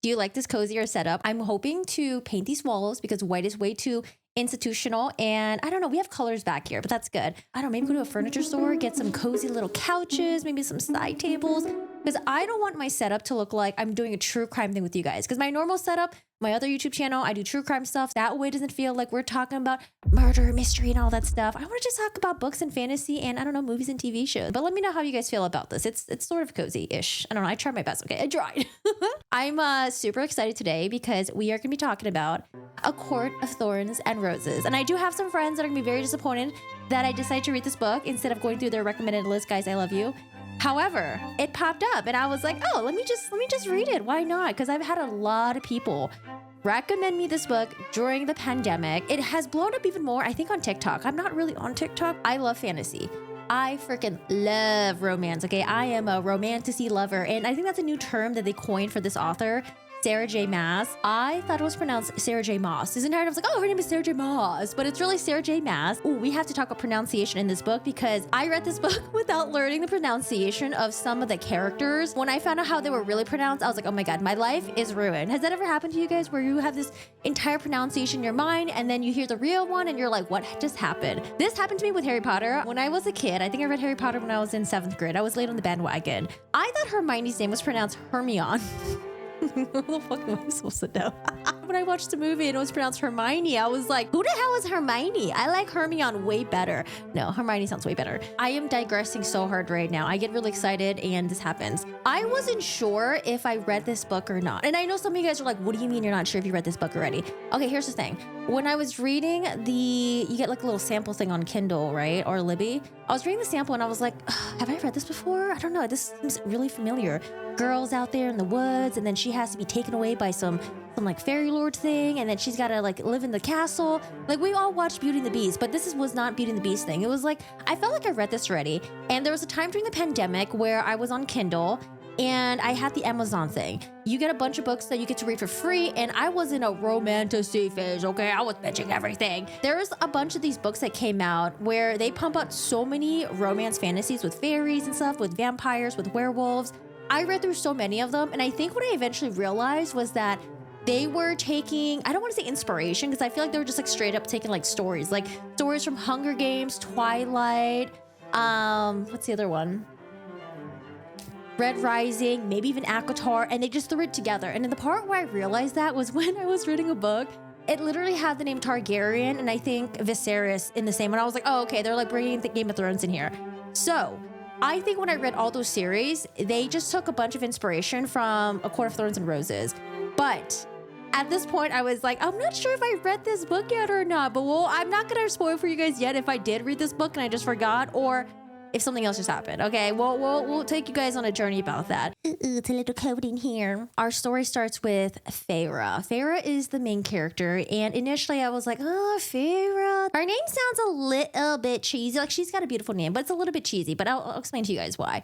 Do you like this cozier setup? I'm hoping to paint these walls because white is way too institutional. And I don't know, we have colors back here, but that's good. I don't know, maybe go to a furniture store, get some cozy little couches, maybe some side tables. Because I don't want my setup to look like I'm doing a true crime thing with you guys. Because my normal setup, my other YouTube channel, I do true crime stuff. That way it doesn't feel like we're talking about murder, mystery, and all that stuff. I want to just talk about books and fantasy and I don't know, movies and TV shows. But let me know how you guys feel about this. It's sort of cozy-ish. I don't know, I tried my best, okay? I tried. I'm super excited today because we are going to be talking about A Court of Thorns and Roses. And I do have some friends that are going to be very disappointed that I decided to read this book instead of going through their recommended list. Guys, I love you. However, it popped up and I was like, oh, let me just read it. Why not? Because I've had a lot of people recommend me this book during the pandemic. It has blown up even more, I think, on TikTok. I'm not really on TikTok. I love fantasy. I freaking love romance, okay? I am a romantasy lover. And I think that's a new term that they coined for this author, Sarah J. Maas. I thought it was pronounced Sarah J. Maas. This entire time I was like, oh, her name is Sarah J. Maas, but it's really Sarah J. Maas. Ooh, we have to talk about pronunciation in this book because I read this book without learning the pronunciation of some of the characters. When I found out how they were really pronounced, I was like, oh my God, my life is ruined. Has that ever happened to you guys where you have this entire pronunciation in your mind and then you hear the real one and you're like, what just happened? This happened to me with Harry Potter. When I was a kid, I think I read Harry Potter when I was in 7th grade. I was late on the bandwagon. I thought Hermione's name was pronounced Hermione. What the fuck am I supposed to know? When I watched the movie and it was pronounced Hermione, I was like, who the hell is Hermione? I like Hermione way better. No, Hermione sounds way better. I am digressing so hard right now. I get really excited and this happens. I wasn't sure if I read this book or not. And I know some of you guys are like, what do you mean you're not sure if you read this book already? Okay, here's the thing. When I was reading you get like a little sample thing on Kindle, right? Or Libby. I was reading the sample and I was like, have I read this before? I don't know. This seems really familiar. Girls out there in the woods and then she has to be taken away by some like fairy lord thing and then she's got to like live in the castle. Like we all watched Beauty and the Beast, but this was not Beauty and the Beast thing. It was like, I felt like I read this already. And there was a time during the pandemic where I was on Kindle and I had the Amazon thing. You get a bunch of books that you get to read for free and I was in a romantasy phase, okay? I was bitching everything. There's a bunch of these books that came out where they pump out so many romance fantasies with fairies and stuff, with vampires, with werewolves. I read through so many of them and I think what I eventually realized was that they were taking, I don't want to say inspiration because I feel like they were just like straight up taking like stories from Hunger Games, Twilight, what's the other one? Red Rising, maybe even ACOTAR, and they just threw it together. And in the part where I realized that was when I was reading a book, it literally had the name Targaryen and I think Viserys in the same one. I was like, oh, okay, they're like bringing the Game of Thrones in here. So I think when I read all those series, they just took a bunch of inspiration from A Court of Thorns and Roses. But at this point, I was like, I'm not sure if I read this book yet or not, but I'm not going to spoil for you guys yet if I did read this book and I just forgot or if something else just happened. Okay, we'll take you guys on a journey about that. It's a little coding here. Our story starts with Feyre. Feyre is the main character, and initially I was like, oh, Feyre. Her name sounds a little bit cheesy. Like she's got a beautiful name, but it's a little bit cheesy, but I'll explain to you guys why.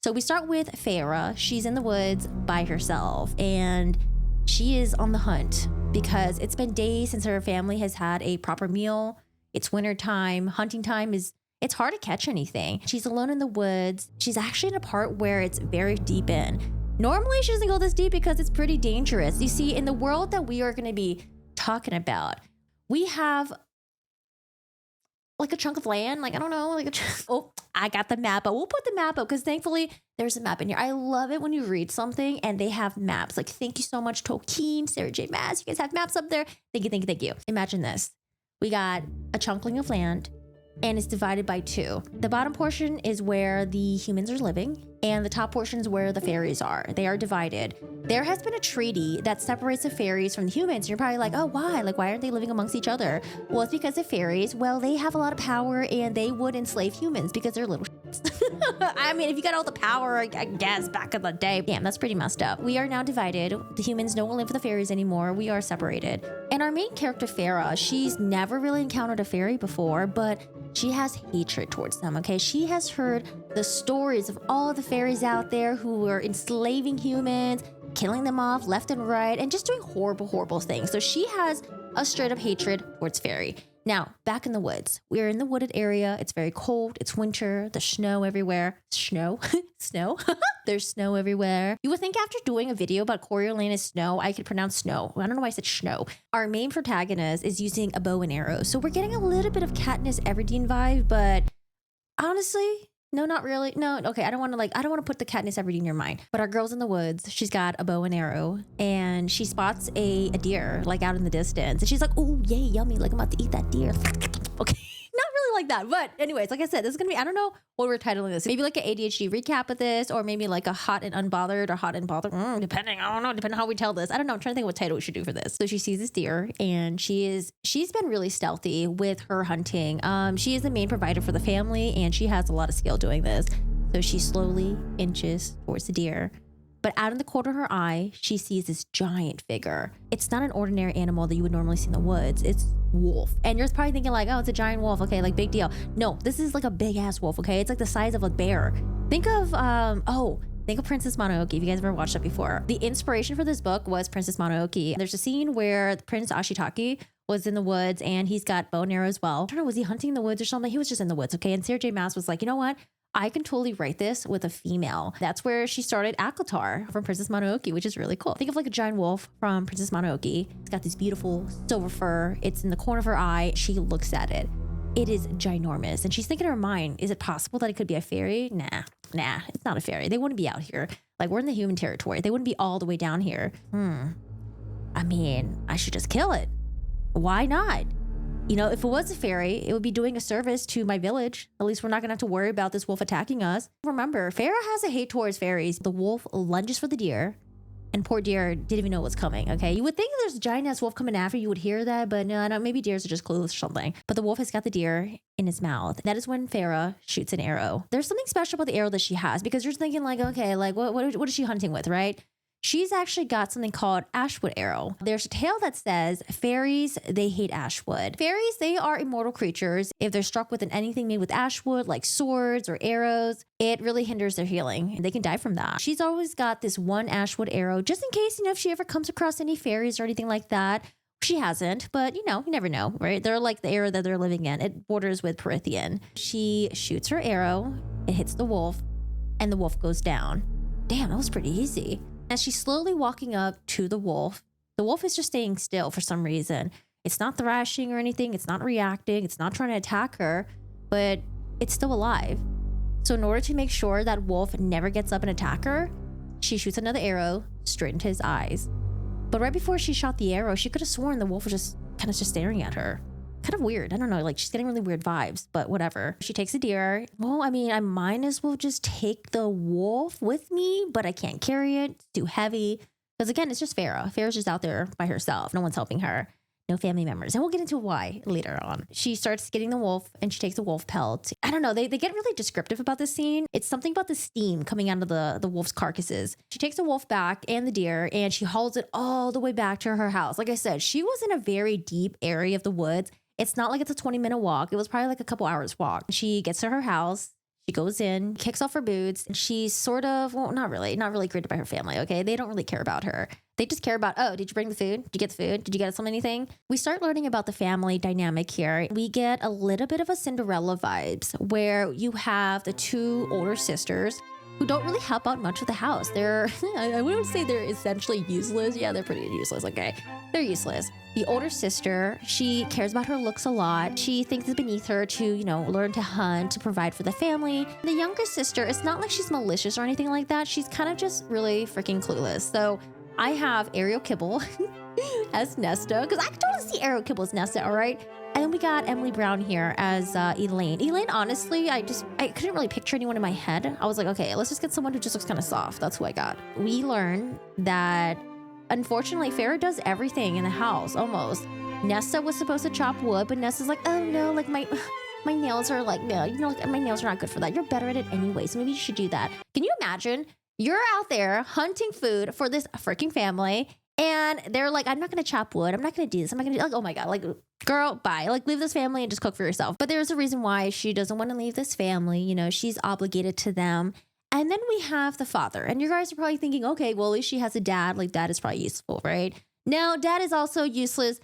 So we start with Feyre. She's in the woods by herself, and she is on the hunt because it's been days since her family has had a proper meal. It's winter time. Hunting time it's hard to catch anything. She's alone in the woods. She's actually in a part where it's very deep in. Normally she doesn't go this deep because it's pretty dangerous. You see, in the world that we are going to be talking about, we have like a chunk of land, like, I don't know, like oh, I got the map, but we'll put the map up because thankfully there's a map in here. I love it when you read something and they have maps. Like, thank you so much, Tolkien, Sarah J. Maas. You guys have maps up there. Thank you. Imagine this. We got a chunkling of land and it's divided by two. The bottom portion is where the humans are living and the top portion is where the fairies are. They are divided. There has been a treaty that separates the fairies from the humans. You're probably like, oh, why? Like, why aren't they living amongst each other? Well, it's because the fairies, well, they have a lot of power and they would enslave humans because they're little I mean, if you got all the power, I guess, back in the day. Damn, that's pretty messed up. We are now divided. The humans don't live with the fairies anymore. We are separated. And our main character, Feyre, she's never really encountered a fairy before, but she has hatred towards them, okay? She has heard the stories of all the fairies out there who were enslaving humans, killing them off left and right, and just doing horrible, horrible things. So she has a straight up hatred towards fairy. Now, back in the woods. We're in the wooded area. It's very cold. It's winter. There's snow everywhere. Snow? Snow? There's snow everywhere. You would think after doing a video about Coriolanus snow, I could pronounce snow. I don't know why I said snow. Our main protagonist is using a bow and arrow. So we're getting a little bit of Katniss Everdeen vibe, but honestly, no, not really. No, okay. I don't want to put the Katniss Everdeen in your mind. But our girl's in the woods. She's got a bow and arrow, and she spots a deer like out in the distance, and she's like, "Oh, yay, yummy! Like I'm about to eat that deer." Okay, not really like that. But anyways, like I said, this is gonna be, I don't know what we're titling this. Maybe like an ADHD recap of this, or maybe like a hot and unbothered or hot and bothered. Depending, I don't know. Depending on how we tell this. I don't know. I'm trying to think what title we should do for this. So she sees this deer, and she's been really stealthy with her hunting. She is the main provider for the family, and she has a lot of skill doing this. So she slowly inches towards the deer. But out in the corner of her eye, she sees this giant figure. It's not an ordinary animal that you would normally see in the woods. It's wolf. And you're probably thinking like, oh, it's a giant wolf. Okay, like big deal. No, this is like a big ass wolf. Okay, it's like the size of a bear. Think of Princess Mononoke, if you guys ever watched that before. The inspiration for this book was Princess Mononoke. There's a scene where Prince Ashitaki was in the woods, and he's got bow and arrow as well. I don't know, was he hunting in the woods or something? He was just in the woods, okay? And Sarah J. Maas was like, you know what? I can totally write this with a female. That's where she started ACOTAR from Princess Mononoke, which is really cool. Think of like a giant wolf from Princess Mononoke. It's got this beautiful silver fur. It's in the corner of her eye. She looks at it. It is ginormous. And she's thinking in her mind, is it possible that it could be a fairy? Nah, it's not a fairy. They wouldn't be out here. Like, we're in the human territory. They wouldn't be all the way down here. I mean, I should just kill it. Why not? You know, if it was a fairy, it would be doing a service to my village. At least we're not going to have to worry about this wolf attacking us. Remember, Farah has a hate towards fairies. The wolf lunges for the deer, and poor deer didn't even know what's coming, okay? You would think there's a giant-ass wolf coming after you would hear that, but no, maybe deers are just clueless or something. But the wolf has got the deer in his mouth. That is when Farah shoots an arrow. There's something special about the arrow that she has, because you're thinking like, okay, like what is she hunting with, right? She's actually got something called Ashwood Arrow. There's a tale that says fairies, they hate Ashwood. Fairies, they are immortal creatures. If they're struck with anything made with Ashwood, like swords or arrows, it really hinders their healing. They can die from that. She's always got this one Ashwood Arrow, just in case, if she ever comes across any fairies or anything like that. She hasn't, but you never know, right? They're like the era that they're living in. It borders with Prythian. She shoots her arrow, it hits the wolf, and the wolf goes down. Damn, that was pretty easy. As she's slowly walking up to the wolf is just staying still for some reason. It's not thrashing or anything. It's not reacting. It's not trying to attack her, but it's still alive. So in order to make sure that wolf never gets up and attack her, she shoots another arrow straight into his eyes. But right before she shot the arrow, she could have sworn the wolf was just staring at her. Kind of weird. I don't know. Like, she's getting really weird vibes, but whatever. She takes a deer. Well, I mean, I might as well just take the wolf with me, but I can't carry it. It's too heavy. Because again, it's just Farah. Farah's just out there by herself. No one's helping her. No family members. And we'll get into why later on. She starts getting the wolf, and she takes the wolf pelt. I don't know. They get really descriptive about this scene. It's something about the steam coming out of the wolf's carcasses. She takes the wolf back and the deer, and she hauls it all the way back to her house. Like I said, she was in a very deep area of the woods. It's not like it's a 20-minute walk. It was probably like a couple hours walk. She gets to her house. She goes in, kicks off her boots. And she's sort of, well, not really greeted by her family, okay? They don't really care about her. They just care about, oh, did you bring the food? Did you get the food? Did you get some anything? We start learning about the family dynamic here. We get a little bit of a Cinderella vibes, where you have the two older sisters who don't really help out much with the house. They're, I wouldn't say they're essentially useless. Yeah, they're pretty useless, okay? They're useless. The older sister, she cares about her looks a lot. She thinks it's beneath her to, learn to hunt, to provide for the family. The younger sister, it's not like she's malicious or anything like that. She's kind of just really freaking clueless. So I have Ariel Kibble as Nesta, because I can totally see Ariel Kibble as Nesta, all right? And then we got Emily Brown here as Elaine. Elaine, honestly, I couldn't really picture anyone in my head. I was like, okay, let's just get someone who just looks kind of soft. That's who I got. We learn that, unfortunately, Farah does everything in the house, almost. Nesta was supposed to chop wood, but Nesta's like, oh no, like my nails are like, no, my nails are not good for that. You're better at it anyway, so maybe you should do that. Can you imagine? You're out there hunting food for this freaking family, and they're like, I'm not going to chop wood. I'm not going to do this. I'm not going to do, like, oh my God, like, girl, bye. Like, leave this family and just cook for yourself. But there's a reason why she doesn't want to leave this family. She's obligated to them. And then we have the father. And you guys are probably thinking, okay, well, at least she has a dad. Like, dad is probably useful, right? Now, dad is also useless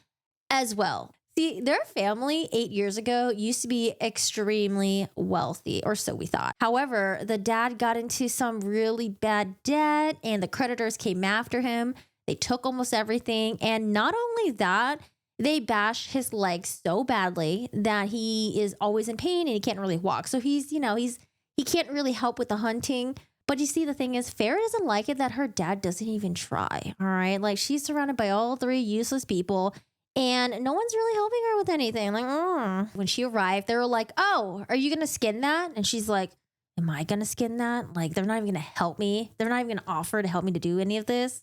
as well. See, their family 8 years ago used to be extremely wealthy, or so we thought. However, the dad got into some really bad debt and the creditors came after him. They took almost everything. And not only that, they bashed his legs so badly that he is always in pain and he can't really walk. So he can't really help with the hunting. But you see, the thing is, Farrah doesn't like it that her dad doesn't even try. All right. Like, she's surrounded by all three useless people and no one's really helping her with anything. Like, when she arrived, they were like, "Oh, are you going to skin that?" And she's like, "Am I going to skin that? Like, they're not even going to help me. They're not even going to offer to help me to do any of this."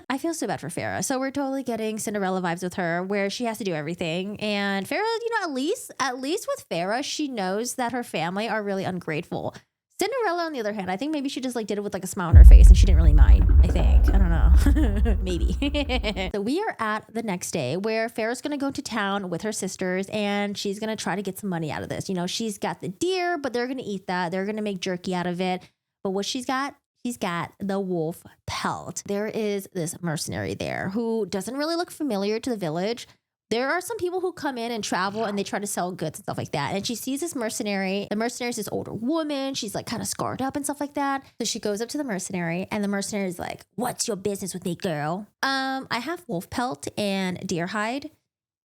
I feel so bad for Farrah. So we're totally getting Cinderella vibes with her where she has to do everything. And Farrah, at least with Farrah, she knows that her family are really ungrateful. Cinderella, on the other hand, I think maybe she just did it with a smile on her face and she didn't really mind, I think. I don't know. Maybe. So we are at the next day where Farrah's going to go to town with her sisters and she's going to try to get some money out of this. She's got the deer, but they're going to eat that. They're going to make jerky out of it. But what she's got the wolf pelt. There is this mercenary there who doesn't really look familiar to the village. There are some people who come in and travel and they try to sell goods and stuff like that. And she sees this mercenary. The mercenary is this older woman. She's kind of scarred up and stuff like that. So she goes up to the mercenary and the mercenary is like, "What's your business with me, girl?" I have wolf pelt and deer hide.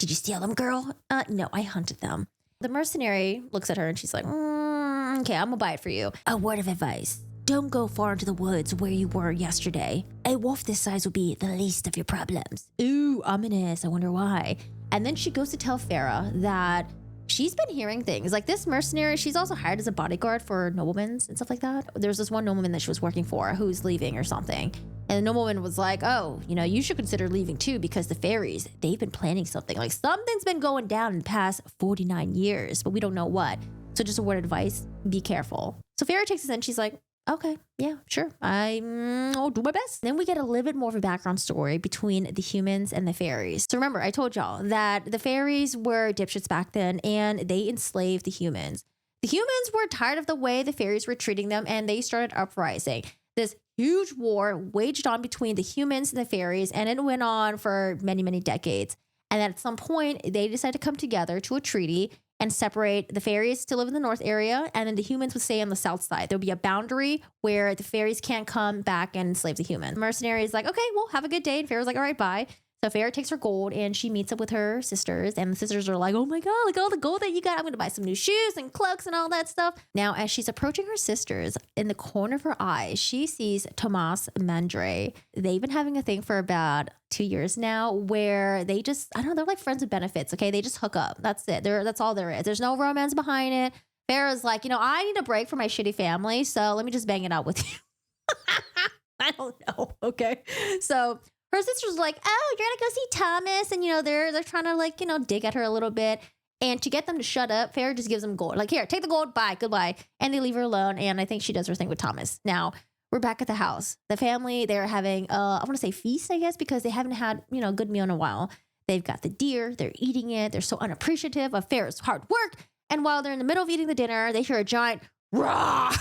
"Did you steal them, girl?" No, I hunted them." The mercenary looks at her and she's like, "Okay, I'm gonna buy it for you. A word of advice. Don't go far into the woods where you were yesterday. A wolf this size will be the least of your problems." Ooh, ominous. I wonder why. And then she goes to tell Farrah that she's been hearing things. Like, this mercenary, she's also hired as a bodyguard for noblemen and stuff like that. There's this one nobleman that she was working for who's leaving or something. And the nobleman was like, "Oh, you should consider leaving too because the fairies, they've been planning something. Like, something's been going down in the past 49 years, but we don't know what. So just a word of advice, be careful." So Farrah takes this in. She's like, "Okay, yeah, sure. I'll do my best." Then we get a little bit more of a background story between the humans and the fairies. So remember, I told y'all that the fairies were dipshits back then and they enslaved the humans. The humans were tired of the way the fairies were treating them and they started uprising. This huge war waged on between the humans and the fairies and it went on for many, many decades. And then at some point, they decided to come together to a treaty and separate the fairies to live in the north area, and then the humans would stay on the south side. There'll be a boundary where the fairies can't come back and enslave the humans. The mercenary is like, "Okay, well, have a good day." And Farrah's like, "All right, bye." So Farrah takes her gold and she meets up with her sisters, and the sisters are like, "Oh my God, look all the gold that you got. I'm going to buy some new shoes and cloaks and all that stuff." Now, as she's approaching her sisters, in the corner of her eye, she sees Tomas and Mandre. They've been having a thing for about 2 years now where they just, I don't know, they're like friends with benefits. Okay. They just hook up. That's it. That's all there is. There's no romance behind it. Farrah's like, I need a break from my shitty family. So let me just bang it out with you. I don't know. Okay. So her sister's like, "Oh, you're going to go see Thomas." And, they're trying to dig at her a little bit. And to get them to shut up, Farrah just gives them gold. Like, "Here, take the gold. Bye. Goodbye." And they leave her alone. And I think she does her thing with Thomas. Now, we're back at the house. The family, they're having, I want to say feast, I guess, because they haven't had, a good meal in a while. They've got the deer. They're eating it. They're so unappreciative of Farrah's hard work. And while they're in the middle of eating the dinner, they hear a giant roar. I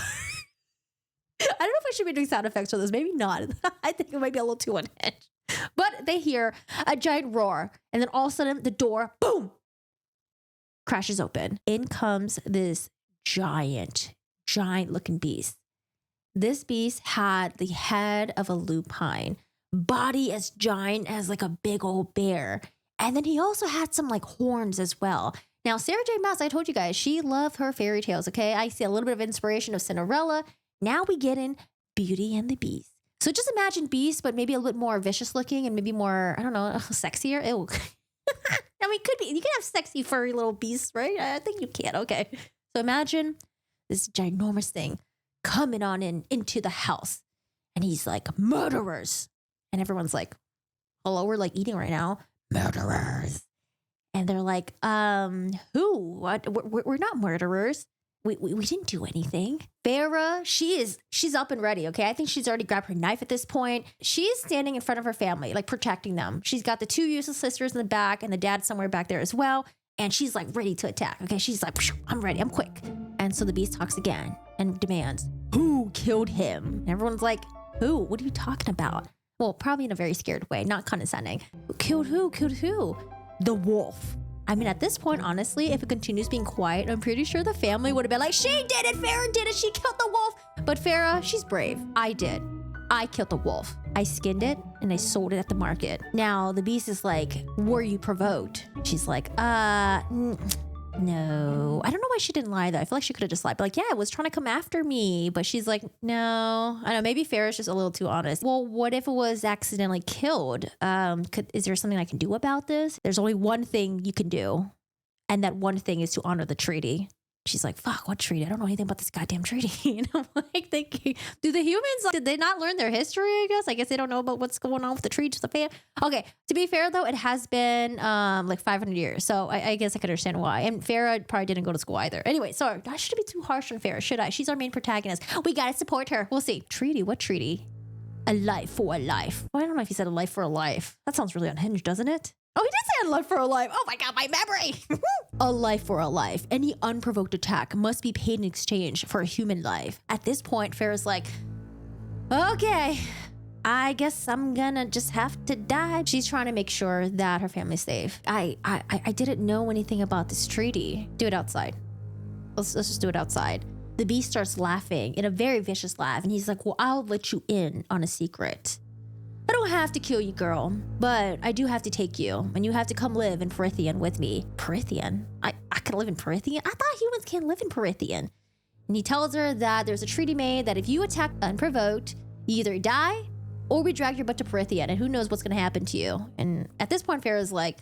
don't know if I should be doing sound effects for this. Maybe not. I think it might be a little too unhinged. But they hear a giant roar. And then all of a sudden, the door, boom, crashes open. In comes this giant looking beast. This beast had the head of a lupine, body as giant as a big old bear. And then he also had some horns as well. Now, Sarah J. Maas, I told you guys, she loved her fairy tales, okay? I see a little bit of inspiration of Cinderella. Now we get in Beauty and the Beast. So just imagine Beast, but maybe a little bit more vicious looking and maybe more, I don't know, sexier. Ew. I mean, could be. You can have sexy, furry little beasts, right? I think you can. Okay. So imagine this ginormous thing coming on into the house. And he's like, "Murderers." And everyone's like, "Hello, we're eating right now. Murderers." And they're like, "Who? What? We're not murderers. We didn't do anything." Farrah, she's up and ready, okay? I think she's already grabbed her knife at this point. She's standing in front of her family, protecting them. She's got the two useless sisters in the back and the dad somewhere back there as well. And she's ready to attack, okay? She's like, "I'm ready, I'm quick." And so the beast talks again and demands, "Who killed him?" And everyone's like, "Who? What are you talking about?" Well, probably in a very scared way, not condescending. Killed who? Killed who? The wolf. I mean, at this point, honestly, if it continues being quiet, I'm pretty sure the family would have been like, she did it, Farrah did it, she killed the wolf. But Farrah, she's brave. I did. I killed the wolf. I skinned it and I sold it at the market. Now the beast is like, were you provoked? She's like, no. I don't know why she didn't lie though. I feel like she could have just lied. But like, yeah, it was trying to come after me. But she's like, no. I don't know. Maybe Farrah's just a little too honest. Well, what if it was accidentally killed? Is there something I can do about this? There's only one thing you can do. And that one thing is to honor the treaty. She's like, fuck, what treaty? I don't know anything about this goddamn treaty. And I'm like thinking, do the humans, did they not learn their history, I guess? I guess they don't know about what's going on with the treaty. Okay, to be fair though, it has been like 500 years. So I guess I could understand why. And Farrah probably didn't go to school either. Anyway, sorry, I shouldn't be too harsh on Farrah, should I? She's our main protagonist. We gotta support her. We'll see. Treaty, what treaty? A life for a life. Well, I don't know if he said a life for a life. That sounds really unhinged, doesn't it? Oh, he did say a life for a life. Oh my God, my memory. A life for a life. Any unprovoked attack must be paid in exchange for a human life. At this point, Farrah's like, okay, I guess I'm gonna just have to die. She's trying to make sure that her family's safe. I didn't know anything about this treaty. Do it outside. Let's just do it outside. The beast starts laughing in a very vicious laugh. And he's like, well, I'll let you in on a secret. I don't have to kill you, girl, but I do have to take you, and you have to come live in Prythian with me. Prythian? I can live in Prythian? I thought humans can't live in Prythian. And he tells her that there's a treaty made that if you attack unprovoked, you either die or we drag your butt to Prythian, and who knows what's going to happen to you. And at this point, Farrah's like,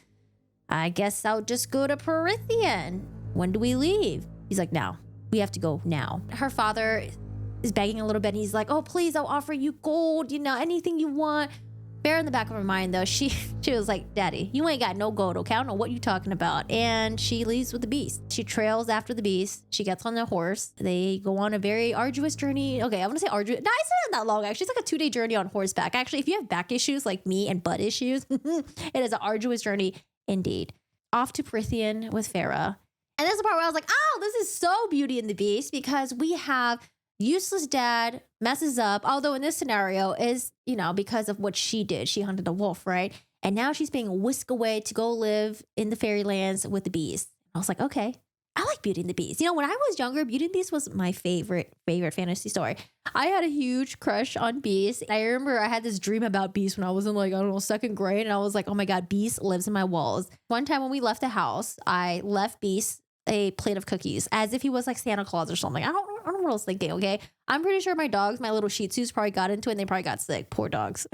I guess I'll just go to Prythian. When do we leave? He's like, now. We have to go now. Her father is begging a little bit. And he's like, oh, please, I'll offer you gold, anything you want. Farrah in the back of her mind, though, she was like, Daddy, you ain't got no gold, okay? I don't know what you're talking about. And she leaves with the beast. She trails after the beast. She gets on the horse. They go on a very arduous journey. Okay, I'm gonna say arduous. No, it's not that long, actually. It's like a 2-day journey on horseback. Actually, if you have back issues like me and butt issues, it is an arduous journey indeed. Off to Prythian with Farrah. And this is the part where I was like, oh, this is so Beauty and the Beast, because we have useless dad messes up, although in this scenario is, because of what she did. She hunted a wolf, right? And now she's being whisked away to go live in the fairylands with the beast. I was like, okay, I like Beauty and the Beast. When I was younger, Beauty and the Beast was my favorite fantasy story. I had a huge crush on Beast. I remember I had this dream about Beast when I was in second grade. And I was like, oh my God, Beast lives in my walls. One time when we left the house, I left Beast a plate of cookies as if he was like Santa Claus or something. I don't know what I was thinking, okay? I'm pretty sure my dogs, my little Shih Tzus, probably got into it and they probably got sick. Poor dogs.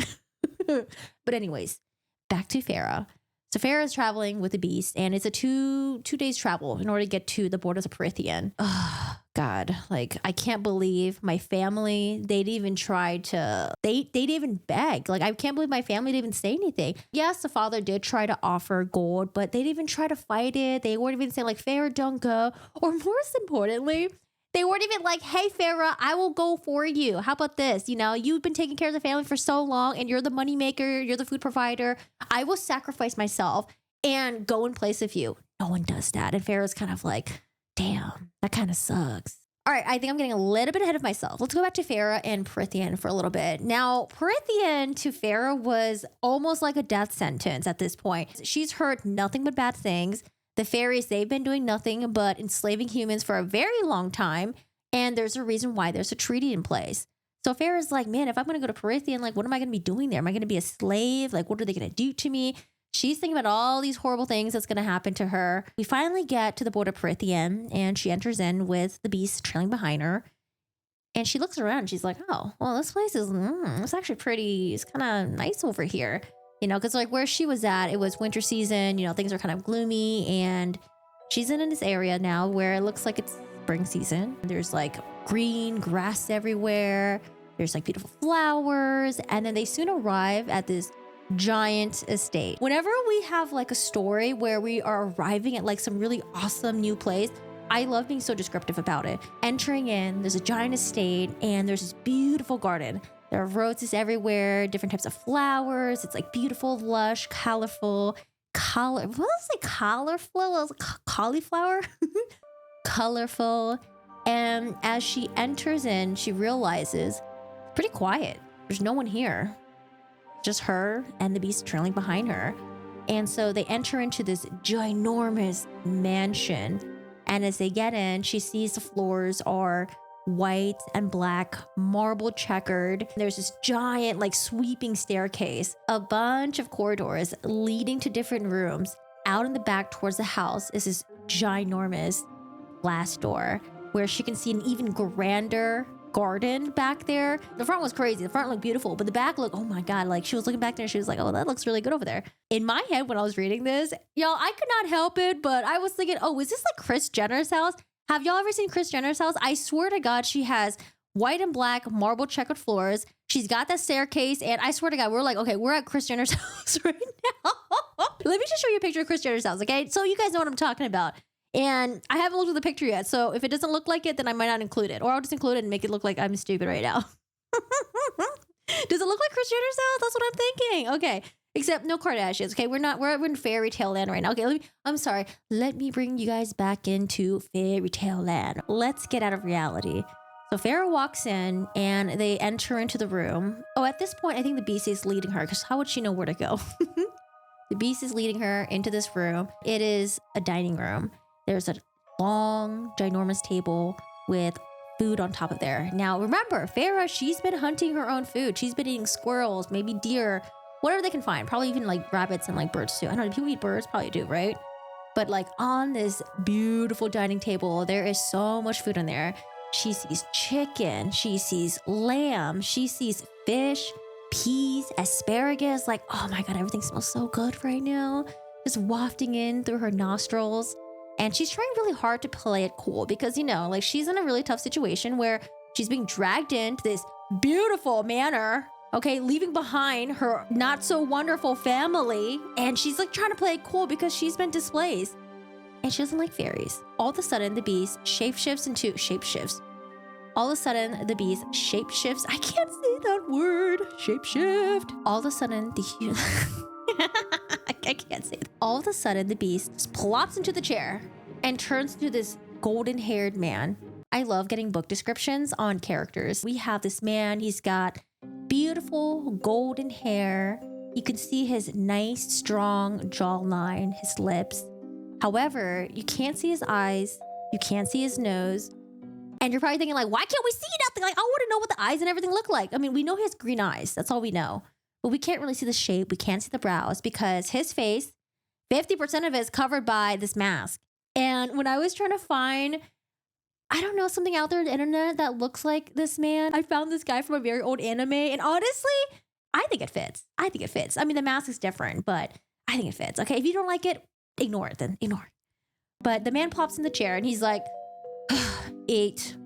But anyways, back to Farrah. So Farrah is traveling with the beast, and it's a two days travel in order to get to the borders of Prythian. Oh, God. I can't believe my family, they'd even even beg. I can't believe my family didn't even say anything. Yes, the father did try to offer gold, but they didn't even try to fight it. They weren't even saying Farrah, don't go. Or most importantly, they weren't even like, hey, Farrah, I will go for you. How about this? You've been taking care of the family for so long and you're the moneymaker. You're the food provider. I will sacrifice myself and go in place of you. No one does that. And Farrah's kind of like, damn, that kind of sucks. All right, I think I'm getting a little bit ahead of myself. Let's go back to Farrah and Prythian for a little bit. Now, Prythian to Farrah was almost like a death sentence at this point. She's heard nothing but bad things. The fairies, they've been doing nothing but enslaving humans for a very long time. And there's a reason why there's a treaty in place. So Farrah's like, man, if I'm going to go to Prythian, what am I going to be doing there? Am I going to be a slave? What are they going to do to me? She's thinking about all these horrible things that's going to happen to her. We finally get to the border of Prythian, and she enters in with the beast trailing behind her. And she looks around and she's like, oh, well, this place is, it's actually it's kind of nice over here. Because where she was at, it was winter season, things are kind of gloomy, and she's in this area now where it looks like it's spring season. There's green grass everywhere. There's beautiful flowers. And then they soon arrive at this giant estate. Whenever we have a story where we are arriving at some really awesome new place, I love being so descriptive about it. Entering in, there's a giant estate and there's this beautiful garden. There are roses everywhere, different types of flowers. It's beautiful, lush, colorful, what did I say? Colorful? Cauliflower? Colorful. And as she enters in, she realizes it's pretty quiet. There's no one here. Just her and the beast trailing behind her. And so they enter into this ginormous mansion. And as they get in, she sees the floors are white and black, marble checkered. There's this giant, like, sweeping staircase, a bunch of corridors leading to different rooms. Out in the back towards the house is this ginormous glass door where she can see an even grander garden back there. The front was crazy. The front looked beautiful, but the back looked, oh my God, like she was looking back there. She was like, oh, that looks really good over there. In my head, when I was reading this, y'all, I could not help it, but I was thinking, oh, is this like Kris Jenner's house? Have y'all ever seen Kris Jenner's house? I swear to God, she has white and black marble checkered floors. She's got that staircase. And I swear to God, we're like, okay, we're at Kris Jenner's house right now. Let me just show you a picture of Kris Jenner's house, okay? So you guys know what I'm talking about. And I haven't looked at the picture yet. So if it doesn't look like it, then I might not include it. Or I'll just include it and make it look like I'm stupid right now. Does it look like Kris Jenner's house? That's what I'm thinking. Okay. Except no Kardashians. Okay. We're in fairy tale land right now. Okay. I'm sorry. Let me bring you guys back into fairy tale land. Let's get out of reality. So Farrah walks in and they enter into the room. Oh, at this point, I think the Beast is leading her because how would she know where to go? The Beast is leading her into this room. It is a dining room. There's a long, ginormous table with food on top of there. Now, remember, Farrah, she's been hunting her own food. She's been eating squirrels, maybe deer, whatever they can find. Probably even like rabbits and like birds too. I don't know, do people eat birds? Probably do, right? But like on this beautiful dining table, there is so much food in there. She sees chicken, she sees lamb, she sees fish, peas, asparagus. Like, oh my God, everything smells so good right now. Just wafting in through her nostrils. And she's trying really hard to play it cool because, you know, like she's in a really tough situation where she's being dragged into this beautiful manor, okay, leaving behind her not so wonderful family. And she's like trying to play it cool because she's been displaced. And she doesn't like fairies. All of a sudden, the Beast shapeshifts into shapeshifts. All of a sudden, the Beast shapeshifts. I can't say that word. Shapeshift. All of a sudden, I can't say it. All of a sudden, the Beast just plops into the chair and turns into this golden-haired man. I love getting book descriptions on characters. We have this man. He's got beautiful golden hair. You can see his nice, strong jawline, his lips. However, you can't see his eyes. You can't see his nose. And you're probably thinking like, why can't we see nothing? Like, I want to know what the eyes and everything look like. I mean, we know he has green eyes. That's all we know. But we can't really see the shape. We can't see the brows because his face, 50% of it is covered by this mask. And when I was trying to find, I don't know, something out there on the internet that looks like this man, I found this guy from a very old anime. And honestly, I think it fits. I think it fits. I mean, the mask is different, but I think it fits. Okay, if you don't like it, ignore it then. Ignore it. But the man plops in the chair and he's like, eat.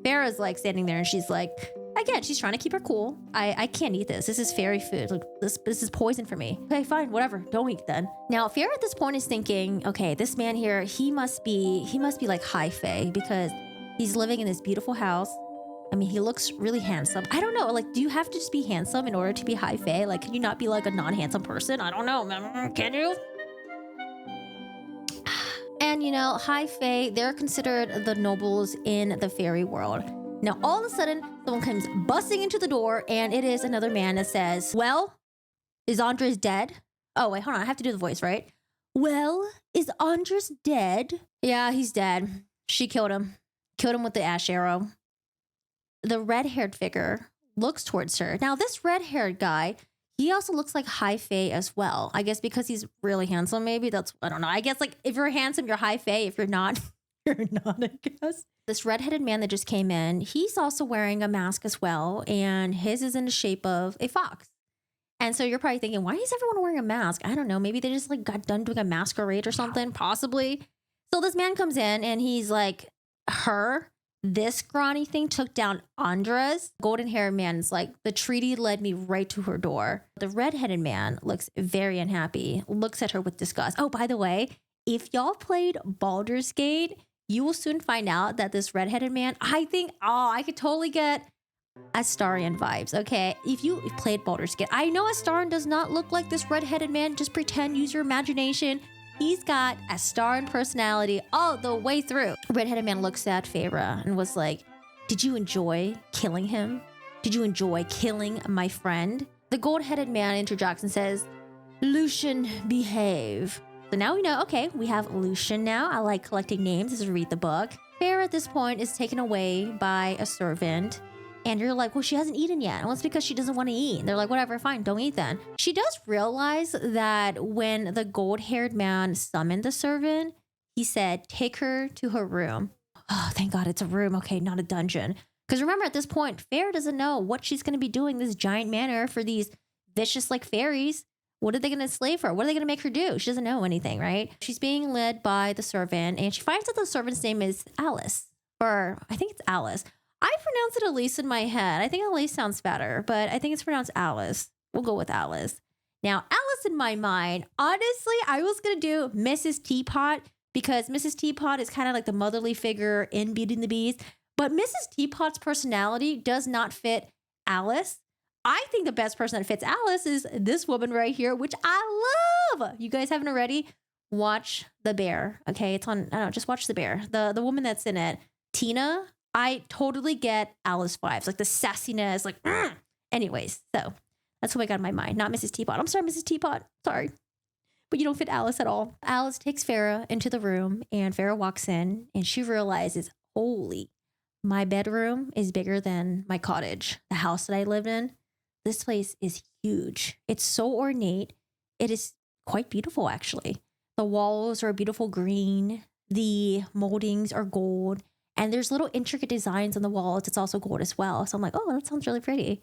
Farrah's like standing there and she's like, again, she's trying to keep her cool. I can't eat this. This is fairy food. Like this is poison for me. Okay, fine, whatever. Don't eat then. Now, Farrah at this point is thinking, okay, this man here, he must be like high fae because he's living in this beautiful house. I mean, he looks really handsome. I don't know. Like, do you have to just be handsome in order to be high fae? Like, can you not be like a non-handsome person? I don't know. Can you? And you know, high fae, they're considered the nobles in the fairy world. Now, all of a sudden, someone comes busting into the door, and it is another man that says, well, is Andres dead? Oh, wait, hold on. I have to do the voice, right? Well, is Andres dead? Yeah, he's dead. She killed him. Killed him with the ash arrow. The red-haired figure looks towards her. Now, this red-haired guy, he also looks like high fae as well. I guess because he's really handsome, maybe. That's, I don't know. I guess, like, if you're handsome, you're high fae. If you're not, you're not, I guess. This redheaded man that just came in, he's also wearing a mask as well, and his is in the shape of a fox. And so you're probably thinking, why is everyone wearing a mask? I don't know. Maybe they just like got done doing a masquerade or something, possibly. So this man comes in and he's like, this scrawny thing took down Andres. Golden haired man is like, the treaty led me right to her door. The redheaded man looks very unhappy, looks at her with disgust. Oh, by the way, if y'all played Baldur's Gate, you will soon find out that this redheaded man, I think, I could totally get Astarion vibes, okay? If you played Baldur's Gate, I know Astarion does not look like this redheaded man. Just pretend, use your imagination. He's got Astarion personality all the way through. Redheaded man looks at Farrah and was like, did you enjoy killing him? Did you enjoy killing my friend? The gold-headed man interjects and says, Lucian, behave. So now we know, okay, we have Lucian now. I like collecting names as we read the book. Farrah at this point is taken away by a servant. And you're like, well, she hasn't eaten yet. Well, it's because she doesn't want to eat. And they're like, whatever, fine, don't eat then. She does realize that when the gold-haired man summoned the servant, he said, take her to her room. Oh, thank God it's a room. Okay, not a dungeon. Because remember, at this point, Farrah doesn't know what she's going to be doing this giant manor for these vicious like fairies. What are they going to slave her? What are they going to make her do? She doesn't know anything, right? She's being led by the servant, and she finds out the servant's name is Alice. Or I think it's Alice. I pronounce it Elise in my head. I think Elise sounds better, but I think it's pronounced Alice. We'll go with Alice. Now, Alice in my mind, honestly, I was going to do Mrs. Teapot because Mrs. Teapot is kind of like the motherly figure in Beauty and the Beast. But Mrs. Teapot's personality does not fit Alice. I think the best person that fits Alice is this woman right here, which I love. You guys haven't already? Watch The Bear. Okay, it's on, I don't know, just watch The Bear. The woman that's in it, Tina, I totally get Alice vibes, like the sassiness, like, anyways. So that's who I got in my mind, not Mrs. Teapot. I'm sorry, Mrs. Teapot. Sorry. But you don't fit Alice at all. Alice takes Farrah into the room, and Farrah walks in, and she realizes, holy, my bedroom is bigger than my cottage, the house that I lived in. This place is huge. It's so ornate. It is quite beautiful, actually. The walls are a beautiful green. The moldings are gold. And there's little intricate designs on the walls. It's also gold as well. So I'm like, oh, that sounds really pretty.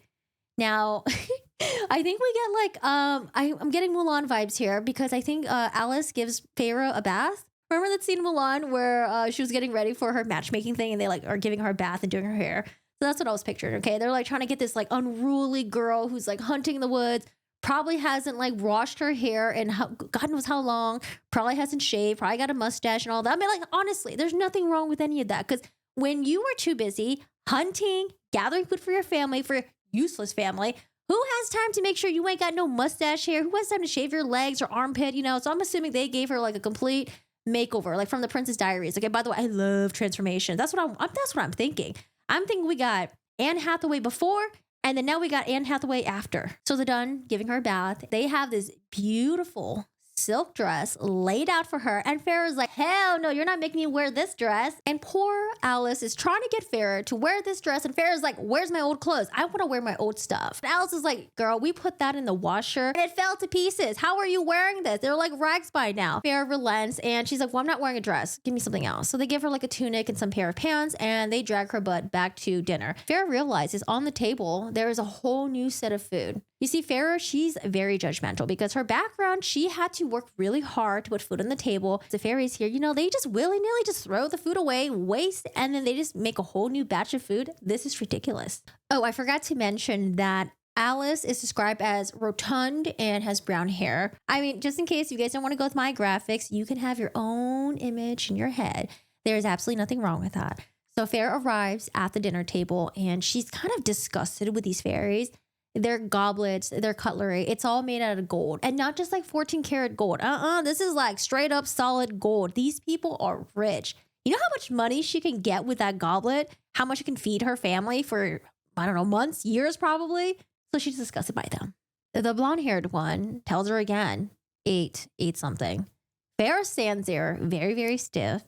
Now, I think we get like, I'm getting Mulan vibes here because I think Alice gives Farrah a bath. Remember that scene in Mulan where she was getting ready for her matchmaking thing and they like are giving her a bath and doing her hair? So that's what I was picturing, okay? They're like trying to get this like unruly girl who's like hunting the woods, probably hasn't like washed her hair in God knows how long, probably hasn't shaved, probably got a mustache and all that. I mean, like, honestly, there's nothing wrong with any of that because when you were too busy hunting, gathering food for your family, for your useless family, who has time to make sure you ain't got no mustache hair? Who has time to shave your legs or armpit, you know? So I'm assuming they gave her like a complete makeover, like from the Princess Diaries. Okay, by the way, I love transformation. That's what I'm thinking. I'm thinking we got Anne Hathaway before, and then now we got Anne Hathaway after. So they're done giving her a bath. They have this beautiful silk dress laid out for her. And Farrah's like, hell no, you're not making me wear this dress. And poor Alice is trying to get Farrah to wear this dress. And Farrah's like, where's my old clothes? I want to wear my old stuff. And Alice is like, girl, we put that in the washer and it fell to pieces. How are you wearing this? They're like rags by now. Farrah relents and she's like, well, I'm not wearing a dress. Give me something else. So they give her like a tunic and some pair of pants and they drag her butt back to dinner. Farrah realizes on the table, there is a whole new set of food. You see, Farrah, she's very judgmental because her background, she had to work really hard to put food on the table. The fairies here, you know, they just willy-nilly just throw the food away, waste, and then they just make a whole new batch of food. This is ridiculous. Oh, I forgot to mention that Alice is described as rotund and has brown hair. I mean, just in case you guys don't want to go with my graphics, you can have your own image in your head. There's absolutely nothing wrong with that. So Farrah arrives at the dinner table and she's kind of disgusted with these fairies. Their goblets, their cutlery, it's all made out of gold. And not just like 14 karat gold. This is like straight up solid gold. These people are rich. You know how much money she can get with that goblet? How much it can feed her family for, I don't know, months, years probably? So she's disgusted by them. The blonde-haired one tells her again, eat something. Farrah stands there very, very stiff.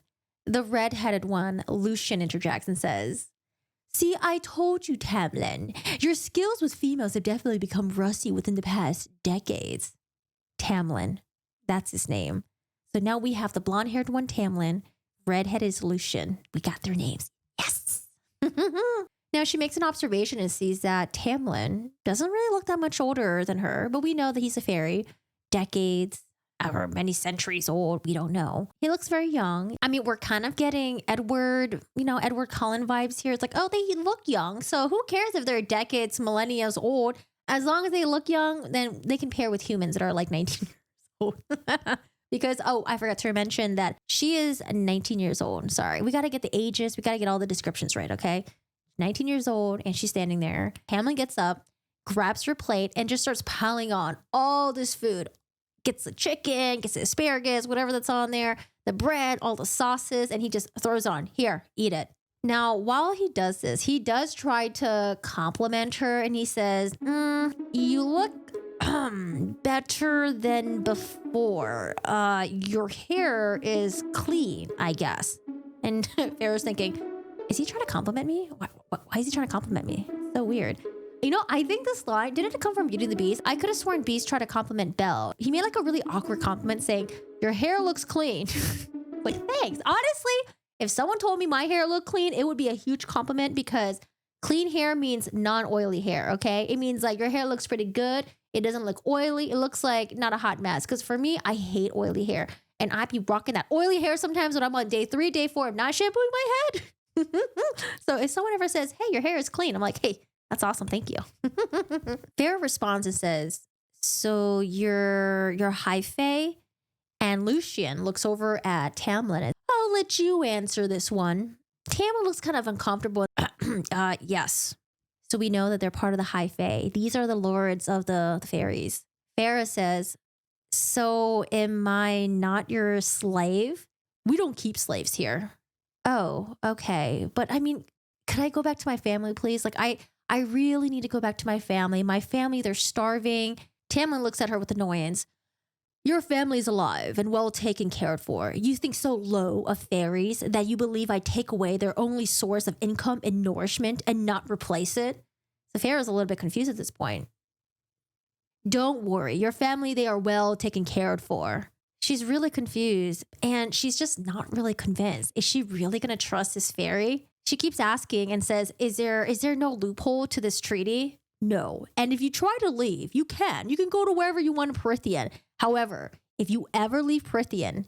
The red-headed one, Lucian, interjects and says, see, I told you, Tamlin, your skills with females have definitely become rusty within the past decades. Tamlin, that's his name. So now we have the blonde-haired one, Tamlin, red-headed is Lucian. We got their names. Yes! Now she makes an observation and sees that Tamlin doesn't really look that much older than her, but we know that he's a fairy. Decades, or many centuries old, we don't know. He looks very young. I mean, we're kind of getting Edward Cullen vibes here. It's like, oh, they look young. So who cares if they're decades, millennia old? As long as they look young, then they can pair with humans that are like 19 years old. Because, oh, I forgot to mention that she is 19 years old. Sorry. We got to get the ages. We got to get all the descriptions right, okay? 19 years old, and she's standing there. Hamlin gets up, grabs her plate, and just starts piling on all this food. Gets the chicken, gets the asparagus, whatever that's on there, the bread, all the sauces, and he just throws on, here, eat it. Now, while he does this, he does try to compliment her and he says, you look better than before. Your hair is clean, I guess. And Farrah's thinking, is he trying to compliment me? Why is he trying to compliment me? So weird. You know, I think this line, didn't it come from Beauty and the Beast? I could have sworn Beast tried to compliment Belle. He made like a really awkward compliment saying, your hair looks clean. Like, thanks. Honestly, if someone told me my hair looked clean, it would be a huge compliment because clean hair means non-oily hair, okay? It means like your hair looks pretty good. It doesn't look oily. It looks like not a hot mess. Because for me, I hate oily hair. And I be rocking that oily hair sometimes when I'm on day 3, day 4 of not shampooing my head. So if someone ever says, hey, your hair is clean, I'm like, hey, that's awesome. Thank you. Farrah responds and says, so you're high fae? And Lucian looks over at Tamlin and I'll let you answer this one. Tamlin looks kind of uncomfortable. Yes. So we know that they're part of the high fae. These are the lords of the fairies. Farrah says, so am I not your slave? We don't keep slaves here. Oh, okay. But I mean, could I go back to my family, please? Like, I really need to go back to my family. My family, they're starving. Tamlin looks at her with annoyance. Your family's alive and well taken care for. You think so low of fairies that you believe I take away their only source of income and nourishment and not replace it? So Farrah's a little bit confused at this point. Don't worry, your family, they are well taken care for. She's really confused and she's just not really convinced. Is she really going to trust this fairy? She keeps asking and says, is there no loophole to this treaty? No. And if you try to leave, you can. You can go to wherever you want in Prithian. However, if you ever leave Prithian,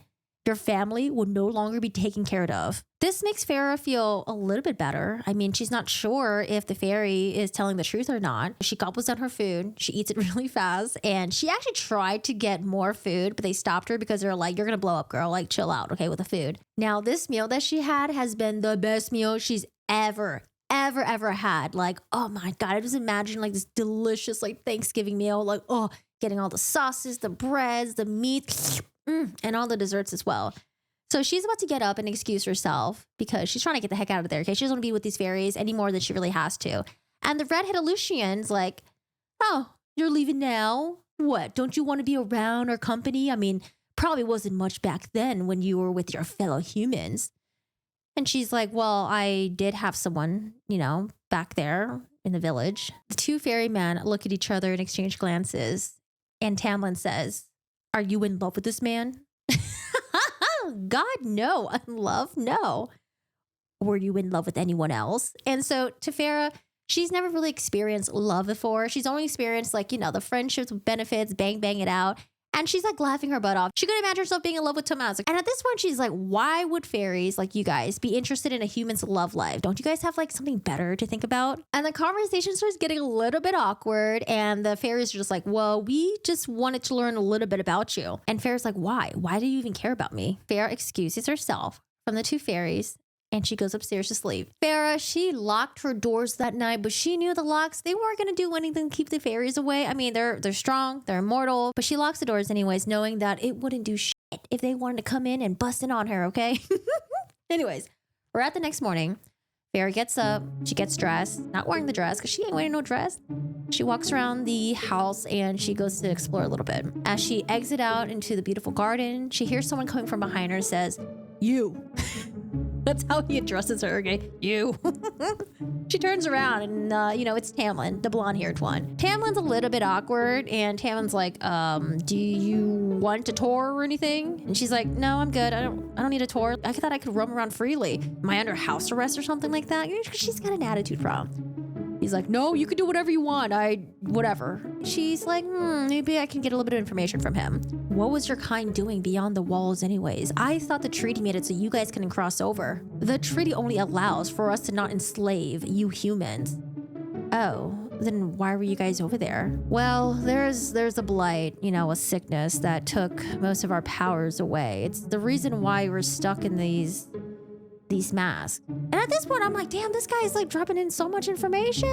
your family will no longer be taken care of. This makes Farrah feel a little bit better. I mean, she's not sure if the fairy is telling the truth or not. She gobbles down her food. She eats it really fast. And she actually tried to get more food, but they stopped her because they're like, you're going to blow up, girl. Like, chill out, okay, with the food. Now, this meal that she had has been the best meal she's ever had. Like, oh my God, I just imagine like this delicious like Thanksgiving meal, like, oh, getting all the sauces, the breads, the meat, and all the desserts as well. So she's about to get up and excuse herself because she's trying to get the heck out of there. Okay, she doesn't want to be with these fairies any more than she really has to. And the redheaded Lucian's like, oh, you're leaving now? What, don't you want to be around our company? I mean, probably wasn't much back then when you were with your fellow humans. And she's like, well, I did have someone, back there in the village. The two fairy men look at each other and exchange glances. And Tamlin says, are you in love with this man? God, no. In love? No. Were you in love with anyone else? And so to Farrah, she's never really experienced love before. She's only experienced the friendships with benefits, bang it out. And she's like laughing her butt off. She couldn't imagine herself being in love with Tomas. And at this point, she's like, why would fairies like you guys be interested in a human's love life? Don't you guys have like something better to think about? And the conversation starts getting a little bit awkward. And the fairies are just like, well, we just wanted to learn a little bit about you. And Farrah's like, why? Why do you even care about me? Farrah excuses herself from the two fairies. And she goes upstairs to sleep. Farrah, she locked her doors that night, but she knew the locks, they weren't going to do anything to keep the fairies away. I mean, they're strong, they're immortal, but she locks the doors anyways, knowing that it wouldn't do shit if they wanted to come in and bust in on her, okay? Anyways, we're at the next morning. Farrah gets up, she gets dressed, not wearing the dress because she ain't wearing no dress. She walks around the house and she goes to explore a little bit. As she exits out into the beautiful garden, she hears someone coming from behind her and says, you. That's how he addresses her, okay? You. She turns around and, it's Tamlin, the blonde-haired one. Tamlin's a little bit awkward, and Tamlin's like, do you want a tour or anything? And she's like, no, I'm good. I don't need a tour. I thought I could roam around freely. Am I under house arrest or something like that? She's got an attitude problem. He's like, no, you can do whatever you want. Whatever. She's like, maybe I can get a little bit of information from him. What was your kind doing beyond the walls anyways? I thought the treaty made it so you guys couldn't cross over. The treaty only allows for us to not enslave you humans. Oh, then why were you guys over there? Well, there's a blight, a sickness that took most of our powers away. It's the reason why we're stuck in these masks. And at this point, I'm like, damn, this guy is like dropping in so much information.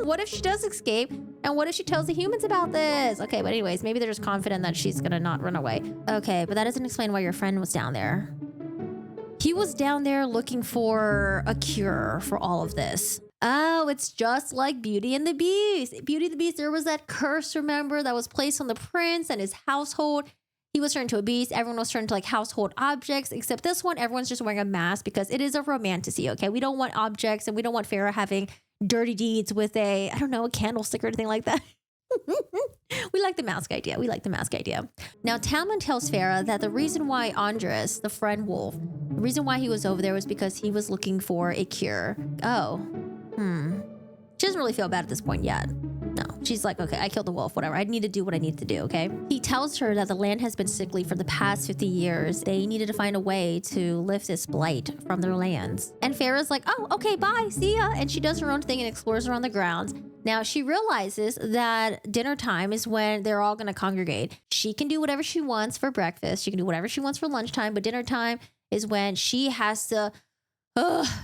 What if she does escape? And what if she tells the humans about this? Okay, but anyways, maybe they're just confident that she's gonna not run away. Okay, but that doesn't explain why your friend was down there. He was down there looking for a cure for all of this. Oh, it's just like Beauty and the Beast. Beauty and the Beast, there was that curse, remember, that was placed on the prince and his household. He was turned into a beast. Everyone was turned into like household objects, except this one, everyone's just wearing a mask because it is a romantasy, okay? We don't want objects and we don't want Farah having dirty deeds with a, I don't know, a candlestick or anything like that. We like the mask idea. We like the mask idea. Now, Tamlin tells Farah that the reason why Andres, the friend wolf, the reason why he was over there was because he was looking for a cure. Oh, She doesn't really feel bad at this point yet. No, she's like, okay, I killed the wolf, whatever. I need to do what I need to do, okay? He tells her that the land has been sickly for the past 50 years. They needed to find a way to lift this blight from their lands. And Farah's like, oh, okay, bye, see ya. And she does her own thing and explores around the grounds. Now, she realizes that dinner time is when they're all going to congregate. She can do whatever she wants for breakfast. She can do whatever she wants for lunchtime, but dinner time is when she has to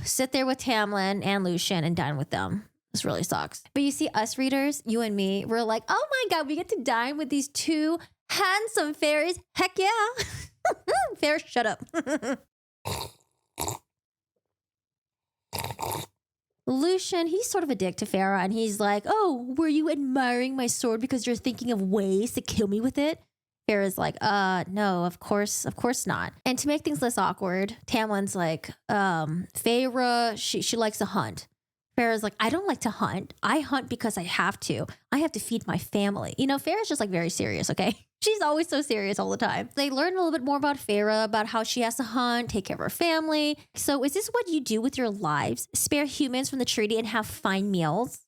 sit there with Tamlin and Lucien and dine with them. This really sucks. But you see, us readers, you and me, we're like, oh my God, we get to dine with these two handsome fairies. Heck yeah. Fairies, shut up. Lucien, he's sort of a dick to Farah, and he's like, oh, were you admiring my sword because you're thinking of ways to kill me with it? Farah's like, no, of course not. And to make things less awkward, Tamlin's like, Farah, she likes to hunt. Farah's like, I don't like to hunt. I hunt because I have to. I have to feed my family. You know, Farah's just like very serious, okay? She's always so serious all the time. They learn a little bit more about Farah, about how she has to hunt, take care of her family. So is this what you do with your lives? Spare humans from the treaty and have fine meals?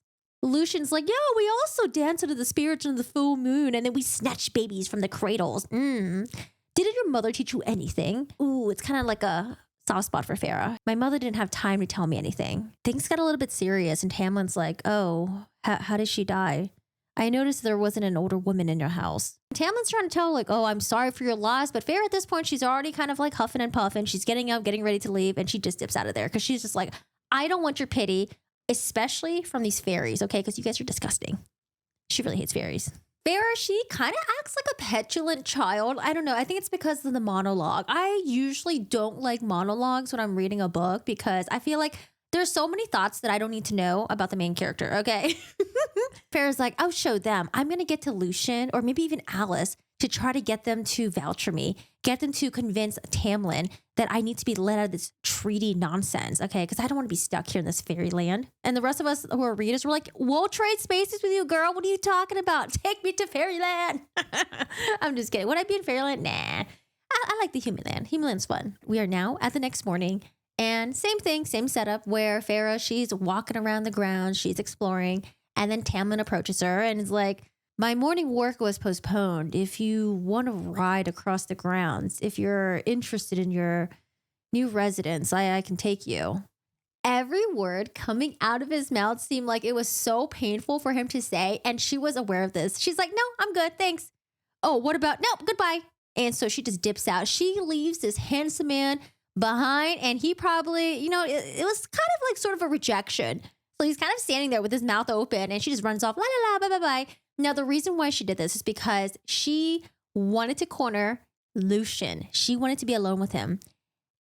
Lucian's like, yeah, we also dance under the spirits of the full moon, and then we snatch babies from the cradles. Didn't your mother teach you anything? Ooh, it's kind of like a soft spot for Farah. My mother didn't have time to tell me anything. Things got a little bit serious, and Tamlin's like, oh, how did she die? I noticed there wasn't an older woman in your house. Tamlin's trying to tell, like, oh, I'm sorry for your loss. But Farah at this point, she's already kind of like huffing and puffing. She's getting up, getting ready to leave, and she just dips out of there because she's just like, I don't want your pity, especially from these fairies, okay? Because you guys are disgusting. She really hates fairies. Farah, she kind of acts like a petulant child. I don't know. I think it's because of the monologue. I usually don't like monologues when I'm reading a book because I feel like there's so many thoughts that I don't need to know about the main character, okay? Farah's like, I'll show them. I'm going to get to Lucien or maybe even Alice to try to get them to vouch for me, get them to convince Tamlin that I need to be let out of this treaty nonsense, okay? Because I don't want to be stuck here in this fairyland. And the rest of us who are readers were like, we'll trade spaces with you, girl. What are you talking about? Take me to fairyland. I'm just kidding. Would I be in fairyland? Nah. I like the human land. Human land's fun. We are now at the next morning. And same thing, same setup where Farah, she's walking around the grounds, she's exploring. And then Tamlin approaches her and is like, my morning work was postponed. If you want to ride across the grounds, if you're interested in your new residence, I can take you. Every word coming out of his mouth seemed like it was so painful for him to say. And she was aware of this. She's like, no, I'm good. Thanks. Oh, what about? No, goodbye. And so she just dips out. She leaves this handsome man behind. And he probably, you know, it was kind of like sort of a rejection. So he's kind of standing there with his mouth open and she just runs off. La la la, bye bye bye. Now, the reason why she did this is because she wanted to corner Lucien. She wanted to be alone with him.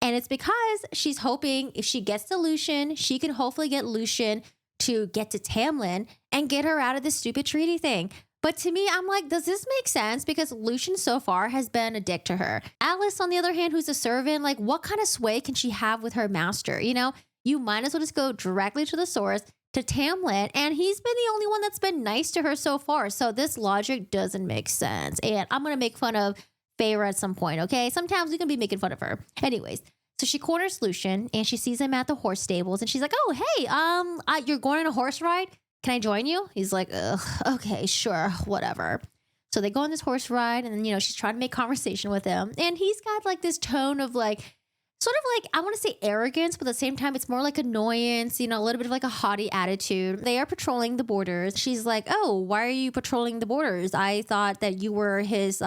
And it's because she's hoping if she gets to Lucien, she can hopefully get Lucien to get to Tamlin and get her out of this stupid treaty thing. But to me, I'm like, does this make sense? Because Lucien so far has been a dick to her. Alice, on the other hand, who's a servant, like what kind of sway can she have with her master? You know, you might as well just go directly to the source, to Tamlin, and he's been the only one that's been nice to her so far. So this logic doesn't make sense. And I'm going to make fun of Farah at some point, okay? Sometimes we can be making fun of her. Anyways, so she corners Lucien and she sees him at the horse stables and she's like, oh, hey, you're going on a horse ride? Can I join you? He's like, ugh, okay, sure, whatever. So they go on this horse ride and then, you know, she's trying to make conversation with him. And he's got like this tone of like, sort of like, I want to say arrogance, but at the same time, it's more like annoyance, you know, a little bit of like a haughty attitude. They are patrolling the borders. She's like, oh, why are you patrolling the borders? I thought that you were his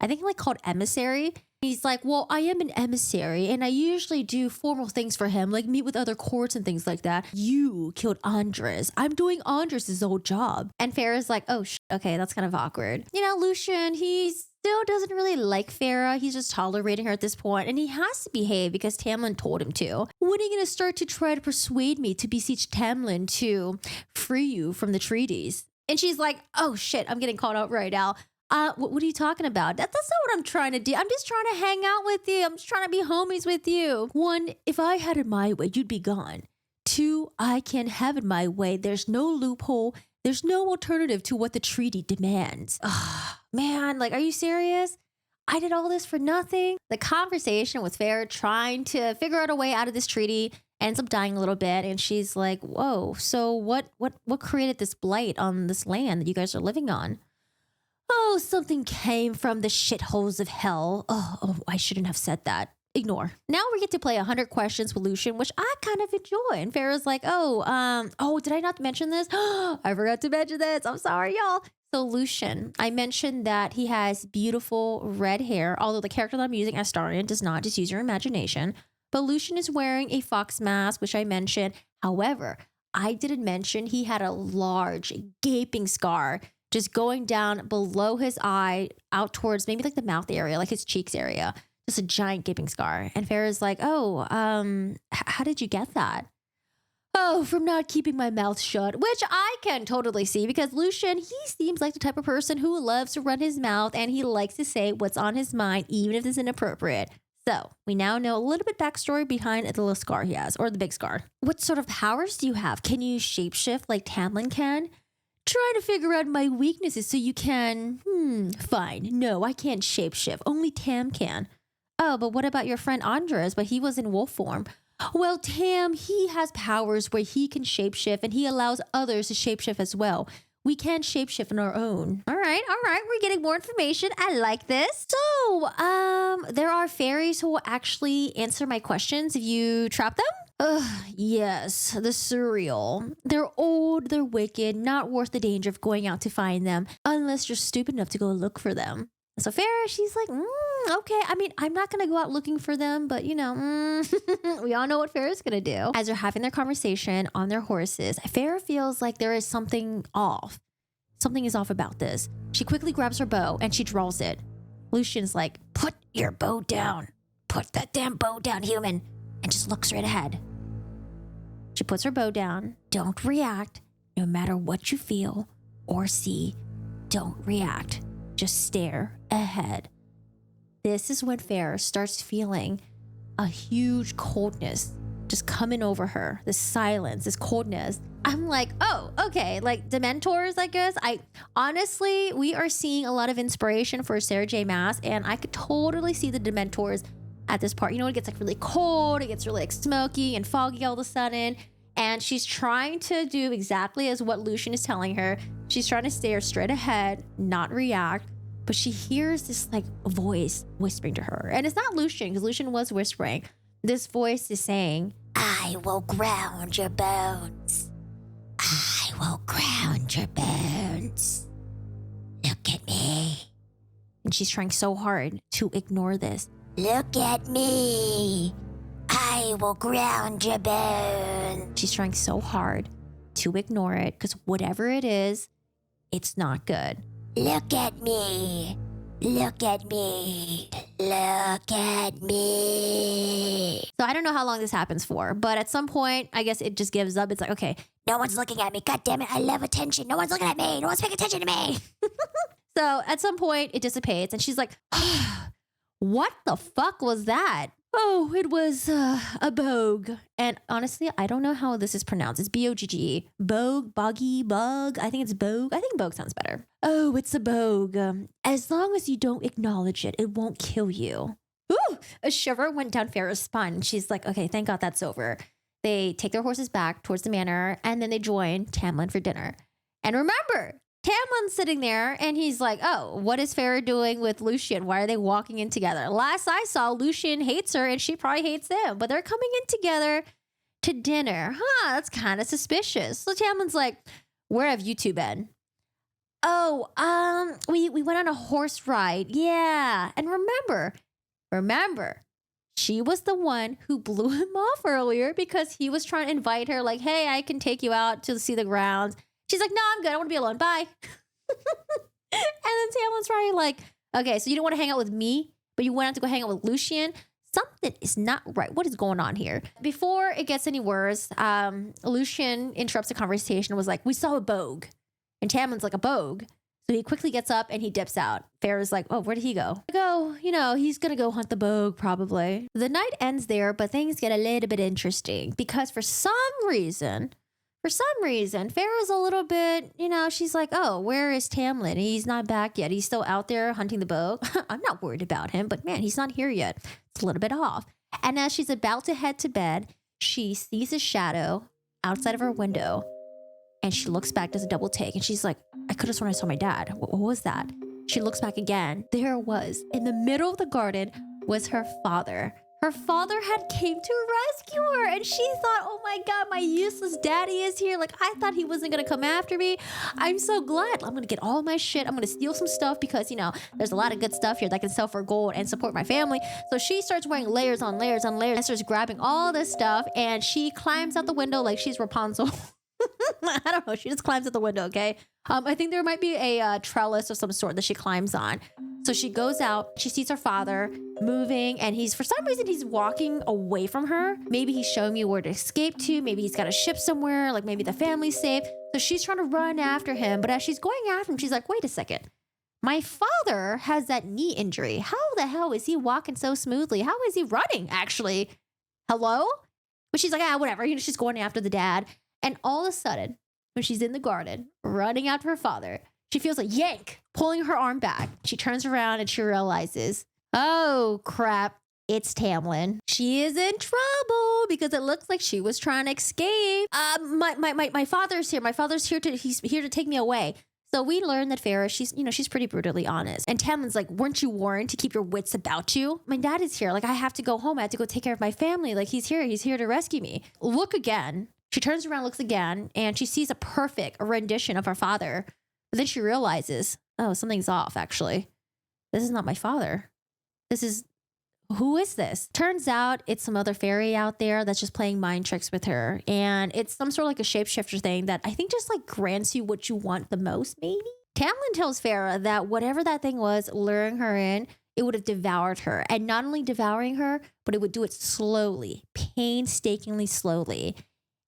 I think like called emissary. He's like, well, I am an emissary and I usually do formal things for him, like meet with other courts and things like that. You killed Andres. I'm doing Andres' old job. And Farrah's like, oh, okay, that's kind of awkward. You know, Lucien, he still doesn't really like Farrah. He's just tolerating her at this point, and he has to behave because Tamlin told him to. When are you going to start to try to persuade me to beseech Tamlin to free you from the treaties? And she's like, oh shit, I'm getting called out right now. What are you talking about? That's not what I'm trying to do. I'm just trying to hang out with you. I'm just trying to be homies with you. 1, if I had it my way, you'd be gone. 2, I can't have it my way. There's no loophole. There's no alternative to what the treaty demands. Man, like, are you serious? I did all this for nothing? The conversation with Farrah trying to figure out a way out of this treaty ends up dying a little bit. And she's like, whoa, so what created this blight on this land that you guys are living on? Oh, something came from the shitholes of hell. Oh, I shouldn't have said that. Ignore. Now we get to play 100 questions with Lucien, which I kind of enjoy. And Farrah's like, oh, did I not mention this? I forgot to mention this. I'm sorry, y'all. So Lucien, I mentioned that he has beautiful red hair, although the character that I'm using, Astarion, does not. Just use your imagination. But Lucien is wearing a fox mask, which I mentioned. However, I didn't mention he had a large gaping scar just going down below his eye out towards maybe like the mouth area, like his cheeks area. Just a giant gaping scar. And Farrah's like, oh, how did you get that? Oh, from not keeping my mouth shut, which I can totally see because Lucien, he seems like the type of person who loves to run his mouth and he likes to say what's on his mind, even if it's inappropriate. So we now know a little bit backstory behind the little scar he has, or the big scar. What sort of powers do you have? Can you shapeshift like Tamlin can? Try to figure out my weaknesses so you can... fine. No, I can't shapeshift. Only Tam can. Oh, but what about your friend Andres? But he was in wolf form. Well, Tam, he has powers where he can shapeshift and he allows others to shapeshift as well. We can't shapeshift on our own. All right. We're getting more information. I like this. So, there are fairies who will actually answer my questions if you trap them. Yes, the surreal. They're old, they're wicked, not worth the danger of going out to find them unless you're stupid enough to go look for them. So Farrah, she's like, okay. I mean, I'm not going to go out looking for them, but you know, we all know what Farrah's going to do. As they're having their conversation on their horses, Farrah feels like there is something off. Something is off about this. She quickly grabs her bow and she draws it. Lucien's like, put your bow down. Put that damn bow down, human. And just looks right ahead. She puts her bow down. Don't react. No matter what you feel or see, don't react. Just stare ahead. This is when Farrah starts feeling a huge coldness just coming over her. This silence, this coldness. I'm like, oh, okay. Like Dementors, I guess. Honestly, we are seeing a lot of inspiration for Sarah J. Maas, and I could totally see the Dementors at this part. You know, it gets like really cold, it gets really like smoky and foggy all of a sudden. And she's trying to do exactly as what Lucien is telling her. She's trying to stare straight ahead, not react. But she hears this like voice whispering to her. And it's not Lucien, because Lucien was whispering. This voice is saying, I will ground your bones. I will ground your bones. Look at me. And she's trying so hard to ignore this. Look at me. I will ground your bones. She's trying so hard to ignore it because whatever it is, it's not good. Look at me. Look at me. Look at me. So I don't know how long this happens for, but at some point, I guess it just gives up. It's like, okay, no one's looking at me. God damn it. I love attention. No one's looking at me. No one's paying attention to me. So at some point, it dissipates and she's like, what the fuck was that? Oh, it was a bogue. And honestly, I don't know how this is pronounced. It's B-O-G-G-E. Bogue, boggy, bug. I think it's bogue. I think bogue sounds better. Oh, it's a bogue. As long as you don't acknowledge it, it won't kill you. Ooh, a shiver went down Farrah's spine. She's like, okay, thank God that's over. They take their horses back towards the manor and then they join Tamlin for dinner. And remember, Tamlin's sitting there and he's like, oh, what is Farrah doing with Lucien? Why are they walking in together? Last I saw, Lucien hates her and she probably hates him, but they're coming in together to dinner. That's kind of suspicious. So Tamlin's like, where have you two been? Oh, we went on a horse ride. Yeah. And remember, she was the one who blew him off earlier because he was trying to invite her, like, hey, I can take you out to see the grounds. She's like, no, I'm good. I want to be alone. Bye. And then Tamlin's probably like, okay, so you don't want to hang out with me, but you went out to go hang out with Lucien. Something is not right. What is going on here? Before it gets any worse, Lucien interrupts the conversation and was like, we saw a bogue. And Tamlin's like, a bogue? So he quickly gets up and he dips out. Farrah's like, oh, where did he go? He's going to go hunt the bogue probably. The night ends there, but things get a little bit interesting because for some reason, Farrah's a little bit, she's like, oh, where is Tamlin? He's not back yet. He's still out there hunting the bogue. I'm not worried about him, but man, he's not here yet. It's a little bit off. And as she's about to head to bed, she sees a shadow outside of her window. And she looks back, does a double take, and she's like, I could have sworn I saw my dad. What was that? She looks back again. There it was. In the middle of the garden was her father. Her father had came to rescue her, and she thought, oh my God, my useless daddy is here. Like, I thought he wasn't going to come after me. I'm so glad. I'm going to get all my shit. I'm going to steal some stuff because, there's a lot of good stuff here that I can sell for gold and support my family. So she starts wearing layers on layers on layers and starts grabbing all this stuff, and she climbs out the window like she's Rapunzel. I don't know. She just climbs out the window, okay? I think there might be a trellis of some sort that she climbs on. So she goes out. She sees her father moving, and for some reason, he's walking away from her. Maybe he's showing me where to escape to. Maybe he's got a ship somewhere. Like maybe the family's safe. So she's trying to run after him. But as she's going after him, she's like, wait a second. My father has that knee injury. How the hell is he walking so smoothly? How is he running, actually? Hello? But she's like, whatever. She's going after the dad. And all of a sudden, when she's in the garden, running after her father, she feels a yank pulling her arm back. She turns around and she realizes, oh crap, it's Tamlin. She is in trouble because it looks like she was trying to escape. My father's here. My father's here he's here to take me away. So we learn that Farrah, she's pretty brutally honest. And Tamlin's like, weren't you warned to keep your wits about you? My dad is here. Like, I have to go home. I have to go take care of my family. Like, he's here. He's here to rescue me. Look again. She turns around, looks again, and she sees a perfect rendition of her father. But then she realizes, oh, something's off, actually. This is not my father. Who is this? Turns out it's some other fairy out there that's just playing mind tricks with her. And it's some sort of like a shapeshifter thing that I think just like grants you what you want the most, maybe? Tamlin tells Farrah that whatever that thing was luring her in, it would have devoured her. And not only devouring her, but it would do it slowly, painstakingly slowly.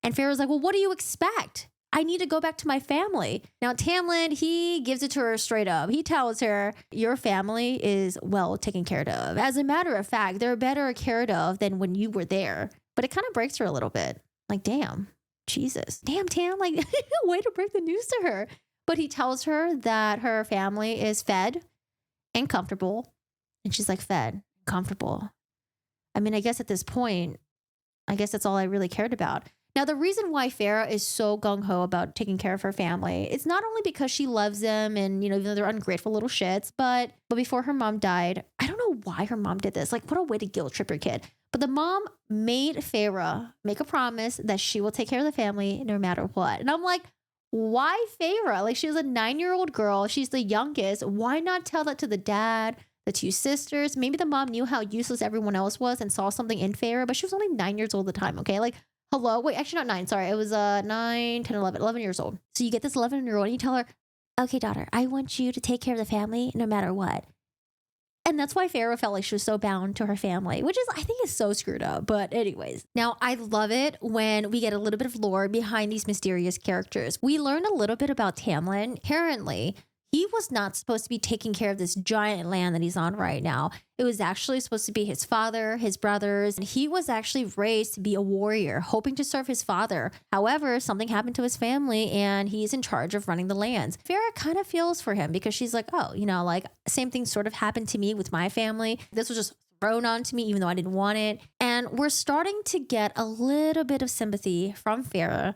And Farrah's like, well, what do you expect? I need to go back to my family. Now, Tamlin, he gives it to her straight up. He tells her, your family is well taken care of. As a matter of fact, they're better cared of than when you were there. But it kind of breaks her a little bit. Like, damn, Jesus. Damn, Tam, like, way to break the news to her. But he tells her that her family is fed and comfortable. And she's like, fed, comfortable. I mean, I guess at this point, that's all I really cared about. Now, the reason why Farrah is so gung-ho about taking care of her family, it's not only because she loves them and, even though they're ungrateful little shits, but before her mom died, I don't know why her mom did this. Like, what a way to guilt trip your kid. But the mom made Farrah make a promise that she will take care of the family no matter what. And I'm like, why Farrah? Like, she was a 9-year-old girl. She's the youngest. Why not tell that to the dad, the 2 sisters? Maybe the mom knew how useless everyone else was and saw something in Farrah, but she was only 9 years old at the time, okay? Like, hello? Wait, actually not 9. Sorry. It was 9, 10, 11 years old. So you get this 11-year-old and you tell her, okay, daughter, I want you to take care of the family no matter what. And that's why Farrah felt like she was so bound to her family, which is, I think, is so screwed up. But anyways, now I love it when we get a little bit of lore behind these mysterious characters. We learned a little bit about Tamlin. Apparently, he was not supposed to be taking care of this giant land that he's on right now. It was actually supposed to be his father, his brothers, and he was actually raised to be a warrior, hoping to serve his father. However, something happened to his family and he's in charge of running the lands. Farrah kind of feels for him because she's like, oh, like same thing sort of happened to me with my family. This was just thrown onto me even though I didn't want it. And we're starting to get a little bit of sympathy from Farrah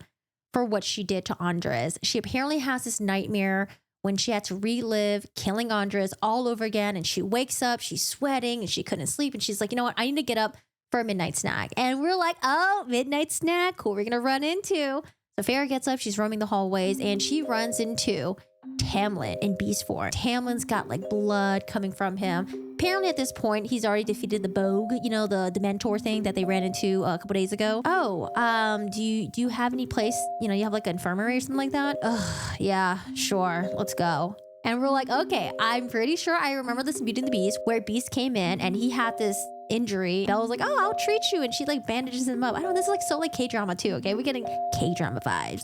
for what she did to Andres. She apparently has this nightmare when she had to relive killing Andres all over again. And she wakes up, she's sweating and she couldn't sleep. And she's like, you know what? I need to get up for a midnight snack. And we're like, oh, midnight snack. Who we're going to run into? So Farrah gets up, she's roaming the hallways and she runs into Tamlin in beast form. Tamlin's got like blood coming from him. Apparently at this point, he's already defeated the Bogue, you know, the mentor thing that they ran into a couple days ago. Oh, do you have any place, you know, you have like an infirmary or something like that? Ugh, yeah, sure, let's go. And we're like, okay, I'm pretty sure I remember this in Beauty and the Beast where Beast came in and he had this injury. Belle was like, oh, I'll treat you. And she like bandages him up. I don't know, this is like so like K-drama too, okay? We're getting K-drama vibes.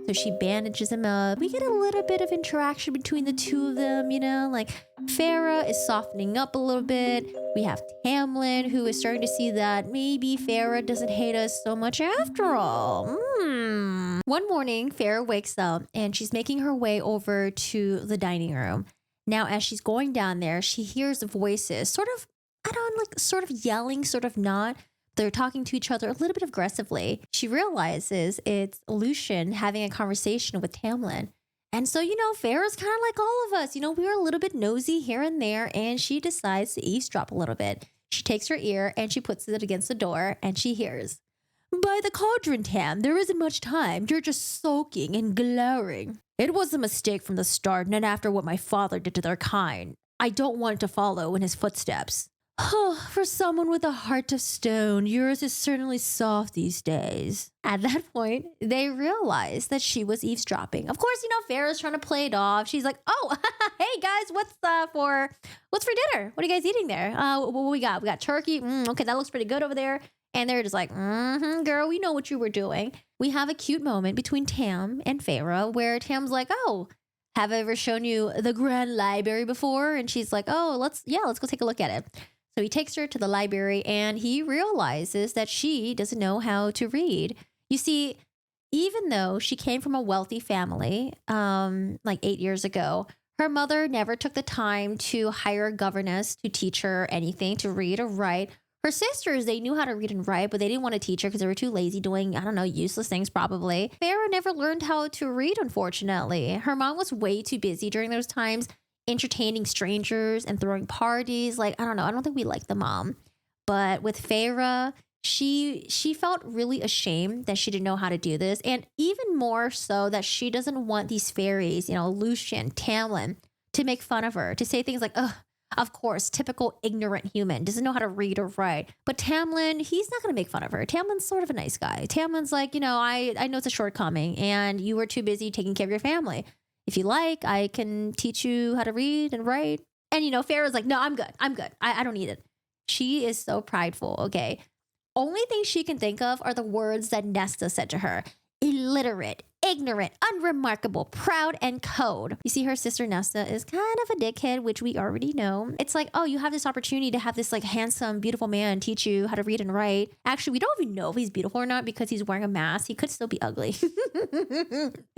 So she bandages him up. We get a little bit of interaction between the two of them, you know, like Farah is softening up a little bit. We have Tamlin, who is starting to see that maybe Farah doesn't hate us so much after all. One morning, Farah wakes up and she's making her way over to the dining room. Now, as she's going down there, she hears voices, sort of, I don't know, like sort of yelling, sort of not. They're talking to each other a little bit aggressively. She realizes it's Lucian having a conversation with Tamlin. And so, you know, Farah's kind of like all of us. You know, we were a little bit nosy here and there, and she decides to eavesdrop a little bit. She takes her ear and she puts it against the door, and she hears, "By the cauldron, Tam, there isn't much time. You're just sulking and glowering. It was a mistake from the start, and after what my father did to their kind, I don't want to follow in his footsteps. Oh, for someone with a heart of stone, yours is certainly soft these days." At that point, they realize that she was eavesdropping. Of course, you know, Farah's trying to play it off. She's like, "Oh, hey guys, what's for dinner? What are you guys eating there? What we got? We got turkey. Okay, that looks pretty good over there." And they're just like, girl, we know what you were doing. We have a cute moment between Tam and Farah where Tam's like, "Oh, have I ever shown you the Grand Library before?" And she's like, "Oh, let's go take a look at it." So he takes her to the library and he realizes that she doesn't know how to read. You see, even though she came from a wealthy family, like 8 years ago, her mother never took the time to hire a governess to teach her anything to read or write. Her sisters, they knew how to read and write, but they didn't want to teach her because they were too lazy doing, I don't know, useless things probably. Farah never learned how to read, unfortunately. Her mom was way too busy during those times entertaining strangers and throwing parties. Like, I don't know, I don't think we like the mom. But with Farah, she felt really ashamed that she didn't know how to do this. And even more so that she doesn't want these fairies, you know, Lucian, Tamlin, to make fun of her, to say things like, "Ugh, of course, typical ignorant human, doesn't know how to read or write." But Tamlin, he's not going to make fun of her. Tamlin's sort of a nice guy. Tamlin's like, you know, I know it's a shortcoming and you were too busy taking care of your family. If you like, I can teach you how to read and write. And, you know, Farah's like, "No, I'm good. I don't need it." She is so prideful, okay? Only thing she can think of are the words that Nesta said to her. Illiterate, ignorant, unremarkable, proud, and cold. You see, her sister Nesta is kind of a dickhead, which we already know. It's like, oh, you have this opportunity to have this like handsome, beautiful man teach you how to read and write. Actually, we don't even know if he's beautiful or not because he's wearing a mask. He could still be ugly.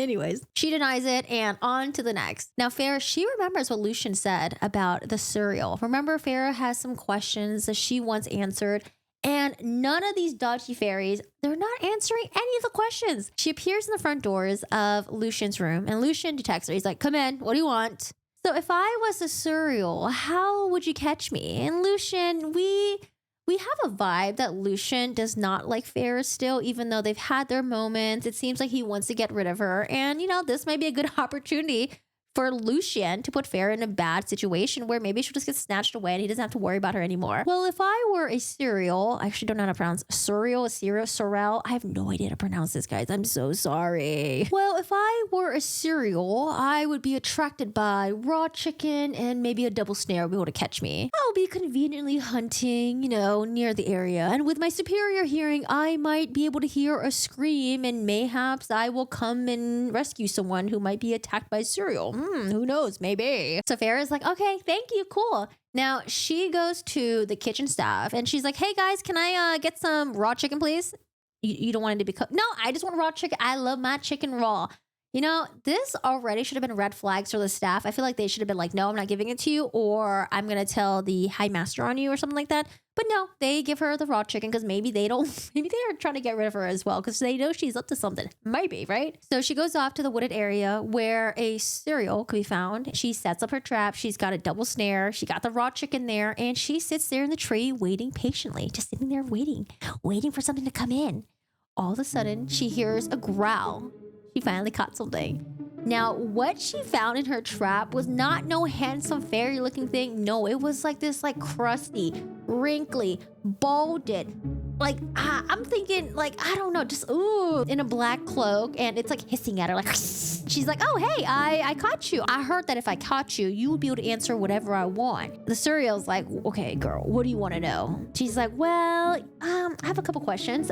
Anyways, she denies it and on to the next. Now, Farah, she remembers what Lucian said about the cereal. Remember, Farah has some questions that she wants answered. And none of these dodgy fairies, they're not answering any of the questions. She appears in the front doors of Lucian's room and Lucian detects her. He's like, "Come in, what do you want?" "So if I was a cereal, how would you catch me?" And Lucian, we have a vibe that Lucian does not like Farah still, even though they've had their moments. It seems like he wants to get rid of her. And, you know, this might be a good opportunity for Lucian to put Farah in a bad situation where maybe she'll just get snatched away and he doesn't have to worry about her anymore. Well, if I were a cereal, I actually don't know how to pronounce sorrel. I have no idea how to pronounce this, guys. I'm so sorry. Well, if I were a cereal, I would be attracted by raw chicken and maybe a double snare would be able to catch me. I'll be conveniently hunting, you know, near the area. And with my superior hearing, I might be able to hear a scream and mayhaps I will come and rescue someone who might be attacked by cereal. Who knows? Maybe. So Farah's like, "Okay, thank you. Cool." Now she goes to the kitchen staff and she's like, "Hey guys, can I get some raw chicken, please?" You don't want it to be cooked? "No, I just want raw chicken. I love my chicken raw." You know, this already should have been red flags for the staff. I feel like they should have been like, "No, I'm not giving it to you," or "I'm going to tell the high master on you," or something like that. But no, they give her the raw chicken because maybe they are trying to get rid of her as well because they know she's up to something. Maybe, right? So she goes off to the wooded area where a cereal could be found. She sets up her trap. She's got a double snare. She got the raw chicken there and she sits there in the tree waiting patiently, just sitting there waiting for something to come in. All of a sudden, she hears a growl. She finally caught something. Now, what she found in her trap was not no handsome fairy looking thing. No, it was like this like crusty, wrinkly, balded, like I'm thinking like, I don't know, just ooh, in a black cloak, and it's like hissing at her like she's like, oh hey, I caught you. I heard that if I caught you, you would be able to answer whatever I want. The cereal's like, okay girl, what do you want to know? She's like, well, I have a couple questions.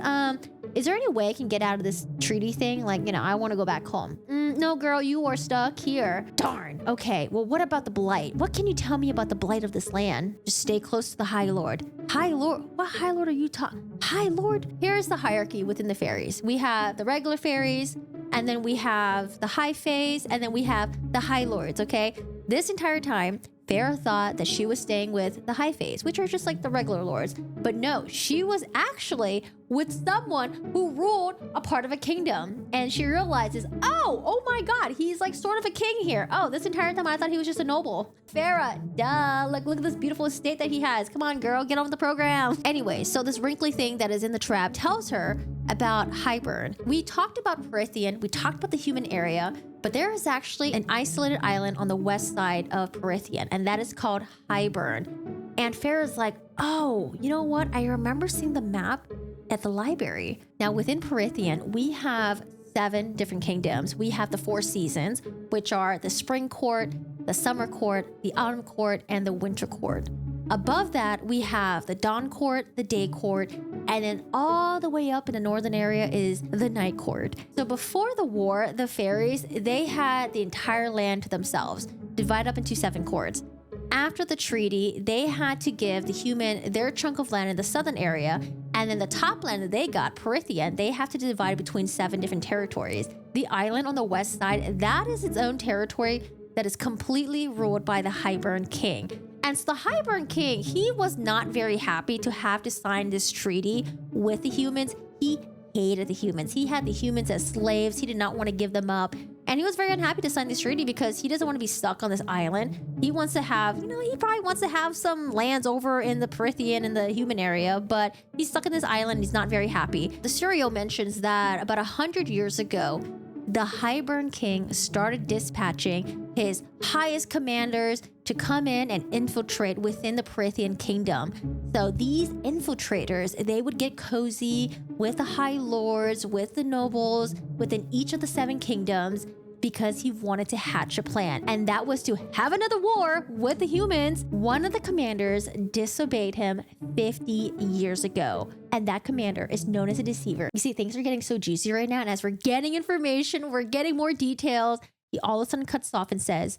Is there any way I can get out of this treaty thing? Like, I want to go back home. No, girl, you are stuck here. Darn. Okay, well, what about the blight? What can you tell me about the blight of this land? Just stay close to the High Lord. High Lord? What High Lord are you talking? High Lord? Here's the hierarchy within the fairies. We have the regular fairies, and then we have the High Fays, and then we have the High Lords, okay? This entire time, Farah thought that she was staying with the High Fays, which are just like the regular lords. But no, she was actually with someone who ruled a part of a kingdom. And she realizes, oh my God, he's like sort of a king here. Oh, this entire time I thought he was just a noble. Farah, duh, look at this beautiful estate that he has. Come on, girl, get on with the program. Anyway, so this wrinkly thing that is in the trap tells her about Hybern. We talked about Prithian, we talked about the human area, but there is actually an isolated island on the west side of Prithian, and that is called Hybern. And Farah's like, oh, you know what? I remember seeing the map at the library. Now, within Prithian, we have 7 different kingdoms. We have the 4 seasons, which are the spring court, the summer court, the autumn court, and the winter court. Above that, we have the dawn court, the day court, and then all the way up in the northern area is the night court. So before the war, the fairies, they had the entire land to themselves, divided up into 7 courts. After the treaty, they had to give the human their chunk of land in the southern area, and then the top land that they got, Prithian, they have to divide it between 7 different territories. The island on the west side, that is its own territory that is completely ruled by the Hybern king. And so the Hybern king, he was not very happy to have to sign this treaty with the humans. He hated the humans. He had the humans as slaves. He did not want to give them up. And he was very unhappy to sign this treaty because he doesn't want to be stuck on this island. He wants to have, he probably wants to have some lands over in the Prithian and the human area, but he's stuck in this island. He's not very happy. The serial mentions that about 100 years ago, the Hybern king started dispatching his highest commanders to come in and infiltrate within the Prithian kingdom. So these infiltrators, they would get cozy with the high lords, with the nobles, within each of the 7 kingdoms, because he wanted to hatch a plan. And that was to have another war with the humans. One of the commanders disobeyed him 50 years ago. And that commander is known as a deceiver. You see, things are getting so juicy right now. And as we're getting information, we're getting more details. He all of a sudden cuts off and says,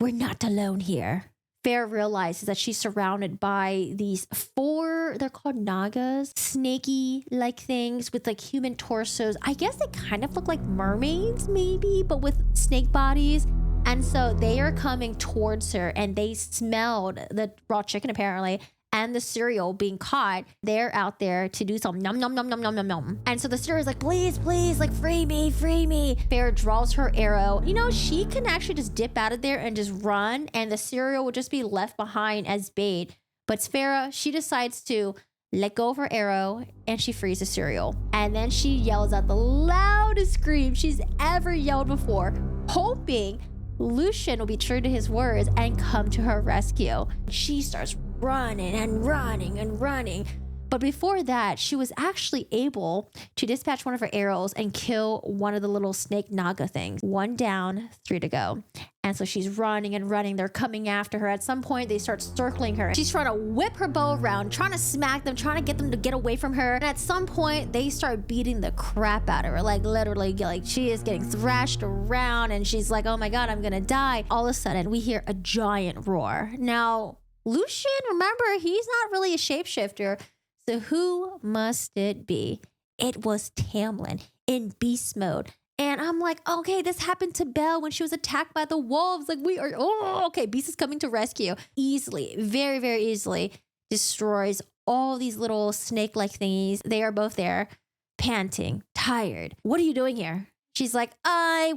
we're not alone here. Farah realizes that she's surrounded by these 4, they're called nagas, snaky-like things with like human torsos. I guess they kind of look like mermaids maybe, but with snake bodies. And so they are coming towards her, and they smelled the raw chicken apparently, and the cereal being caught. They're out there to do some nom nom nom nom nom nom nom. And so the cereal is like, please, like free me, free me. Farah draws her arrow. She can actually just dip out of there and just run, and the cereal would just be left behind as bait. But Farah, she decides to let go of her arrow, and she frees the cereal. And then she yells out the loudest scream she's ever yelled before, hoping Lucian will be true to his words and come to her rescue. She starts running and running and running. But before that, she was actually able to dispatch one of her arrows and kill one of the little snake naga things. 1 down, 3 to go. And so she's running and running. They're coming after her. At some point, they start circling her. She's trying to whip her bow around, trying to smack them, trying to get them to get away from her. And at some point, they start beating the crap out of her. Like literally, like she is getting thrashed around, and she's like, oh my God, I'm gonna die. All of a sudden, we hear a giant roar. Now, Lucian, remember, he's not really a shapeshifter. So who must it be? It was Tamlin in beast mode. And I'm like, okay, this happened to Belle when she was attacked by the wolves. Like okay, Beast is coming to rescue. Easily, very, very easily destroys all these little snake-like thingies. They are both there, panting, tired. What are you doing here? She's like, I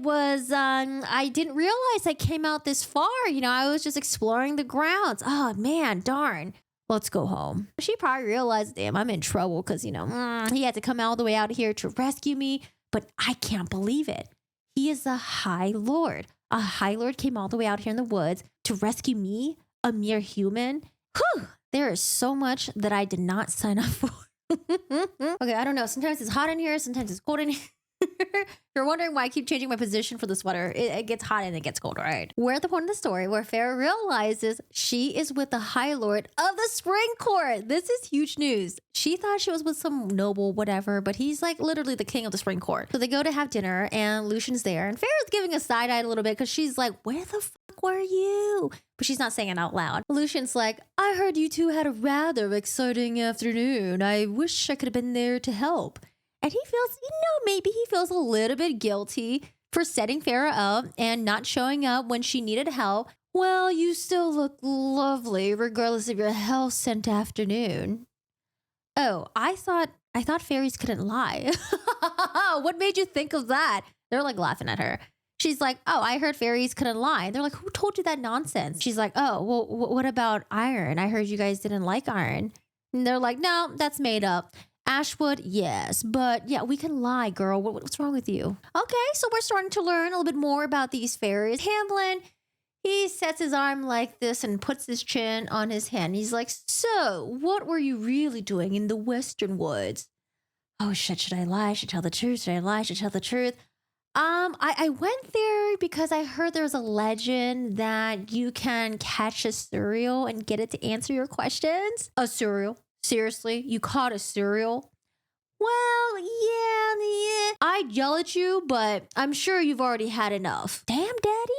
didn't realize I came out this far. I was just exploring the grounds. Oh man, darn. Let's go home. She probably realized, damn, I'm in trouble because, he had to come all the way out here to rescue me. But I can't believe it. He is a High Lord. A High Lord came all the way out here in the woods to rescue me, a mere human. Whew, there is so much that I did not sign up for. Okay, I don't know. Sometimes it's hot in here. Sometimes it's cold in here. You're wondering why I keep changing my position for the sweater. It gets hot and it gets cold, right? We're at the point of the story where Farrah realizes she is with the High Lord of the Spring Court. This is huge news. She thought she was with some noble, whatever, but he's like literally the king of the Spring Court. So they go to have dinner and Lucian's there. And Farrah's giving a side eye a little bit because she's like, where the fuck were you? But she's not saying it out loud. Lucian's like, I heard you two had a rather exciting afternoon. I wish I could have been there to help. And he feels, maybe he feels a little bit guilty for setting Farrah up and not showing up when she needed help. Well, you still look lovely regardless of your hell-sent afternoon. Oh, I thought fairies couldn't lie. What made you think of that? They're like laughing at her. She's like, oh, I heard fairies couldn't lie. They're like, who told you that nonsense? She's like, oh, well, what about iron? I heard you guys didn't like iron. And they're like, no, that's made up. Ashwood, yes, but yeah, we can lie, girl. What's wrong with you? Okay, so we're starting to learn a little bit more about these fairies. Hamblin, he sets his arm like this and puts his chin on his hand. He's like, so what were you really doing in the Western Woods? Oh shit, should I lie? Should I tell the truth? Should I lie? Should I tell the truth? I went there because I heard there's a legend that you can catch a cereal and get it to answer your questions. A cereal? Seriously? You caught a cereal? Well, yeah. I'd yell at you, but I'm sure you've already had enough. Damn, daddy.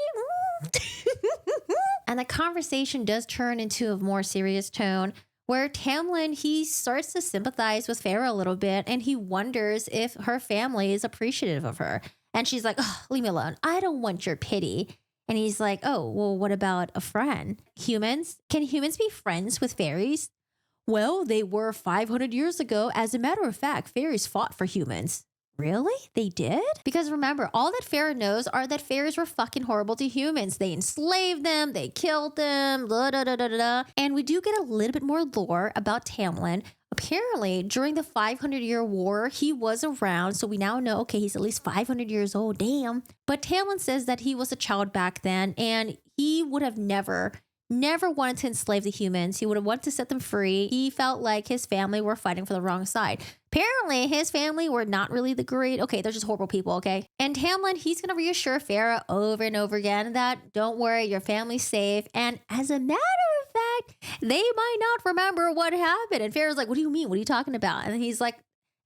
And the conversation does turn into a more serious tone where Tamlin, he starts to sympathize with Farrah a little bit and he wonders if her family is appreciative of her. And she's like, oh, leave me alone. I don't want your pity. And he's like, oh, well, what about a friend? Humans? Can humans be friends with fairies? Well, they were 500 years ago. As a matter of fact, fairies fought for humans. Really? They did? Because remember, all that Farrah knows are that fairies were fucking horrible to humans. They enslaved them, they killed them, blah, da, da, da, da, da. And we do get a little bit more lore about Tamlin. Apparently, during the 500-year war, he was around. So we now know, okay, he's at least 500 years old. Damn. But Tamlin says that he was a child back then and he would have never wanted to enslave the humans. He would have wanted to set them free. He felt like his family were fighting for the wrong side. Apparently, his family were not really the great. Okay, they're just horrible people, okay? And Tamlin, he's going to reassure Farrah over and over again that, don't worry, your family's safe. And as a matter of fact, they might not remember what happened. And Farrah's like, what do you mean? What are you talking about? And he's like,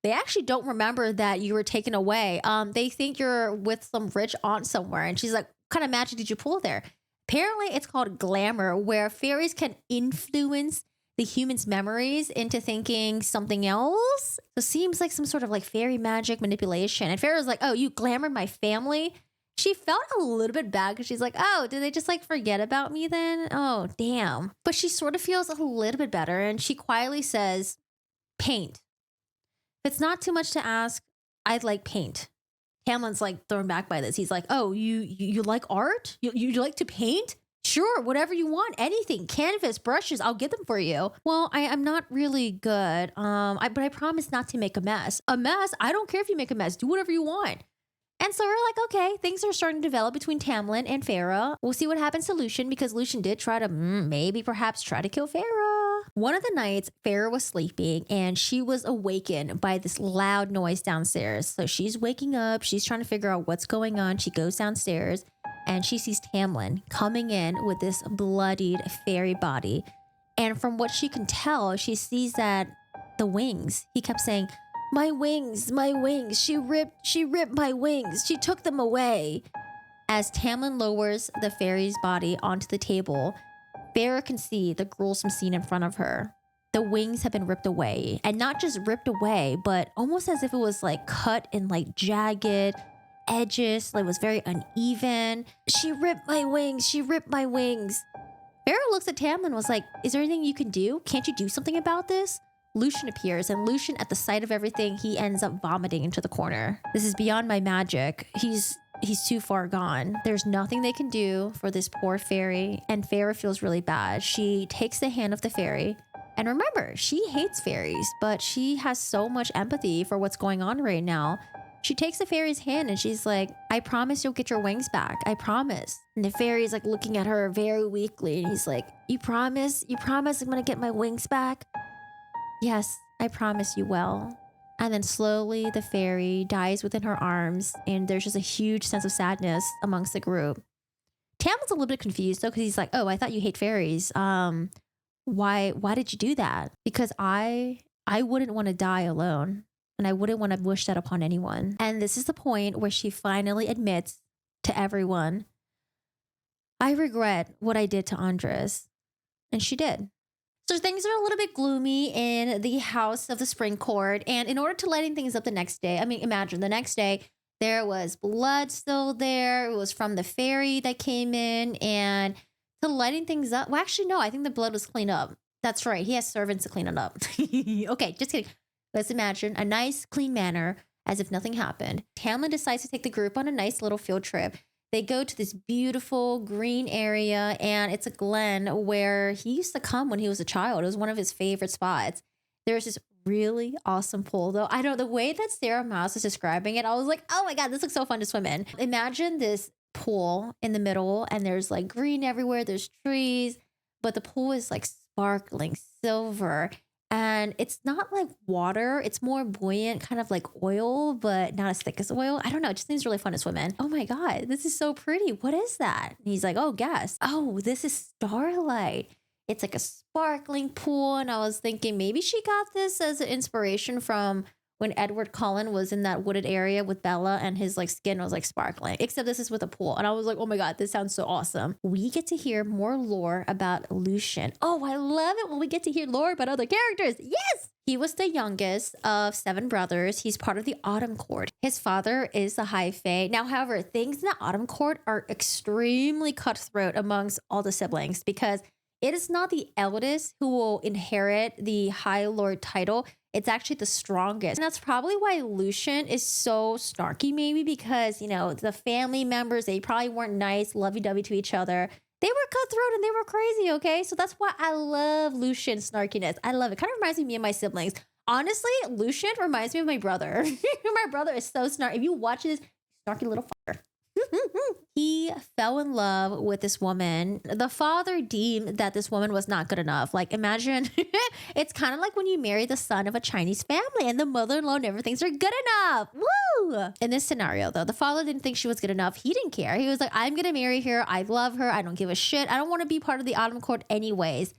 they actually don't remember that you were taken away. They think you're with some rich aunt somewhere. And she's like, what kind of magic did you pull there? Apparently, it's called glamour, where fairies can influence the human's memories into thinking something else. So it seems like some sort of like fairy magic manipulation. And Farrah's like, oh, you glamored my family? She felt a little bit bad because she's like, oh, did they just like forget about me then? Oh, damn. But she sort of feels a little bit better. And she quietly says, paint. If it's not too much to ask, I'd like paint. Tamlin's like thrown back by this. He's like, oh, you like art? You like to paint? Sure, whatever you want, anything, canvas, brushes, I'll get them for you. Well, I'm not really good, but I promise not to make a mess. A mess? I don't care if you make a mess. Do whatever you want. And so we're like, okay, things are starting to develop between Tamlin and Farrah. We'll see what happens to Lucian because Lucian did try to perhaps try to kill Farrah. One of the nights, Farrah was sleeping and she was awakened by this loud noise downstairs. So she's waking up. She's trying to figure out what's going on. She goes downstairs and she sees Tamlin coming in with this bloodied fairy body. And from what she can tell, she sees that the wings, he kept saying, my wings, she ripped my wings. She took them away. As Tamlin lowers the fairy's body onto the table, Farrah can see the gruesome scene in front of her. The wings have been ripped away, and not just ripped away, but almost as if it was like cut in like jagged edges, like it was very uneven. She ripped my wings. Farrah looks at Tamlin and was like, is there anything you can do? Can't you do something about this? Lucian appears, and Lucian, at the sight of everything, he ends up vomiting into the corner. This is beyond my magic. He's too far gone. There's nothing they can do for this poor fairy, and Farrah feels really bad. She takes the hand of the fairy, and remember, she hates fairies, but she has so much empathy for what's going on right now. She takes the fairy's hand and she's like, I promise you'll get your wings back. I promise. And the fairy's like looking at her very weakly. And he's like, you promise? You promise I'm going to get my wings back? Yes, I promise you will. And then slowly the fairy dies within her arms. And there's just a huge sense of sadness amongst the group. Tamlin's a little bit confused though, because he's like, oh, I thought you hate fairies. Why did you do that? Because I wouldn't want to die alone. And I wouldn't want to wish that upon anyone. And this is the point where she finally admits to everyone, I regret what I did to Andres. And she did. So things are a little bit gloomy in the house of the Spring Court. And in order to lighten things up the next day, I mean, imagine the next day, there was blood still there. It was from the fairy that came in. And to lighten things up, well, actually, no, I think the blood was cleaned up. That's right. He has servants to clean it up. Okay, just kidding. Let's imagine a nice, clean manner as if nothing happened. Tamlin decides to take the group on a nice little field trip. They go to this beautiful green area, and it's a glen where he used to come when he was a child. It was one of his favorite spots. There's this really awesome pool, though. I know the way that Sarah Mouse is describing it, I was like, oh my God, this looks so fun to swim in. Imagine this pool in the middle, and there's like green everywhere. There's trees, but the pool is like sparkling silver. And it's not like water. It's more buoyant, kind of like oil, but not as thick as oil. I don't know. It just seems really fun to swim in. Oh my God, this is so pretty. What is that? And he's like, oh, guess. Oh, this is starlight. It's like a sparkling pool. And I was thinking maybe she got this as an inspiration from when Edward Cullen was in that wooded area with Bella and his like skin was like sparkling, except this is with a pool. And I was like, oh my God, this sounds so awesome. We get to hear more lore about Lucien. Oh, I love it when we get to hear lore about other characters. Yes! He was the youngest of 7 brothers. He's part of the Autumn Court. His father is the High Fae. Now, however, things in the Autumn Court are extremely cutthroat amongst all the siblings because it is not the eldest who will inherit the High Lord title. It's actually the strongest. And that's probably why Lucien is so snarky, maybe because, you know, the family members, they probably weren't nice, lovey-dovey to each other. They were cutthroat and they were crazy, okay? So that's why I love Lucien's snarkiness. I love it. Kind of reminds me of my siblings. Honestly, Lucien reminds me of my brother. My brother is so snarky. If you watch this, snarky little fucker. He fell in love with this woman. The father deemed that this woman was not good enough. Like, imagine, it's kind of like when you marry the son of a Chinese family and the mother-in-law never thinks they're good enough. Woo! In this scenario, though, the father didn't think she was good enough. He didn't care. He was like, I'm going to marry her. I love her. I don't give a shit. I don't want to be part of the Autumn Court anyways.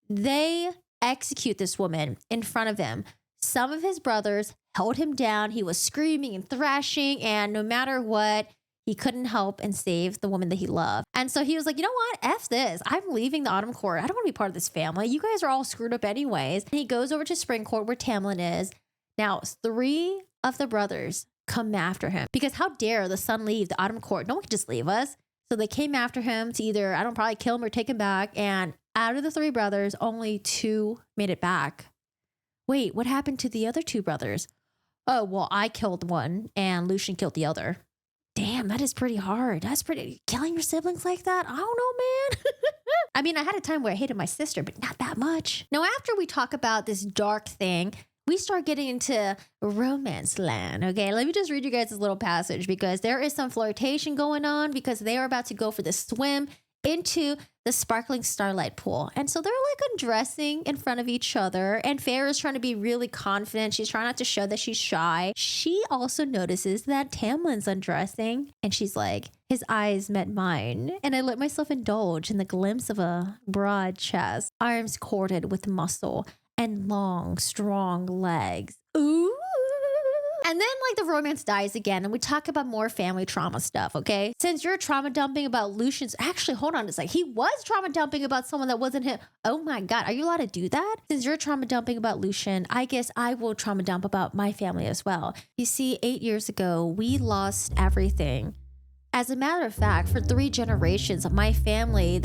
They execute this woman in front of him. Some of his brothers held him down. He was screaming and thrashing, and no matter what, he couldn't help and save the woman that he loved. And so he was like, you know what? F this. I'm leaving the Autumn Court. I don't want to be part of this family. You guys are all screwed up anyways. And he goes over to Spring Court where Tamlin is. Now, 3 of the brothers come after him because how dare the son leave the Autumn Court? No one can just leave us. So they came after him to either, I don't probably kill him or take him back. And out of the 3 brothers, only 2 made it back. Wait, what happened to the other 2 brothers? Oh, well, I killed one and Lucien killed the other. Damn, that is pretty hard. That's pretty... Killing your siblings like that? I don't know, man. I mean, I had a time where I hated my sister, but not that much. Now, after we talk about this dark thing, we start getting into romance land, okay? Let me just read you guys this little passage because there is some flirtation going on because they are about to go for this swim into the sparkling starlight pool. And so they're like undressing in front of each other. And Farrah's trying to be really confident. She's trying not to show that she's shy. She also notices that Tamlin's undressing. And she's like, his eyes met mine. And I let myself indulge in the glimpse of a broad chest, arms corded with muscle, and long, strong legs. Ooh. And then like the romance dies again and we talk about more family trauma stuff, okay? Since you're trauma dumping about Lucien's, actually, hold on a sec. He was trauma dumping about someone that wasn't him. Oh my God, are you allowed to do that? Since you're trauma dumping about Lucien, I guess I will trauma dump about my family as well. You see, 8 years ago, we lost everything. As a matter of fact, for 3 generations of my family,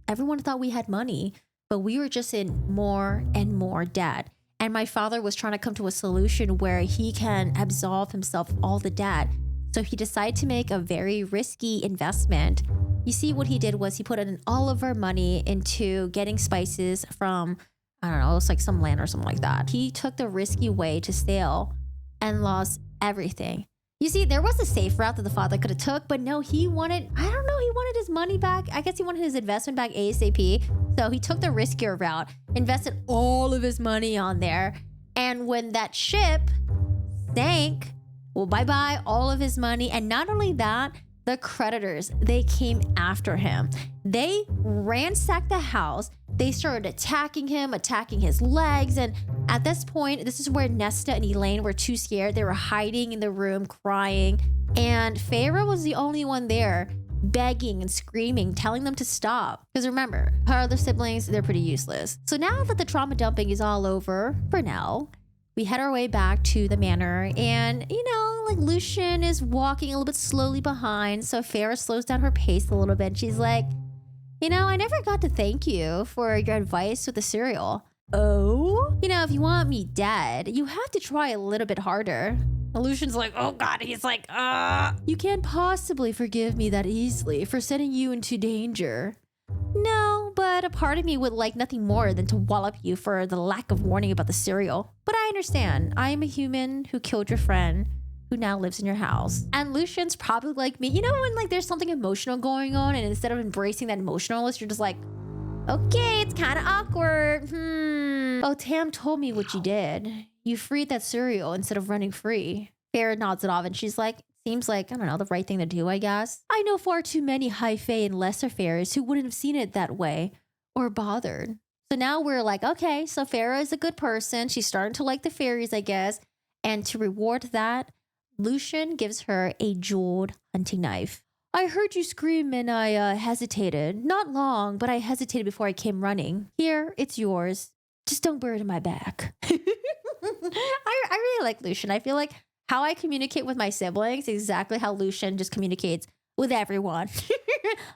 everyone thought we had money, but we were just in more and more debt. And my father was trying to come to a solution where he can absolve himself of all the debt. So he decided to make a very risky investment. You see, what he did was he put in all of our money into getting spices from, I don't know, it's like some land or something like that. He took the risky way to sail and lost everything. You see, there was a safe route that the father could have took, but no, he wanted, I don't know, he wanted his money back. I guess he wanted his investment back ASAP. So he took the riskier route, invested all of his money on there. And when that ship sank, well, bye-bye, all of his money. And not only that, the creditors, they came after him. They ransacked the house. They started attacking him, attacking his legs. And at this point, this is where Nesta and Elaine were too scared. They were hiding in the room, crying. And Feyre was the only one there, begging and screaming, telling them to stop. Because remember, her other siblings, they're pretty useless. So now that the trauma dumping is all over, for now, we head our way back to the manor. And, you know, like Lucien is walking a little bit slowly behind. So Feyre slows down her pace a little bit. And she's like, you know, I never got to thank you for your advice with the cereal. Oh? You know, if you want me dead, you have to try a little bit harder. Lucian's like, oh God, he's like, you can't possibly forgive me that easily for sending you into danger. No, but a part of me would like nothing more than to wallop you for the lack of warning about the cereal. But I understand. I am a human who killed your friend, who now lives in your house. And Lucian's probably like me. You know when like there's something emotional going on and instead of embracing that emotionalness, you're just like, okay, it's kind of awkward. Oh, Tam told me what you did. You freed that cereal instead of running free. Feyre nods it off and she's like, seems like, I don't know, the right thing to do, I guess. I know far too many high fae and lesser fairies who wouldn't have seen it that way or bothered. So now we're like, okay, so Feyre is a good person. She's starting to like the fairies, I guess. And to reward that, Lucien gives her a jeweled hunting knife. I heard you scream and I hesitated. Not long, but I hesitated before I came running. Here, it's yours. Just don't burn it in my back. I really like Lucien. I feel like how I communicate with my siblings is exactly how Lucien just communicates with everyone.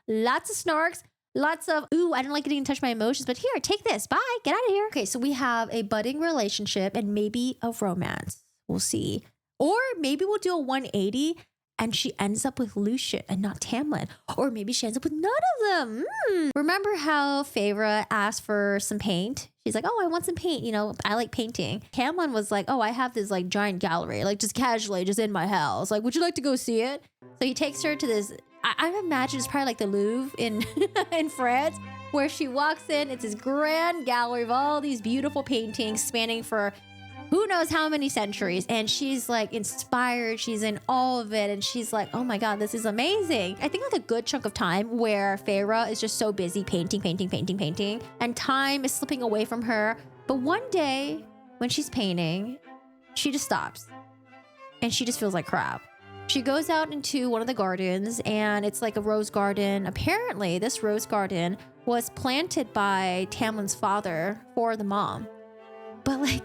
Lots of snarks, lots of, ooh, I don't like getting in touch with my emotions, but here, take this. Bye, get out of here. Okay, so we have a budding relationship and maybe a romance. We'll see. Or maybe we'll do a 180 and she ends up with Lucien and not Tamlin. Or maybe she ends up with none of them. Remember how Feyre asked for some paint? She's like, oh, I want some paint. You know, I like painting. Tamlin was like, oh, I have this like giant gallery, like just casually, just in my house. Like, would you like to go see it? So he takes her to this, I imagine it's probably like the Louvre in, in France, where she walks in. It's this grand gallery of all these beautiful paintings spanning for who knows how many centuries. And she's like inspired. She's in all of it. And she's like, oh my God, this is amazing. I think like a good chunk of time where Feyre is just so busy painting. And time is slipping away from her. But one day when she's painting, she just stops. And she just feels like crap. She goes out into one of the gardens and it's like a rose garden. Apparently this rose garden was planted by Tamlin's father for the mom. But like,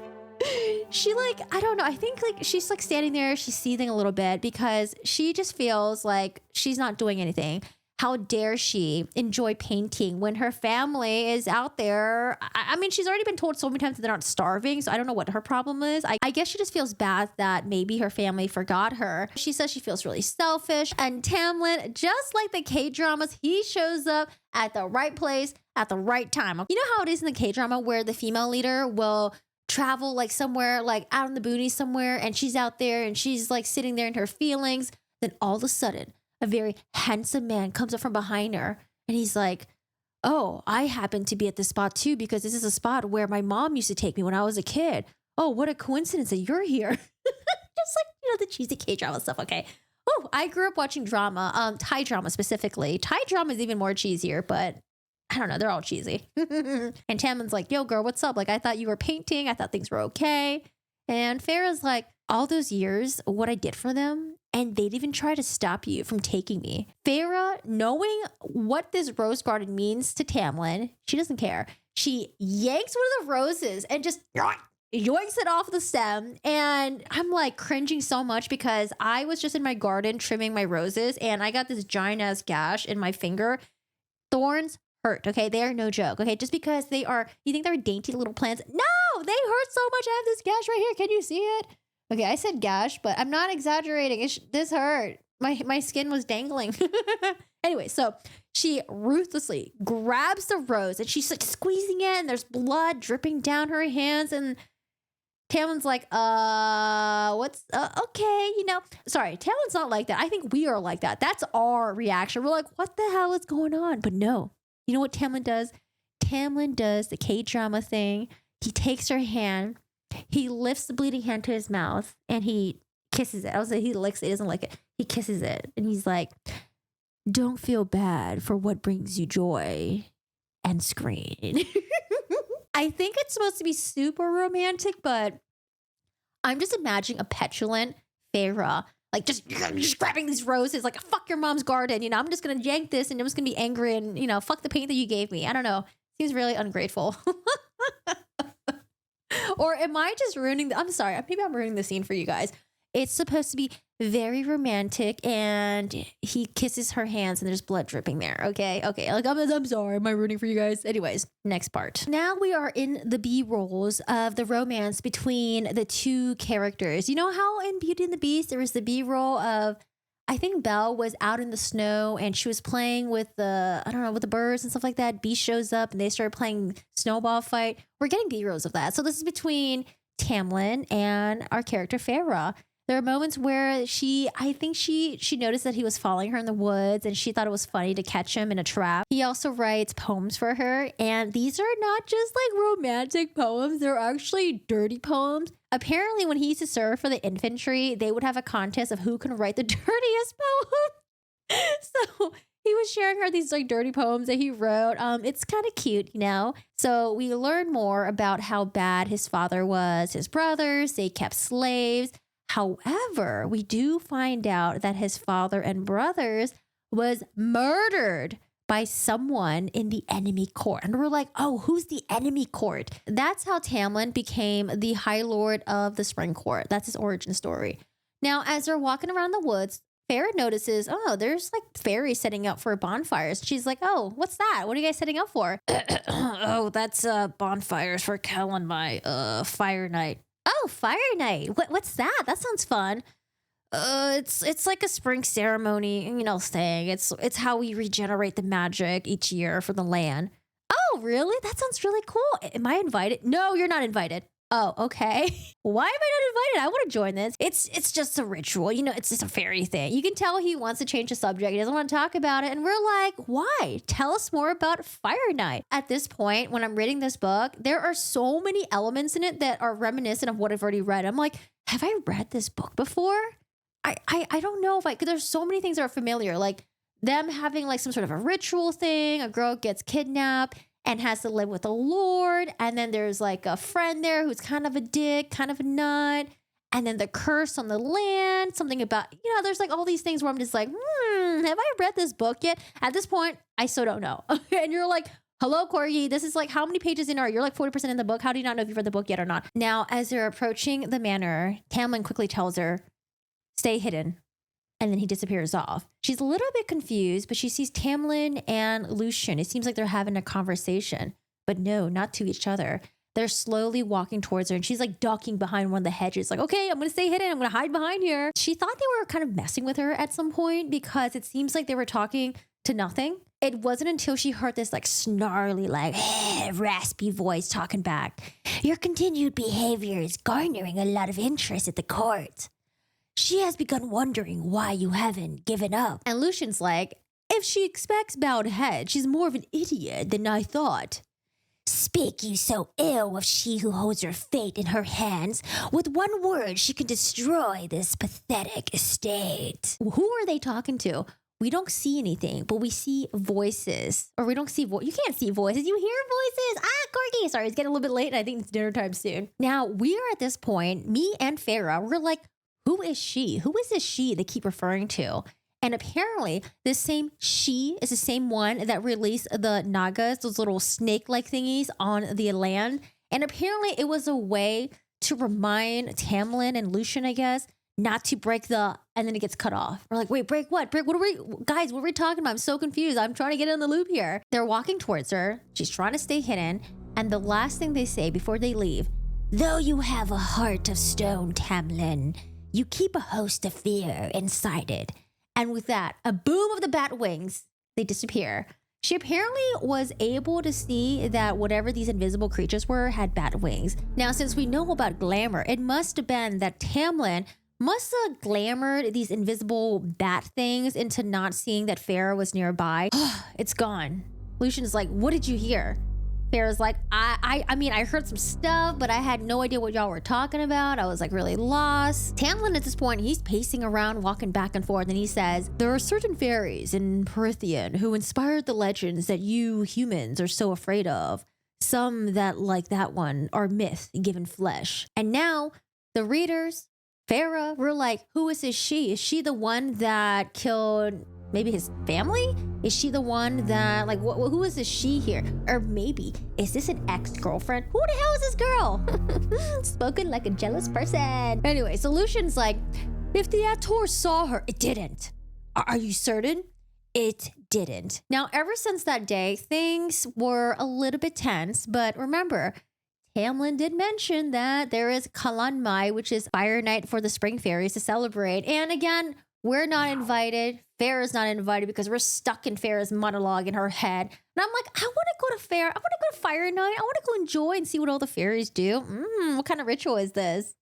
she like, I don't know. I think like she's like standing there, she's seething a little bit because she just feels like she's not doing anything. How dare she enjoy painting when her family is out there? I mean, she's already been told so many times that they're not starving, so I don't know what her problem is. I guess she just feels bad that maybe her family forgot her. She says she feels really selfish. And Tamlin, just like the K-dramas, he shows up at the right place at the right time. You know how it is in the K-drama where the female leader will travel like somewhere like out in the boonies somewhere and she's out there and she's like sitting there in her feelings. Then all of a sudden, a very handsome man comes up from behind her and he's like, oh, I happen to be at this spot too because this is a spot where my mom used to take me when I was a kid. Oh, what a coincidence that you're here. Just like, you know, the cheesy K-drama stuff. Okay. Oh, I grew up watching drama, Thai drama specifically. Thai drama is even more cheesier, but I don't know, they're all cheesy. And Tamlin's like, yo, girl, what's up? Like, I thought you were painting. I thought things were okay. And Farrah's like, all those years, what I did for them, and they'd even try to stop you from taking me. Feyre, knowing what this rose garden means to Tamlin, she doesn't care. She yanks one of the roses and just yoinks it off the stem. And I'm like cringing so much because I was just in my garden trimming my roses and I got this giant ass gash in my finger. Thorns hurt, okay? They are no joke, okay? Just because they are, you think they're dainty little plants? No, they hurt so much. I have this gash right here. Can you see it? Okay, I said gash, but I'm not exaggerating. This hurt. My skin was dangling. Anyway, so she ruthlessly grabs the rose and she's like squeezing it and there's blood dripping down her hands. And Tamlin's like, okay, sorry, Tamlin's not like that. I think we are like that. That's our reaction. We're like, what the hell is going on? But no, you know what Tamlin does? Tamlin does the K-drama thing. He takes her hand, he lifts the bleeding hand to his mouth, and he kisses it. I was like, he licks it, he doesn't lick it. He kisses it, and he's like, don't feel bad for what brings you joy, and scream. I think it's supposed to be super romantic, but I'm just imagining a petulant Feyre, like just grabbing these roses, like, fuck your mom's garden. I'm just going to yank this and I'm just going to be angry and, fuck the paint that you gave me. I don't know. Seems really ungrateful. Or am I just ruining I'm sorry. Maybe I'm ruining the scene for you guys. It's supposed to be very romantic, and he kisses her hands and there's blood dripping there. Okay. Like, I'm sorry. Am I rooting for you guys? Anyways, next part. Now we are in the B-rolls of the romance between the two characters. You know how in Beauty and the Beast, there was the B-roll of, I think Belle was out in the snow and she was playing with with the birds and stuff like that. Beast shows up and they started playing snowball fight. We're getting B-rolls of that. So this is between Tamlin and our character Feyre. There are moments where I think she noticed that he was following her in the woods and she thought it was funny to catch him in a trap. He also writes poems for her, and these are not just like romantic poems. They're actually dirty poems. Apparently, when he used to serve for the infantry, they would have a contest of who can write the dirtiest poem. So he was sharing her these like dirty poems that he wrote. It's kind of cute, So we learn more about how bad his father was, his brothers, they kept slaves. However, we do find out that his father and brothers was murdered by someone in the enemy court. And we're like, oh, who's the enemy court? That's how Tamlin became the High Lord of the Spring Court. That's his origin story. Now, as they're walking around the woods, Feyre notices, oh, there's like fairies setting up for bonfires. She's like, oh, what's that? What are you guys setting up for? Oh, that's bonfires for Callan, my fire night. Oh, fire night. What's that? That sounds fun. It's like a spring ceremony, thing. It's how we regenerate the magic each year for the land. Oh, really? That sounds really cool. Am I invited? No, you're not invited. Oh, okay. Why am I not invited? I want to join this. It's just a ritual. It's just a fairy thing. You can tell he wants to change the subject. He doesn't want to talk about it. And we're like, why? Tell us more about Fire Night. At this point, when I'm reading this book, there are so many elements in it that are reminiscent of what I've already read. I'm like, have I read this book before? I don't know if because there's so many things that are familiar. Like them having like some sort of a ritual thing. A girl gets kidnapped and has to live with a lord. And then there's like a friend there who's kind of a dick, kind of a nut. And then the curse on the land, something about, there's like all these things where I'm just like, have I read this book yet? At this point, I still don't know. And you're like, hello, Corgi. This is like, how many pages in are you're like 40% in the book. How do you not know if you've read the book yet or not? Now, as they're approaching the manor, Tamlin quickly tells her, stay hidden. And then he disappears off. She's a little bit confused, but she sees Tamlin and Lucien. It seems like they're having a conversation, but no, not to each other. They're slowly walking towards her and she's like ducking behind one of the hedges. Like, okay, I'm going to stay hidden. I'm going to hide behind here. She thought they were kind of messing with her at some point because it seems like they were talking to nothing. It wasn't until she heard this like snarly, like raspy voice talking back. Your continued behavior is garnering a lot of interest at the court. She has begun wondering why you haven't given up. And Lucian's like, if she expects bowed head, she's more of an idiot than I thought. Speak you so ill of she who holds her fate in her hands. With one word, she can destroy this pathetic estate. Who are they talking to? We don't see anything, but we see voices. Or we don't see you can't see voices. You hear voices. Corgi. Sorry, it's getting a little bit late and I think it's dinner time soon. Now, we are at this point, me and Feyre, we're like, who is she? Who is this she they keep referring to? And apparently, this same she is the same one that released the Nagas, those little snake-like thingies on the land. And apparently, it was a way to remind Tamlin and Lucien, I guess, not to break and then it gets cut off. We're like, wait, break what? Break what guys, what are we talking about? I'm so confused. I'm trying to get in the loop here. They're walking towards her. She's trying to stay hidden. And the last thing they say before they leave, though you have a heart of stone, Tamlin, you keep a host of fear inside it. And with that, a boom of the bat wings, they disappear. She apparently was able to see that whatever these invisible creatures were had bat wings. Now, since we know about glamour, it must have been that Tamlin must have glamored these invisible bat things into not seeing that Farah was nearby. It's gone. Lucian's like, what did you hear? Farah's like, I mean, I heard some stuff, but I had no idea what y'all were talking about. I was like really lost. Tamlin at this point, he's pacing around, walking back and forth, and he says, there are certain fairies in Perithian who inspired the legends that you humans are so afraid of. Some that, like that one, are myth given flesh. And now the readers, Farah, we're like, who is this she? Is she the one that killed maybe his family? Is she the one that, like, who is this she here? Or maybe, is this an ex-girlfriend? Who the hell is this girl? Spoken like a jealous person. Anyway, so Lucian's like, if the ACOTAR saw her, it didn't. Are you certain? It didn't. Now, ever since that day, things were a little bit tense, but remember, Tamlin did mention that there is Kalan Mai, which is Fire Night for the Spring Fairies to celebrate. And again, we're not invited. Farah's not invited because we're stuck in Farah's monologue in her head. And I'm like, I want to go to Fair. I want to go to Fire Night. I want to go enjoy and see what all the fairies do. What kind of ritual is this?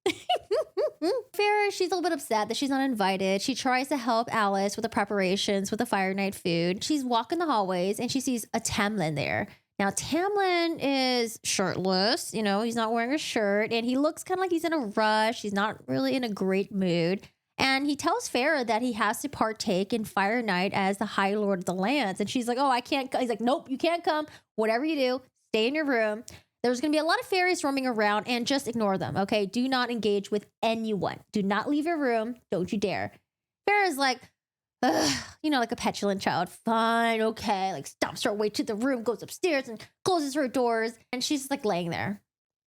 Farah, she's a little bit upset that she's not invited. She tries to help Alice with the preparations with the Fire Night food. She's walking the hallways and she sees a Tamlin there. Now, Tamlin is shirtless. You know, he's not wearing a shirt and he looks kind of like he's in a rush. He's not really in a great mood. And he tells Farah that he has to partake in Fire Night as the High Lord of the Lands. And she's like, oh, I can't. He's like, nope, you can't come. Whatever you do, stay in your room. There's going to be a lot of fairies roaming around and just ignore them, okay? Do not engage with anyone. Do not leave your room. Don't you dare. Farah's like, you know, like a petulant child. Fine, okay. Like stomps her way to the room, goes upstairs and closes her doors. And she's like laying there,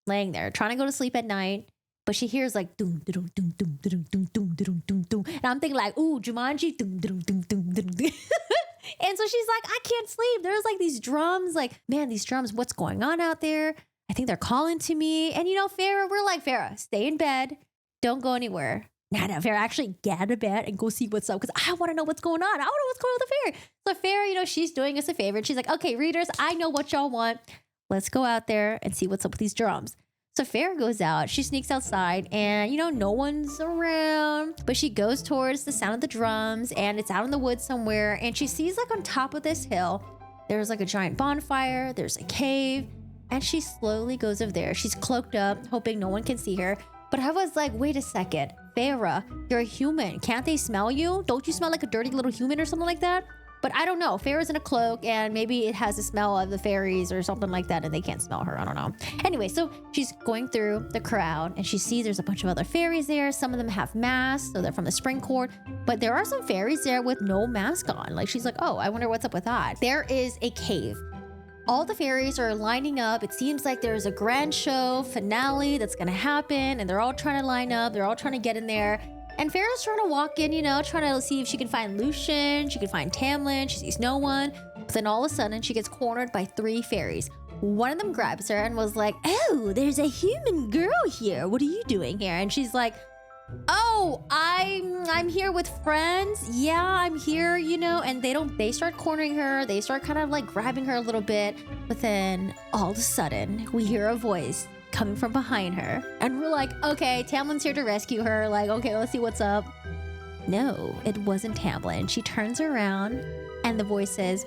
trying to go to sleep at night. But she hears like doom doom doom doom doom doom doom doom doom doom, and I'm thinking like, ooh, Jumanji, doom doom doom doom doom. And so she's like, I can't sleep. There's like these drums, like, man, these drums. What's going on out there? I think they're calling to me. And you know, Farah, we're like, Farah, stay in bed, don't go anywhere. No, Farah, actually get out of bed and go see what's up because I want to know what's going on. I want to know what's going on with the Farah. So Farah, you know, she's doing us a favor. She's like, okay, readers, I know what y'all want. Let's go out there and see what's up with these drums. So Farah goes out, she sneaks outside and, you know, no one's around, but she goes towards the sound of the drums and it's out in the woods somewhere. And she sees like on top of this hill, there's like a giant bonfire, there's a cave, and she slowly goes over there. She's cloaked up, hoping no one can see her. But I was like, wait a second, Farah, you're a human. Can't they smell you? Don't you smell like a dirty little human or something like that? But I don't know. Farah's in a cloak and maybe it has the smell of the fairies or something like that and they can't smell her. I don't know. Anyway, so she's going through the crowd and she sees there's a bunch of other fairies there. Some of them have masks, so they're from the spring court. But there are some fairies there with no mask on. Like she's like, oh, I wonder what's up with that. There is a cave. All the fairies are lining up. It seems like there's a grand show finale that's going to happen and they're all trying to line up. They're all trying to get in there. And Farah's trying to walk in, you know, trying to see if she can find Lucian. She can find Tamlin. She sees no one. But then all of a sudden, she gets cornered by 3 fairies. One of them grabs her and was like, oh, there's a human girl here. What are you doing here? And she's like, oh, I'm here with friends. Yeah, I'm here, you know. And they start cornering her. They start kind of like grabbing her a little bit. But then all of a sudden, we hear a voice coming from behind her. And we're like, okay, Tamlin's here to rescue her. Like, okay, let's see what's up. No, it wasn't Tamlin. She turns around and the voice says,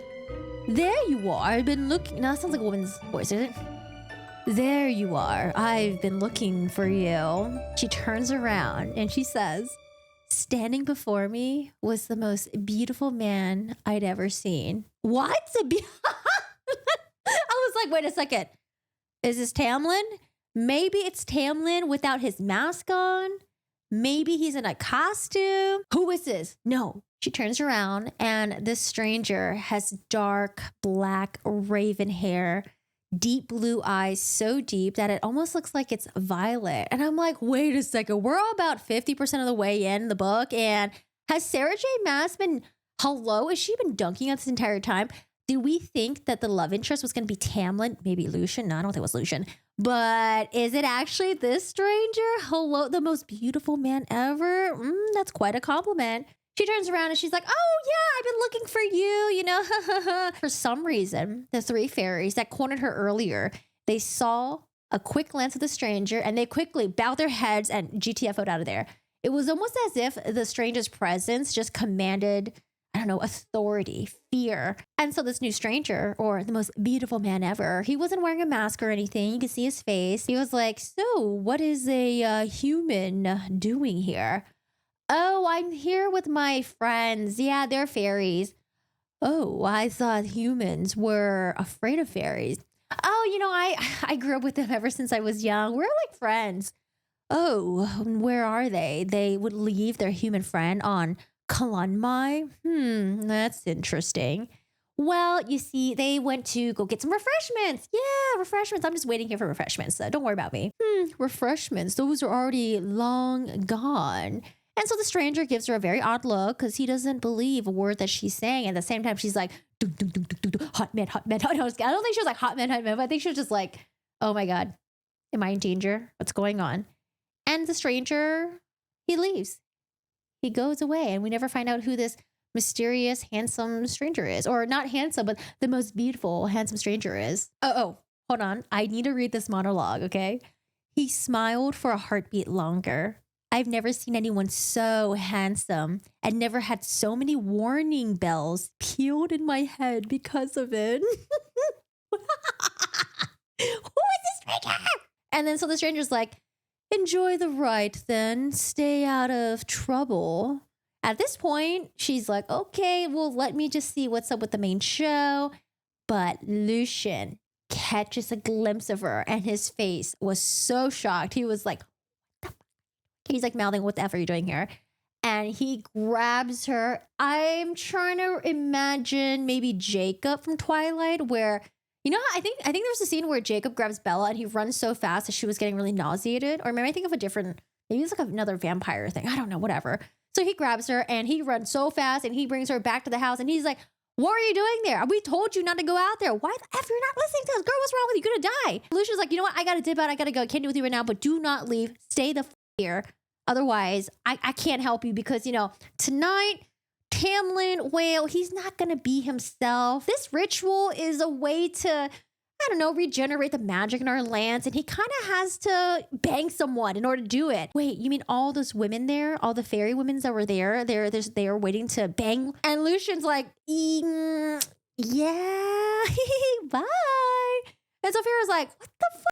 there you are. I've been looking. No, that sounds like a woman's voice, is it? There you are. I've been looking for you. She turns around and she says, standing before me was the most beautiful man I'd ever seen. What? I was like, wait a second. Is this Tamlin? Maybe it's Tamlin without his mask on. Maybe he's in a costume. Who is this? No. She turns around and this stranger has dark, black, raven hair, deep blue eyes, so deep that it almost looks like it's violet. And I'm like, wait a second. We're about 50% of the way in the book. And has Sarah J. Maas been, hello? Has she been dunking us this entire time? Do we think that the love interest was going to be Tamlin? Maybe Lucian? No, I don't think it was Lucian. But is it actually this stranger? Hello, the most beautiful man ever? That's quite a compliment. She turns around and she's like, oh yeah, I've been looking for you, you know. For some reason, the three fairies that cornered her earlier, they saw a quick glance at the stranger and they quickly bowed their heads and GTFO'd out of there. It was almost as if the stranger's presence just commanded, I don't know, authority, fear. And so this new stranger, or the most beautiful man ever, he wasn't wearing a mask or anything. You could see his face. He was like, so what is a human doing here? Oh, I'm here with my friends. Yeah, they're fairies. Oh, I thought humans were afraid of fairies. Oh, you know, I grew up with them ever since I was young. We're like friends. Oh, where are they? They would leave their human friend on Kalanmai? That's interesting. Well, you see, they went to go get some refreshments. Yeah, refreshments. I'm just waiting here for refreshments. So don't worry about me. Refreshments. Those are already long gone. And so the stranger gives her a very odd look because he doesn't believe a word that she's saying. At the same time, she's like, hot man, hot man. I don't think she was like hot man, but I think she was just like, oh my God, am I in danger? What's going on? And the stranger, he leaves. He goes away and we never find out who this mysterious, handsome stranger is. Or not handsome, but the most beautiful, handsome stranger is. Oh, hold on. I need to read this monologue, okay? He smiled for a heartbeat longer. I've never seen anyone so handsome and never had so many warning bells pealed in my head because of it. Who is this stranger? And then so the stranger's like, enjoy the ride then. Stay out of trouble. At this point, she's like, okay, well, let me just see what's up with the main show. But Lucian catches a glimpse of her and his face was so shocked. He was like, he's like mouthing, what the F are you doing here? And he grabs her. I'm trying to imagine maybe Jacob from Twilight where, you know, I think there's a scene where Jacob grabs Bella and he runs so fast that she was getting really nauseated. Or maybe I think of a different, maybe it's like another vampire thing. I don't know, whatever. So he grabs her and he runs so fast and he brings her back to the house and he's like, what are you doing there? We told you not to go out there. Why the F you're not listening to us? Girl, what's wrong with you? You're gonna die. Lucian's like, you know what? I gotta dip out. I gotta go. I can't do with you right now, but do not leave. Stay the here. Otherwise, I can't help you because, you know, tonight, Tamlin, well, he's not going to be himself. This ritual is a way to, I don't know, regenerate the magic in our lands. And he kind of has to bang someone in order to do it. Wait, you mean all those women there, all the fairy women that were there, they are waiting to bang? And Lucian's like, yeah, bye. And so Farrah's like, what the fuck?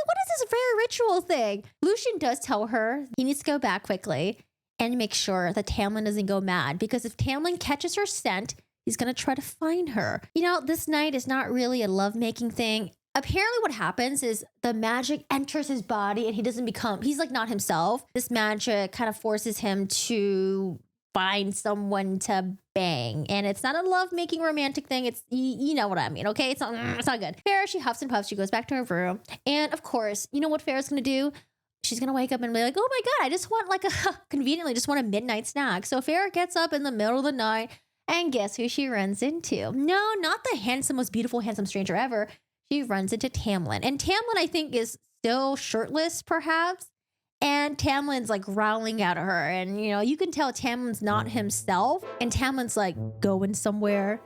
What is this fairy ritual thing? Lucian does tell her he needs to go back quickly and make sure that Tamlin doesn't go mad because if Tamlin catches her scent, he's going to try to find her. You know, this night is not really a lovemaking thing. Apparently what happens is the magic enters his body and he's like not himself. This magic kind of forces him to find someone to bang. And it's not a love-making romantic thing. It's, you know what I mean, okay? It's not good. Farrah, she huffs and puffs. She goes back to her room. And of course, you know what Farrah's going to do? She's going to wake up and be like, oh my God, I just want conveniently just want a midnight snack. So Farrah gets up in the middle of the night and guess who she runs into? No, not the handsome, most beautiful, handsome stranger ever. She runs into Tamlin. And Tamlin, I think, is still shirtless, perhaps. And Tamlin's like growling at her. And, you know, you can tell Tamlin's not himself. And Tamlin's like going somewhere.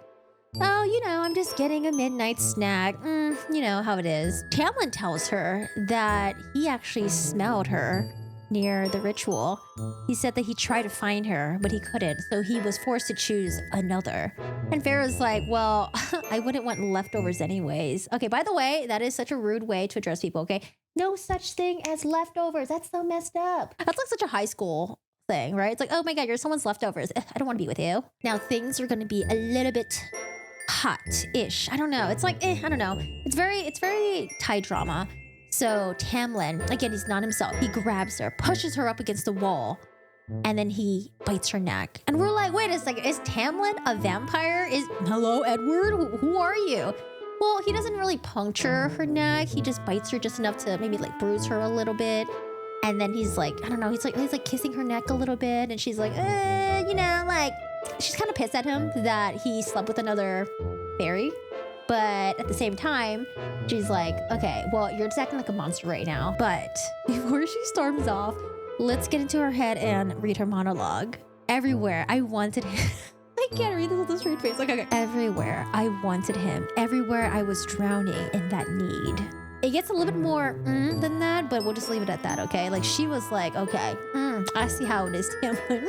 Oh, you know, I'm just getting a midnight snack. You know how it is. Tamlin tells her that he actually smelled her near the ritual. He said that he tried to find her, but he couldn't. So he was forced to choose another. And Farrah's like, well, I wouldn't want leftovers anyways. Okay, by the way, that is such a rude way to address people, okay? No such thing as leftovers. That's so messed up. That's like such a high school thing, right? It's like, oh my God, you're someone's leftovers. I don't want to be with you. Now things are going to be a little bit hot-ish. I don't know. It's like, I don't know. It's very Thai drama. So Tamlin, again, he's not himself. He grabs her, pushes her up against the wall, and then he bites her neck. And we're like, wait a second, is Tamlin a vampire? Hello, Edward? Who are you? Well, he doesn't really puncture her neck. He just bites her just enough to maybe like bruise her a little bit. And then he's like, I don't know, he's like kissing her neck a little bit. And she's like, you know, like, she's kind of pissed at him that he slept with another fairy. But at the same time, she's like, okay, well, you're just acting like a monster right now. But before she storms off, let's get into her head and read her monologue. Everywhere I wanted him. I can't read this with a straight face. Okay. Everywhere I wanted him. Everywhere I was drowning in that need. It gets a little bit more than that, but we'll just leave it at that, okay? Like, she was like, okay, I see how it is, Tamlin.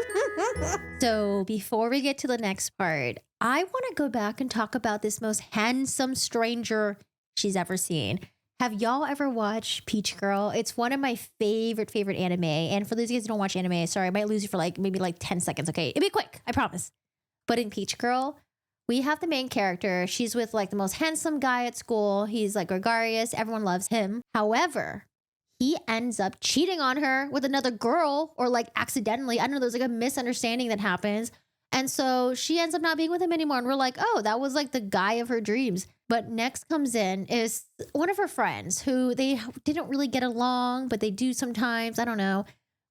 So before we get to the next part, I want to go back and talk about this most handsome stranger she's ever seen. Have y'all ever watched Peach Girl? It's one of my favorite anime. And for those of you guys who don't watch anime, sorry, I might lose you for maybe 10 seconds, okay? It'll be quick, I promise. But in Peach Girl, we have the main character. She's with the most handsome guy at school. He's gregarious. Everyone loves him. However, he ends up cheating on her with another girl, or accidentally. I don't know. There's a misunderstanding that happens. And so she ends up not being with him anymore. And we're like, oh, that was the guy of her dreams. But next comes in is one of her friends who they didn't really get along, but they do sometimes. I don't know.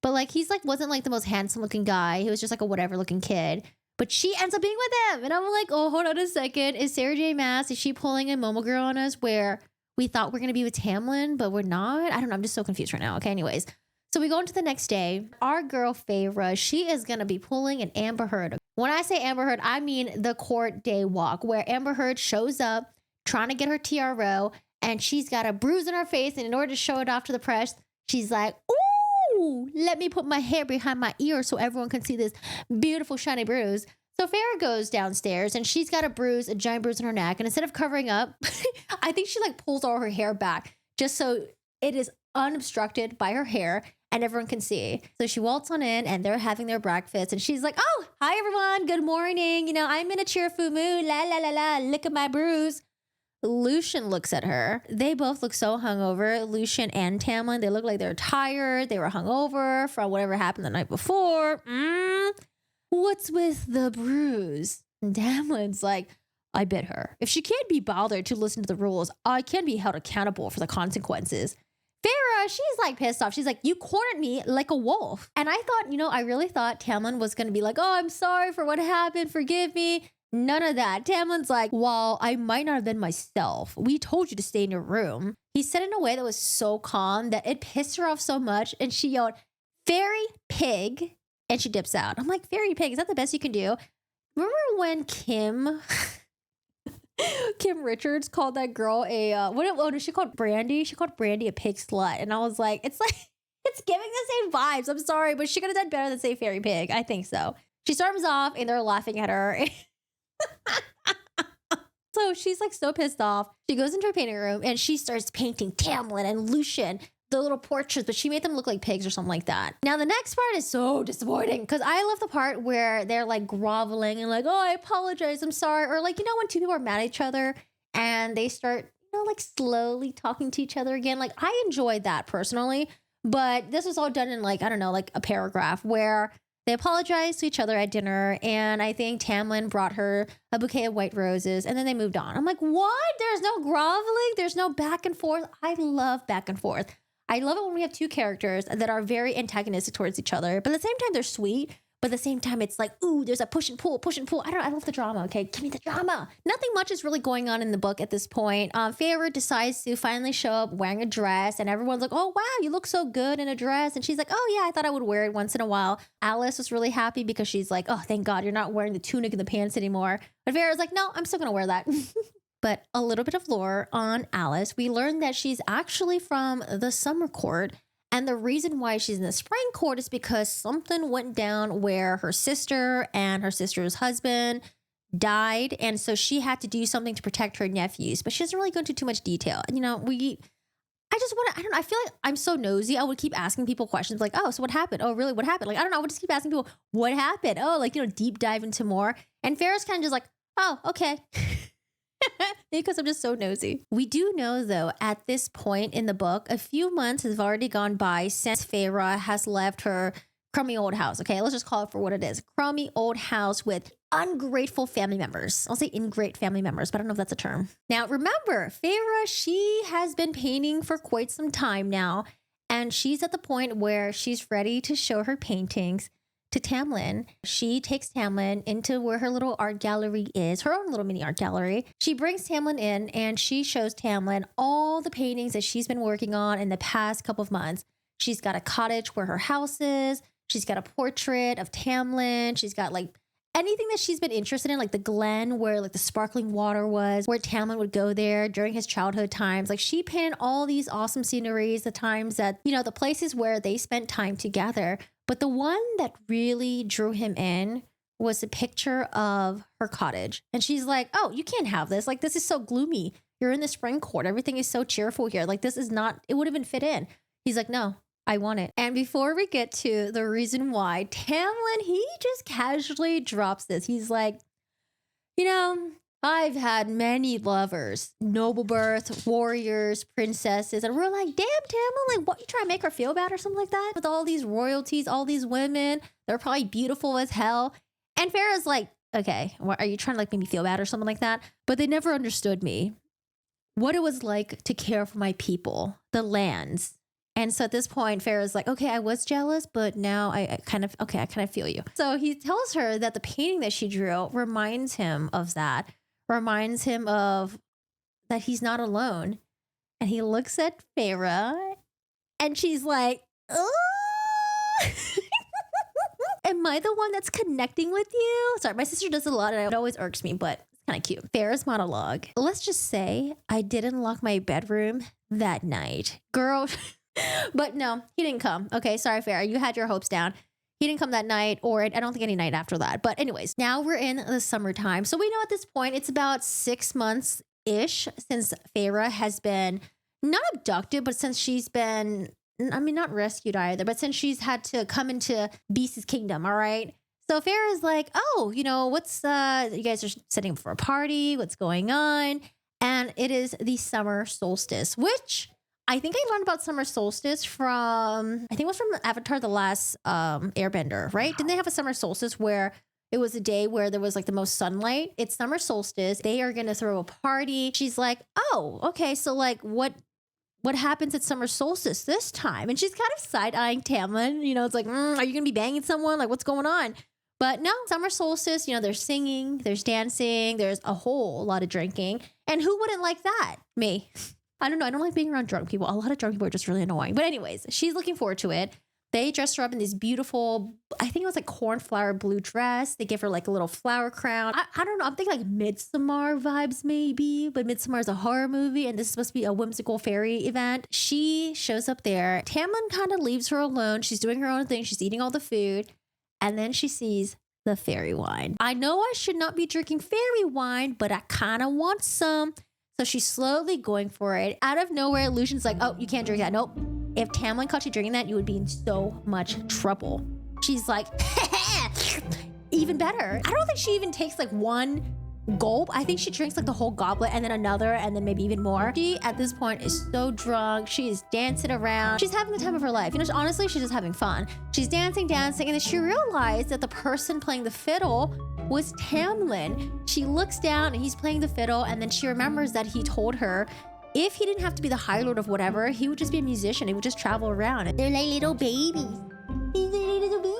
But he's wasn't the most handsome looking guy. He was just a whatever looking kid. But she ends up being with him. And I'm like, oh, hold on a second. Is Sarah J. Maas, is she pulling a Momo Girl on us where we thought we're going to be with Tamlin, but we're not? I don't know. I'm just so confused right now. Okay, anyways. So we go into the next day. Our girl, Feyre, she is going to be pulling an Amber Heard. When I say Amber Heard, I mean the court day walk where Amber Heard shows up trying to get her TRO and she's got a bruise in her face. And in order to show it off to the press, she's like, ooh, let me put my hair behind my ear so everyone can see this beautiful shiny bruise. So Feyre goes downstairs and she's got a giant bruise in her neck. And instead of covering up, I think she pulls all her hair back just so it is unobstructed by her hair and everyone can see. So she waltz on in and they're having their breakfast and she's like, oh, hi everyone. Good morning. I'm in a cheerful mood. La, la, la, la. Look at my bruise. Lucian looks at her. They both look so hungover. Lucian and Tamlin, they look like they're tired. They were hungover from whatever happened the night before. What's with the bruise? And Tamlin's like, I bit her. If she can't be bothered to listen to the rules, I can be held accountable for the consequences. Feyre, she's pissed off. She's like, you cornered me like a wolf. And I thought, I really thought Tamlin was going to be like, oh, I'm sorry for what happened. Forgive me. None of that. Tamlin's like, while I might not have been myself, we told you to stay in your room. He said it in a way that was so calm that it pissed her off so much. And she yelled, fairy pig. And she dips out. I'm like, fairy pig, is that the best you can do? Remember when Kim Richards called that girl she called Brandy? She called Brandy a pig slut. And I was like, it's giving the same vibes. I'm sorry, but she could have done better than say fairy pig. I think so. She storms off and they're laughing at her. So she's so pissed off. She goes into her painting room and she starts painting Tamlin and Lucian, the little portraits, but she made them look like pigs or something like that. Now, the next part is so disappointing because I love the part where they're groveling and oh, I apologize, I'm sorry. Or when two people are mad at each other and they start, slowly talking to each other again. I enjoyed that personally, but this was all done in I don't know, a paragraph where they apologized to each other at dinner. And I think Tamlin brought her a bouquet of white roses and then they moved on. I'm like, what? There's no groveling. There's no back and forth. I love back and forth. I love it when we have two characters that are very antagonistic towards each other, but at the same time, they're sweet. But at the same time, it's ooh, there's a push and pull, push and pull. I love the drama. Okay, give me the drama. Nothing much is really going on in the book at this point. Feyre decides to finally show up wearing a dress and everyone's like, oh, wow, you look so good in a dress. And she's like, oh yeah, I thought I would wear it once in a while. Alice was really happy because she's like, oh, thank God you're not wearing the tunic and the pants anymore. But Feyre's like, no, I'm still gonna wear that. But a little bit of lore on Alice. We learned that she's actually from the summer court. And the reason why she's in the spring court is because something went down where her sister and her sister's husband died. And so she had to do something to protect her nephews. But she doesn't really go into too much detail. I feel like I'm so nosy. I would keep asking people questions oh, so what happened? Oh, really? What happened? I don't know. I would just keep asking people, what happened? Oh, deep dive into more. And Farrah's kind of just oh, okay. Because I'm just so nosy. We do know, though, at this point in the book, a few months have already gone by since Feyre has left her crummy old house. Okay, let's just call it for what it is. Crummy old house with ungrateful family members. I'll say ingrate family members, but I don't know if that's a term. Now, remember, Feyre, she has been painting for quite some time now, and she's at the point where she's ready to show her paintings to Tamlin. She takes Tamlin into where her little art gallery is, her own little mini art gallery. She brings Tamlin in and she shows Tamlin all the paintings that she's been working on in the past couple of months. She's got a cottage where her house is. She's got a portrait of Tamlin. She's got like anything that she's been interested in, like the glen where like the sparkling water was, where Tamlin would go there during his childhood times. Like she painted all these awesome sceneries, the times that, you know, the places where they spent time together. But the one that really drew him in was a picture of her cottage. And she's like, oh, you can't have this. Like, this is so gloomy. You're in the spring court. Everything is so cheerful here. Like, this is not, it wouldn't even fit in. He's like, no, I want it. And before we get to the reason why, Tamlin, he just casually drops this. He's like, you know, I've had many lovers, noble birth, warriors, princesses. And we're like, damn, Tamlin, like, what, you trying to make her feel bad or something like that? With all these royalties, all these women, they're probably beautiful as hell. And Farrah's like, okay, what, are you trying to like make me feel bad or something like that? But they never understood me. What it was like to care for my people, the lands. And so at this point, Farrah's like, okay, I was jealous, but now I kind of feel you. So he tells her that the painting that she drew reminds him of that, reminds him of that he's not alone. And he looks at Farrah and she's like, oh. Am I the one that's connecting with you? Sorry, my sister does it a lot and it always irks me, but it's kind of cute. Farrah's monologue. Let's just say I didn't lock my bedroom that night. Girl, but no, he didn't come. Okay, sorry, Farrah. You had your hopes down. He didn't come that night, or I don't think any night after that. But anyways, now we're in the summertime. So we know at this point, it's about 6 months-ish since Farrah has been not abducted, but since she's been, I mean, not rescued either, but since she's had to come into Beast's kingdom, all right? So Farrah's like, oh, you know, what's, you guys are setting up for a party, what's going on? And it is the summer solstice, which I think I learned about summer solstice from, I think it was from Avatar, the last Airbender, right? Didn't they have a summer solstice where it was a day where there was like the most sunlight? It's summer solstice. They are going to throw a party. She's like, oh, okay. So like what happens at summer solstice this time? And she's kind of side-eyeing Tamlin. You know, it's like, are you going to be banging someone? Like, what's going on? But no, summer solstice, you know, there's singing, there's dancing, there's a whole lot of drinking. And who wouldn't like that? Me. I don't know. I don't like being around drunk people. A lot of drunk people are just really annoying. But anyways, she's looking forward to it. They dressed her up in this beautiful, I think it was like cornflower blue dress. They give her like a little flower crown. I don't know. I'm thinking like Midsommar vibes maybe, but Midsommar is a horror movie and this is supposed to be a whimsical fairy event. She shows up there. Tamlin kind of leaves her alone. She's doing her own thing. She's eating all the food. And then she sees the fairy wine. I know I should not be drinking fairy wine, but I kind of want some. So she's slowly going for it. Out of nowhere, Lucian's like, oh, you can't drink that. Nope. If Tamlin caught you drinking that, you would be in so much trouble. She's like, even better. I don't think she even takes like one gulp. I think she drinks like the whole goblet and then another and then maybe even more. She, at this point, is so drunk. She is dancing around. She's having the time of her life. You know, honestly, she's just having fun. She's dancing, and then she realized that the person playing the fiddle was Tamlin. She looks down and he's playing the fiddle, and then she remembers that he told her if he didn't have to be the High Lord of whatever, he would just be a musician. He would just travel around. They're like little babies. He's a little baby.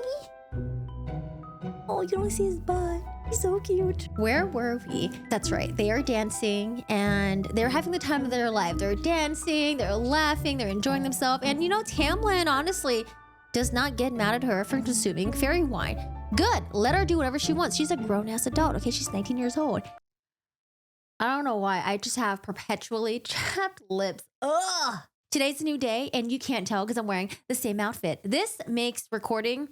Oh, you don't see his butt. He's so cute. Where were we? That's right. They are dancing and they're having the time of their life. They're dancing, they're laughing, they're enjoying themselves. And you know, Tamlin honestly does not get mad at her for consuming fairy wine. Good. Let her do whatever she wants. She's a grown-ass adult. Okay, she's 19 years old. I don't know why. I just have perpetually chapped lips. Ugh. Today's a new day and you can't tell because I'm wearing the same outfit. This makes recording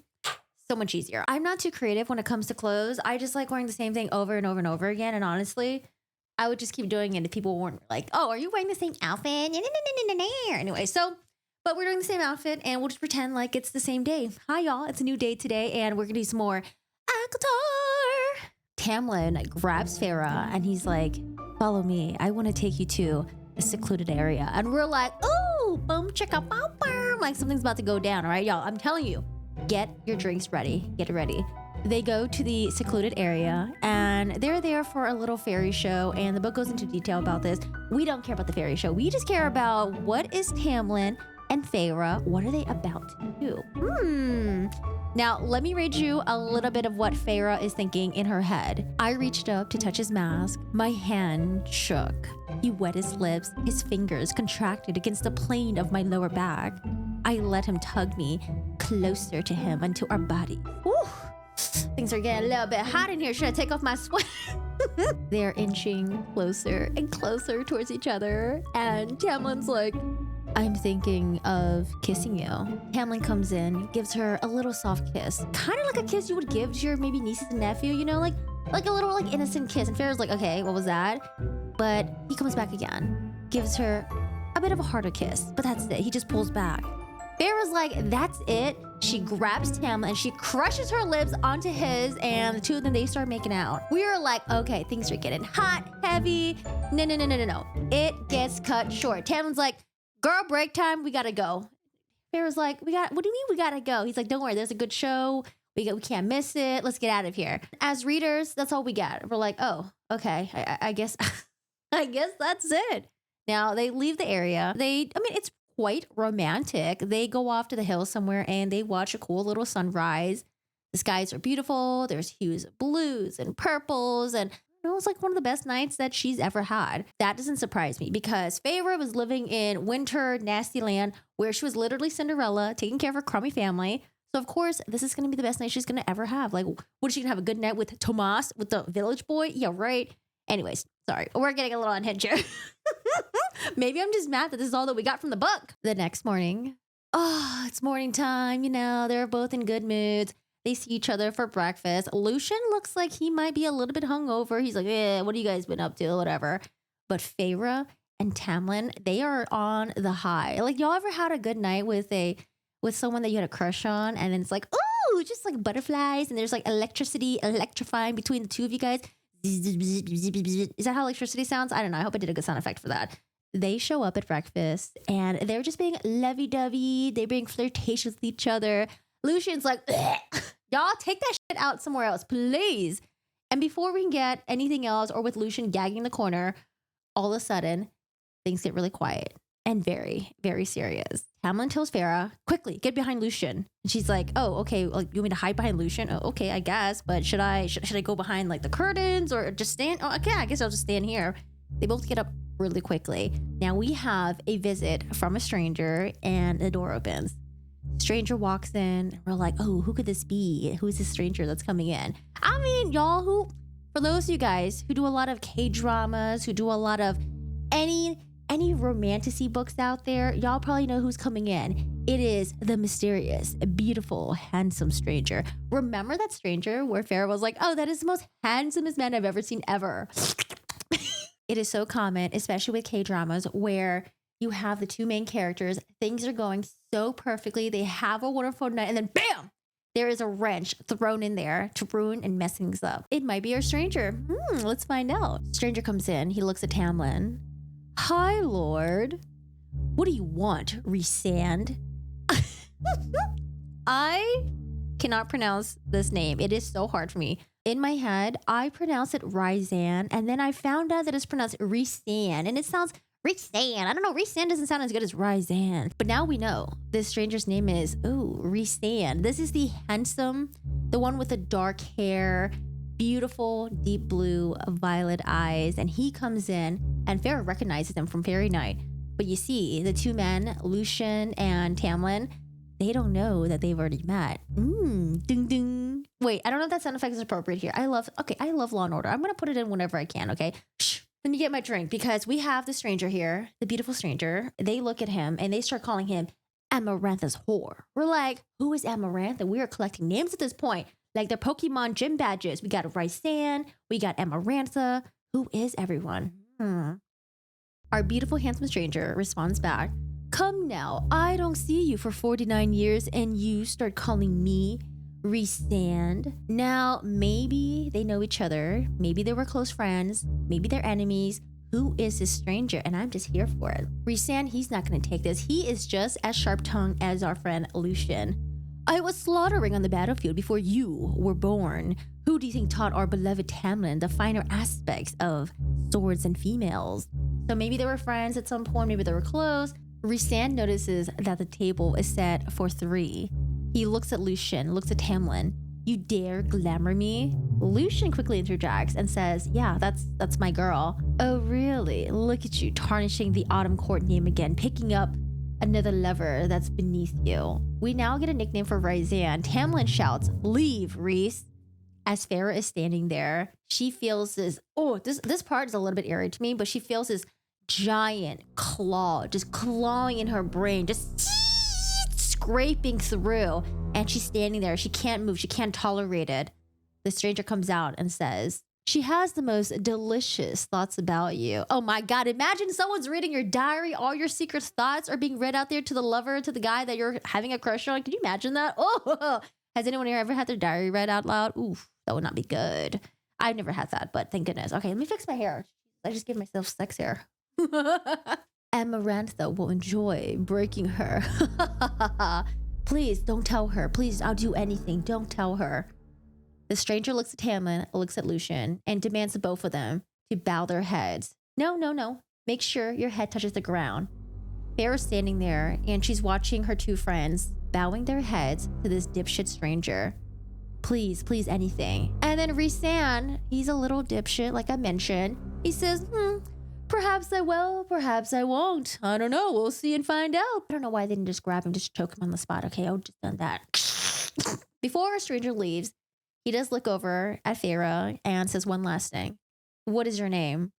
so much easier. I'm not too creative when it comes to clothes. I just like wearing the same thing over and over and over again. And honestly, I would just keep doing it if people weren't like, oh, are you wearing the same outfit? Anyway, so, but we're doing the same outfit and we'll just pretend like it's the same day. Hi, y'all. It's a new day today and we're going to do some more ACOTAR. Tamlin grabs Farrah and he's like, follow me. I want to take you to a secluded area. And we're like, oh, boom, chicka, boom, boom. Like something's about to go down. All right, y'all. I'm telling you, get your drinks ready. Get it ready. They go to the secluded area and they're there for a little fairy show. And the book goes into detail about this. We don't care about the fairy show. We just care about what is Tamlin and Farrah. What are they about to do? Now, let me read you a little bit of what Farrah is thinking in her head. I reached up to touch his mask. My hand shook. He wet his lips. His fingers contracted against the plane of my lower back. I let him tug me closer to him until our bodies. Whew. Things are getting a little bit hot in here. Should I take off my sweat? They're inching closer and closer towards each other. And Tamlin's like, I'm thinking of kissing you. Tamlin comes in, gives her a little soft kiss. Kind of like a kiss you would give to your maybe nieces and nephew, you know, like a little like innocent kiss. And Farrah's like, okay, what was that? But he comes back again, gives her a bit of a harder kiss, but that's it. He just pulls back. Farrah's like, that's it. She grabs Tamlin and she crushes her lips onto his, and the two of them, they start making out. We are like, okay, things are getting hot, heavy. No. It gets cut short. Tamlin's like, girl, break time, we gotta go. Farrah's like, what do you mean we gotta go? He's like, don't worry, there's a good show. We can't miss it. Let's get out of here. As readers, that's all we get. We're like, oh, okay, I guess, I guess that's it. Now they leave the area. It's quite romantic. They go off to the hills somewhere and they watch a cool little sunrise. The skies are beautiful. There's hues of blues and purples, and it was like one of the best nights that she's ever had. That doesn't surprise me because Feyre was living in winter nasty land where she was literally Cinderella, taking care of her crummy family. So of course, this is going to be the best night she's going to ever have. Like, what is she going to have a good night with Tomas, with the village boy? Yeah, right. Anyways, sorry, we're getting a little unhinged here. Maybe I'm just mad that this is all that we got from the book. The next morning, it's morning time. You know, they're both in good moods. They see each other for breakfast. Lucian looks like he might be a little bit hungover. He's like, what have you guys been up to? Whatever. But Feyre and Tamlin, they are on the high. Like, y'all ever had a good night with someone that you had a crush on, and then it's like, ooh, just like butterflies, and there's like electricity electrifying between the two of you guys. Is that how electricity sounds? I don't know. I hope I did a good sound effect for that. They show up at breakfast and they're just being lovey-dovey. They're being flirtatious with each other. Lucian's like, y'all take that shit out somewhere else, please. And before we can get anything else, or with Lucian gagging in the corner, all of a sudden, things get really quiet and very, very serious. Tamlin tells Feyre, quickly, get behind Lucian. And she's like, oh, okay, like, you want me to hide behind Lucian? Oh, okay, I guess. But should I go behind like the curtains or just stand? Oh, okay, I guess I'll just stand here. They both get up really quickly. Now we have a visit from a stranger and the door opens. Stranger walks in. We're like, oh, who could this be? Who's this stranger that's coming in? I mean, y'all, for those of you guys who do a lot of K-dramas, who do a lot of any romantasy books out there, y'all probably know who's coming in. It is the mysterious, beautiful, handsome stranger. Remember that stranger where Feyre was like, oh, that is the most handsomest man I've ever seen ever. It is so common, especially with K-dramas, where you have the two main characters. Things are going so perfectly. They have a wonderful night, and then bam! There is a wrench thrown in there to ruin and mess things up. It might be our stranger. Let's find out. Stranger comes in. He looks at Tamlin. Hi, Lord. What do you want, Rhysand? I cannot pronounce this name. It is so hard for me. In my head, I pronounce it Rhysand, and then I found out that it's pronounced Rhysand, and it sounds Rhysand. I don't know. Rhysand doesn't sound as good as Rhysand. But now we know this stranger's name is, Rhysand. This is the handsome, the one with the dark hair, beautiful, deep blue, violet eyes. And he comes in, and Feyre recognizes him from Fairy Night. But you see, the two men, Lucian and Tamlin, they don't know that they've already met. Ding ding. Wait, I don't know if that sound effect is appropriate here. I love Law and Order. I'm going to put it in whenever I can, okay? Shh. Let me get my drink, because we have the stranger here, the beautiful stranger. They look at him and they start calling him Amarantha's whore. We're like, who is Amarantha? We are collecting names at this point, like they're Pokemon gym badges. We got Rhysand, we got Amarantha. Who is everyone? Our beautiful, handsome stranger responds back, come now, I don't see you for 49 years and you start calling me Rhysand. Now, maybe they know each other. Maybe they were close friends. Maybe they're enemies. Who is this stranger? And I'm just here for it. Rhysand, he's not going to take this. He is just as sharp-tongued as our friend Lucian. I was slaughtering on the battlefield before you were born. Who do you think taught our beloved Tamlin the finer aspects of swords and females? So maybe they were friends at some point. Maybe they were close. Rhysand notices that the table is set for 3. He looks at Lucian, looks at Tamlin. You dare glamour me? Lucian quickly interjects and says, yeah, that's my girl. Oh, really? Look at you tarnishing the Autumn Court name again, picking up another lover that's beneath you. We now get a nickname for Ryzan. Tamlin shouts, "Leave, Reese." As Farah is standing there, she feels this, this part is a little bit eerie to me, but she feels this giant claw just clawing in her brain, just scraping through. And she's standing there. She can't move. She can't tolerate it. The stranger comes out and says, "She has the most delicious thoughts about you." Oh my God, imagine someone's reading your diary. All your secret thoughts are being read out there to the lover, to the guy that you're having a crush on. Can you imagine that? Oh, has anyone here ever had their diary read out loud? Oof, that would not be good. I've never had that, but thank goodness. Okay, let me fix my hair. I just gave myself sex hair. Amarantha will enjoy breaking her. Please don't tell her. Please, I'll do anything. Don't tell her. The stranger looks at Tamlin, looks at Lucian, and demands of both of them to bow their heads. No, no, no. Make sure your head touches the ground. Farah's standing there, and she's watching her two friends bowing their heads to this dipshit stranger. Please, please, anything. And then Rhysand, he's a little dipshit, like I mentioned. He says, perhaps I will, perhaps I won't. I don't know. We'll see and find out. I don't know why they didn't just grab him, just choke him on the spot. Okay, I'll just done that. Before our stranger leaves, he does look over at Farah and says one last thing. What is your name?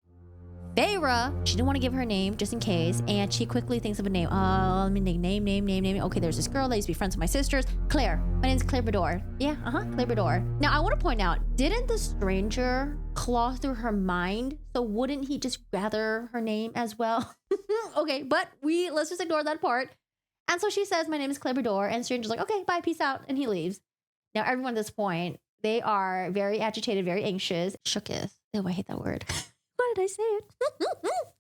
Farah. She didn't want to give her name just in case, and she quickly thinks of a name. Let me think. Name. Okay, there's this girl that used to be friends with my sisters. Claire. My name's Claire Bador. Yeah, Claire Bador. Now, I want to point out, didn't the stranger claw through her mind? So wouldn't he just gather her name as well? Okay, but let's just ignore that part. And so she says, my name is Claire Bador, and the stranger's like, okay, bye, peace out, and he leaves. Now, everyone at this point, they are very agitated, very anxious. Shooketh. Oh, I hate that word. Why did I say it?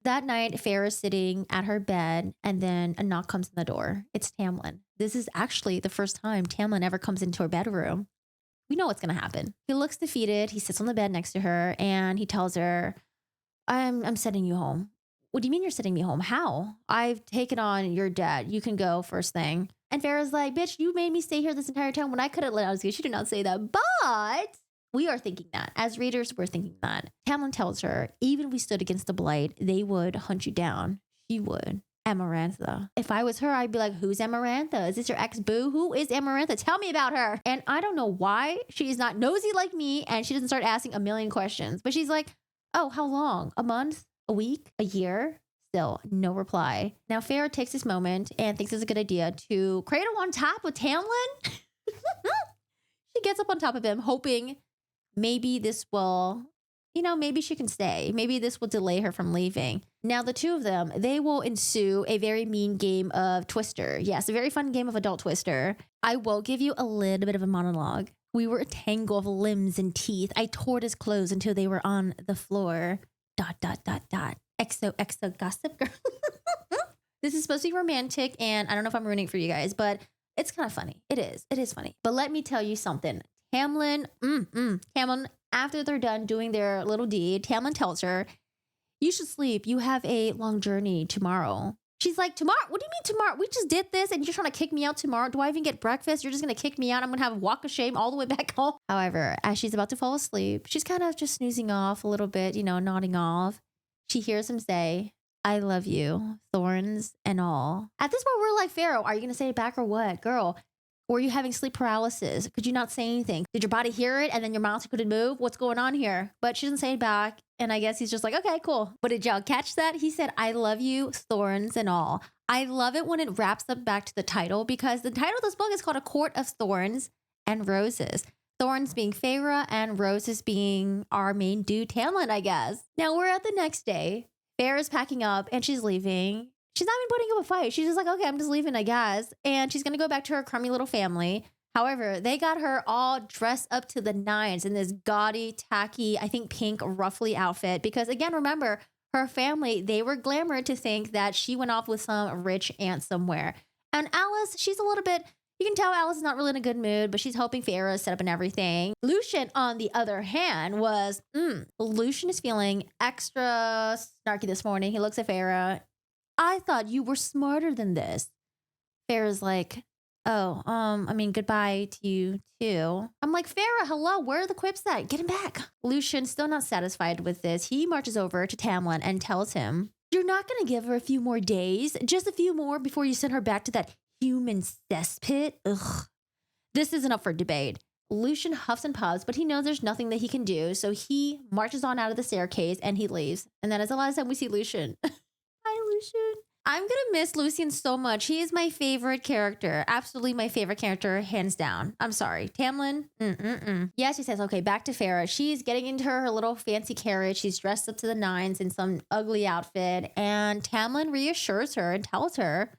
That night, Farah's sitting at her bed, and then a knock comes on the door. It's Tamlin. This is actually the first time Tamlin ever comes into her bedroom. We know what's going to happen. He looks defeated. He sits on the bed next to her, and he tells her, I'm sending you home. What do you mean you're sending me home? How? I've taken on your debt. You can go first thing. And Farah's like, bitch, you made me stay here this entire time when I could have let out. She did not say that, but we are thinking that. As readers, we're thinking that. Tamlin tells her, even if we stood against the blight, they would hunt you down. She would. Amarantha. If I was her, I'd be like, who's Amarantha? Is this your ex-boo? Who is Amarantha? Tell me about her. And I don't know why she is not nosy like me and she doesn't start asking a million questions. But she's like, oh, how long? A month? A week? A year? Still, no reply. Now, Farah takes this moment and thinks it's a good idea to cradle on top of Tamlin. She gets up on top of him, hoping maybe this will, maybe she can stay. Maybe this will delay her from leaving. Now, the two of them, they will ensue a very mean game of Twister. Yes, a very fun game of adult Twister. I will give you a little bit of a monologue. We were a tangle of limbs and teeth. I tore his clothes until they were on the floor. ... XO gossip girl. This is supposed to be romantic, and I don't know if I'm ruining it for you guys, but it's kind of funny. It is funny. But let me tell you something. Tamlin, after they're done doing their little deed, Tamlin tells her, you should sleep. You have a long journey tomorrow. She's like, tomorrow? What do you mean tomorrow? We just did this and you're trying to kick me out tomorrow. Do I even get breakfast? You're just going to kick me out. I'm going to have a walk of shame all the way back home. However, as she's about to fall asleep, she's kind of just snoozing off a little bit, nodding off. She hears him say, I love you, thorns and all. At this point, we're like, Pharaoh, are you going to say it back or what? Girl, were you having sleep paralysis? Could you not say anything? Did your body hear it and then your mouth couldn't move? What's going on here? But she doesn't say it back. And I guess he's just like, okay, cool. But did y'all catch that? He said, I love you, thorns and all. I love it when it wraps up back to the title because the title of this book is called A Court of Thorns and Roses. Thorns being Farah and Roses being our main dude, Tamlin, I guess. Now we're at the next day. Farah's packing up and she's leaving. She's not even putting up a fight. She's just like, okay, I'm just leaving, I guess. And she's going to go back to her crummy little family. However, they got her all dressed up to the nines in this gaudy, tacky, I think pink, ruffly outfit. Because again, remember, her family, they were glamored to think that she went off with some rich aunt somewhere. And Alice, she's a little bit, you can tell Alice is not really in a good mood, but she's hoping Farah is set up and everything. Lucian, on the other hand, Lucian is feeling extra snarky this morning. He looks at Farah. I thought you were smarter than this. Farah's like, goodbye to you too. I'm like, Farah, hello, where are the quips at? Get him back. Lucian, still not satisfied with this. He marches over to Tamlin and tells him, You're not going to give her a few more days, just a few more before you send her back to that human cesspit? Ugh. This isn't up for debate. Lucian huffs and puffs, but he knows there's nothing that he can do, so he marches on out of the staircase and he leaves. And that is the last time we see Lucian. Hi, Lucian. I'm going to miss Lucian so much. He is my favorite character. Absolutely my favorite character, hands down. I'm sorry. Tamlin? Yes, she says, okay, back to Farah. She's getting into her little fancy carriage. She's dressed up to the nines in some ugly outfit. And Tamlin reassures her and tells her,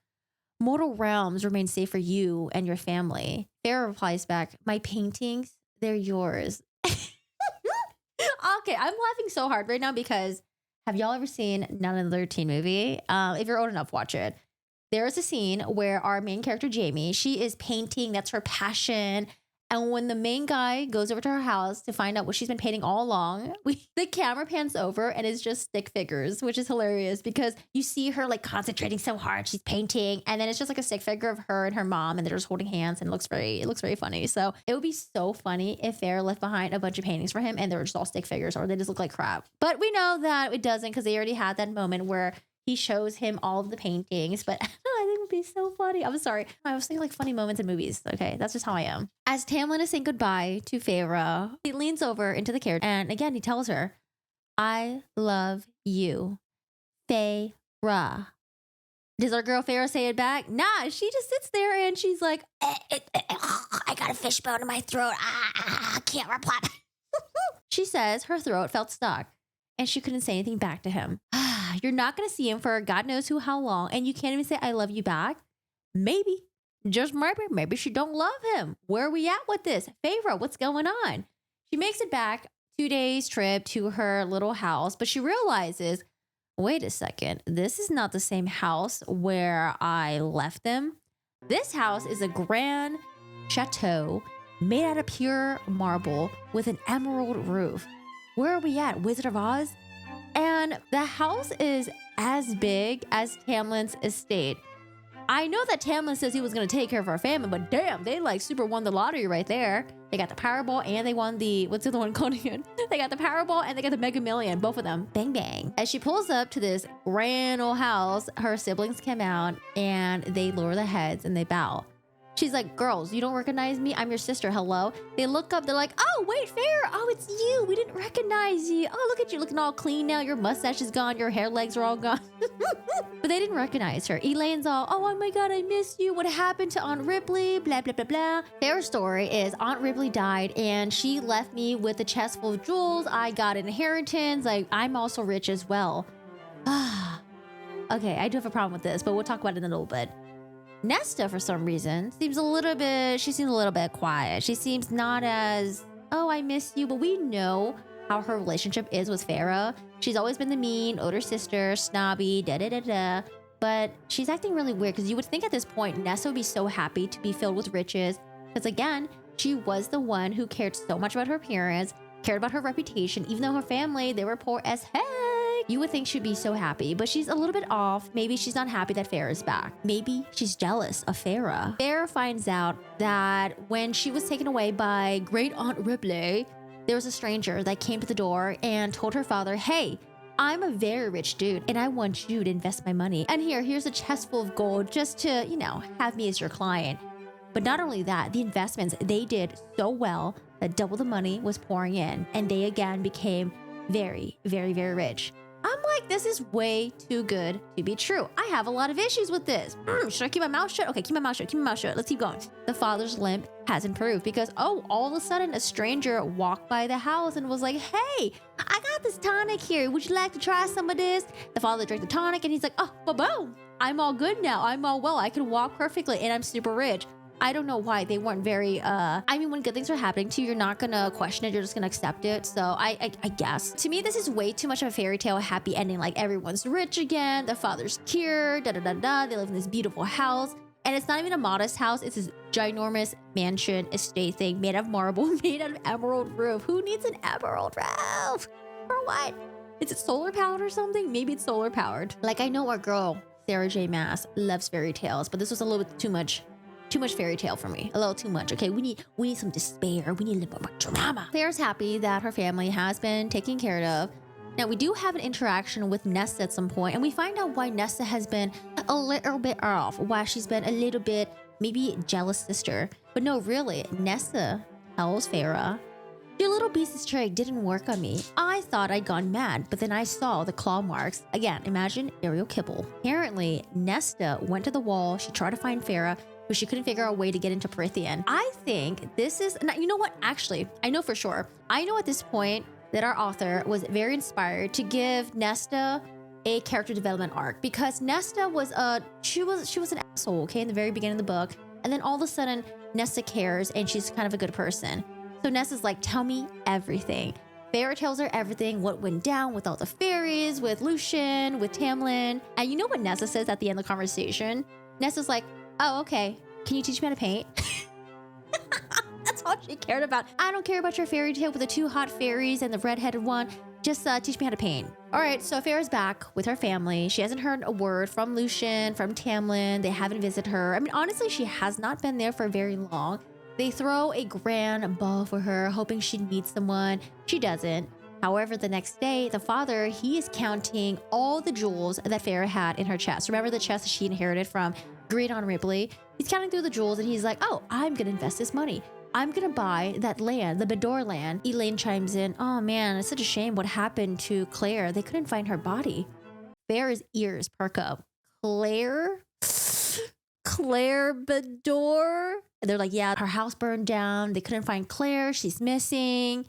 mortal realms remain safe for you and your family. Farah replies back, my paintings, they're yours. Okay, I'm laughing so hard right now because have y'all ever seen None of the 13 movie? If you're old enough, watch it. There is a scene where our main character, Jamie, she is painting. That's her passion. And when the main guy goes over to her house to find out what she's been painting all along, the camera pans over and it's just stick figures, which is hilarious because you see her like concentrating so hard. She's painting and then it's just like a stick figure of her and her mom and they're just holding hands and it looks very funny. So it would be so funny if Farah left behind a bunch of paintings for him and they're just all stick figures or they just look like crap. But we know that it doesn't because they already had that moment where he shows him all of the paintings, but I think it would be so funny. I'm sorry. I was thinking like funny moments in movies. Okay, that's just how I am. As Tamlin is saying goodbye to Farah, he leans over into the carriage and again, he tells her, I love you, Farah. Does our girl Farah say it back? Nah, she just sits there and she's like, I got a fishbone in my throat. I can't reply. She says her throat felt stuck and she couldn't say anything back to him. You're not going to see him for God knows who, how long. And you can't even say, I love you back. Maybe, just maybe she don't love him. Where are we at with this? Farah, what's going on? She makes it back 2 days trip to her little house, but she realizes, wait a second, this is not the same house where I left them. This house is a grand chateau made out of pure marble with an emerald roof. Where are we at? Wizard of Oz? And the house is as big as Tamlin's estate. I know that Tamlin says he was going to take care of our family, but damn, they like super won the lottery right there. They got the Powerball and they won the, what's the other one called again? They got the Powerball and they got the Mega Million, both of them. Bang, bang. As she pulls up to this grand old house, her siblings come out and they lower their heads and they bow. She's like, girls, you don't recognize me? I'm your sister. Hello. They look up. They're like, oh, wait, Farah. Oh, it's you. We didn't recognize you. Oh, look at you looking all clean now. Your mustache is gone. Your hair legs are all gone. But they didn't recognize her. Elaine's all, oh my God, I miss you. What happened to Aunt Ripley? Blah, blah, blah, blah. Farah's story is Aunt Ripley died and she left me with a chest full of jewels. I got an inheritance. Like, I'm also rich as well. Okay, I do have a problem with this, but we'll talk about it in a little bit. Nesta, for some reason, seems a little bit quiet. She seems not as, oh, I miss you, but we know how her relationship is with Farah. She's always been the mean, older sister, snobby, da-da-da-da. But she's acting really weird because you would think at this point, Nesta would be so happy to be filled with riches. Because again, she was the one who cared so much about her appearance, cared about her reputation, even though her family, they were poor as heck. You would think she'd be so happy, but she's a little bit off. Maybe she's not happy that Farah's back. Maybe she's jealous of Farah. Farah finds out that when she was taken away by Great Aunt Ripley, there was a stranger that came to the door and told her father, hey, I'm a very rich dude and I want you to invest my money. And here's a chest full of gold just to, have me as your client. But not only that, the investments, they did so well that double the money was pouring in and they again became very, very, very rich. I'm like, this is way too good to be true. I have a lot of issues with this. Should I keep my mouth shut? Okay, keep my mouth shut. Let's keep going. The father's limp has improved because, all of a sudden a stranger walked by the house and was like, hey, I got this tonic here. Would you like to try some of this? The father drank the tonic and he's like, oh, boom. I'm all good now. I'm all well. I can walk perfectly and I'm super rich. I don't know why they weren't very, when good things are happening to you, you're not gonna question it, you're just gonna accept it. So I guess. To me, this is way too much of a fairy tale happy ending. Like everyone's rich again, the father's cured, da-da-da-da, they live in this beautiful house. And it's not even a modest house, it's this ginormous mansion estate thing made of marble, made out of emerald roof. Who needs an emerald roof? For what? Is it solar powered or something? Maybe it's solar powered. Like I know our girl, Sarah J. Maas, loves fairy tales, but this was a little bit too much fairy tale for me. A little too much. Okay, we need some despair. We need a little more drama. Claire's happy that her family has been taken care of. Now, we do have an interaction with Nesta at some point, and we find out why Nesta has been a little bit off, why she's been a little bit maybe jealous sister. But no, really, Nesta tells Farah, your little beast's trick didn't work on me. I thought I'd gone mad, but then I saw the claw marks. Again, imagine Ariel Kibble. Apparently, Nesta went to the wall. She tried to find Farah, but she couldn't figure out a way to get into Prythian. I think this is, you know what? Actually, I know for sure. I know at this point that our author was very inspired to give Nesta a character development arc, because Nesta was she was an asshole, okay, in the very beginning of the book, and then all of a sudden Nesta cares and she's kind of a good person. So Nesta's like, tell me everything. Farah tells her everything, what went down with all the fairies, with Lucian, with Tamlin. And you know what Nesta says at the end of the conversation? Nesta's like, oh, okay, can you teach me how to paint? That's all she cared about. I don't care about your fairy tale with the 2 hot fairies and the redheaded one. Just teach me how to paint. All right, so Farah's back with her family. She hasn't heard a word from Lucian, from Tamlin. They haven't visited her. I mean, honestly, she has not been there for very long. They throw a grand ball for her, hoping she'd meet someone. She doesn't. However, the next day, the father, he is counting all the jewels that Farah had in her chest. Remember the chest that she inherited from Greedon Ripley? He's counting through the jewels and he's like, oh, I'm gonna invest this money. I'm gonna buy that land, the Bedor land. Elaine chimes in, oh man, it's such a shame what happened to Claire. They couldn't find her body. Farah's ears perk up. Claire? Claire Bedor? And they're like, yeah, her house burned down. They couldn't find Claire. She's missing.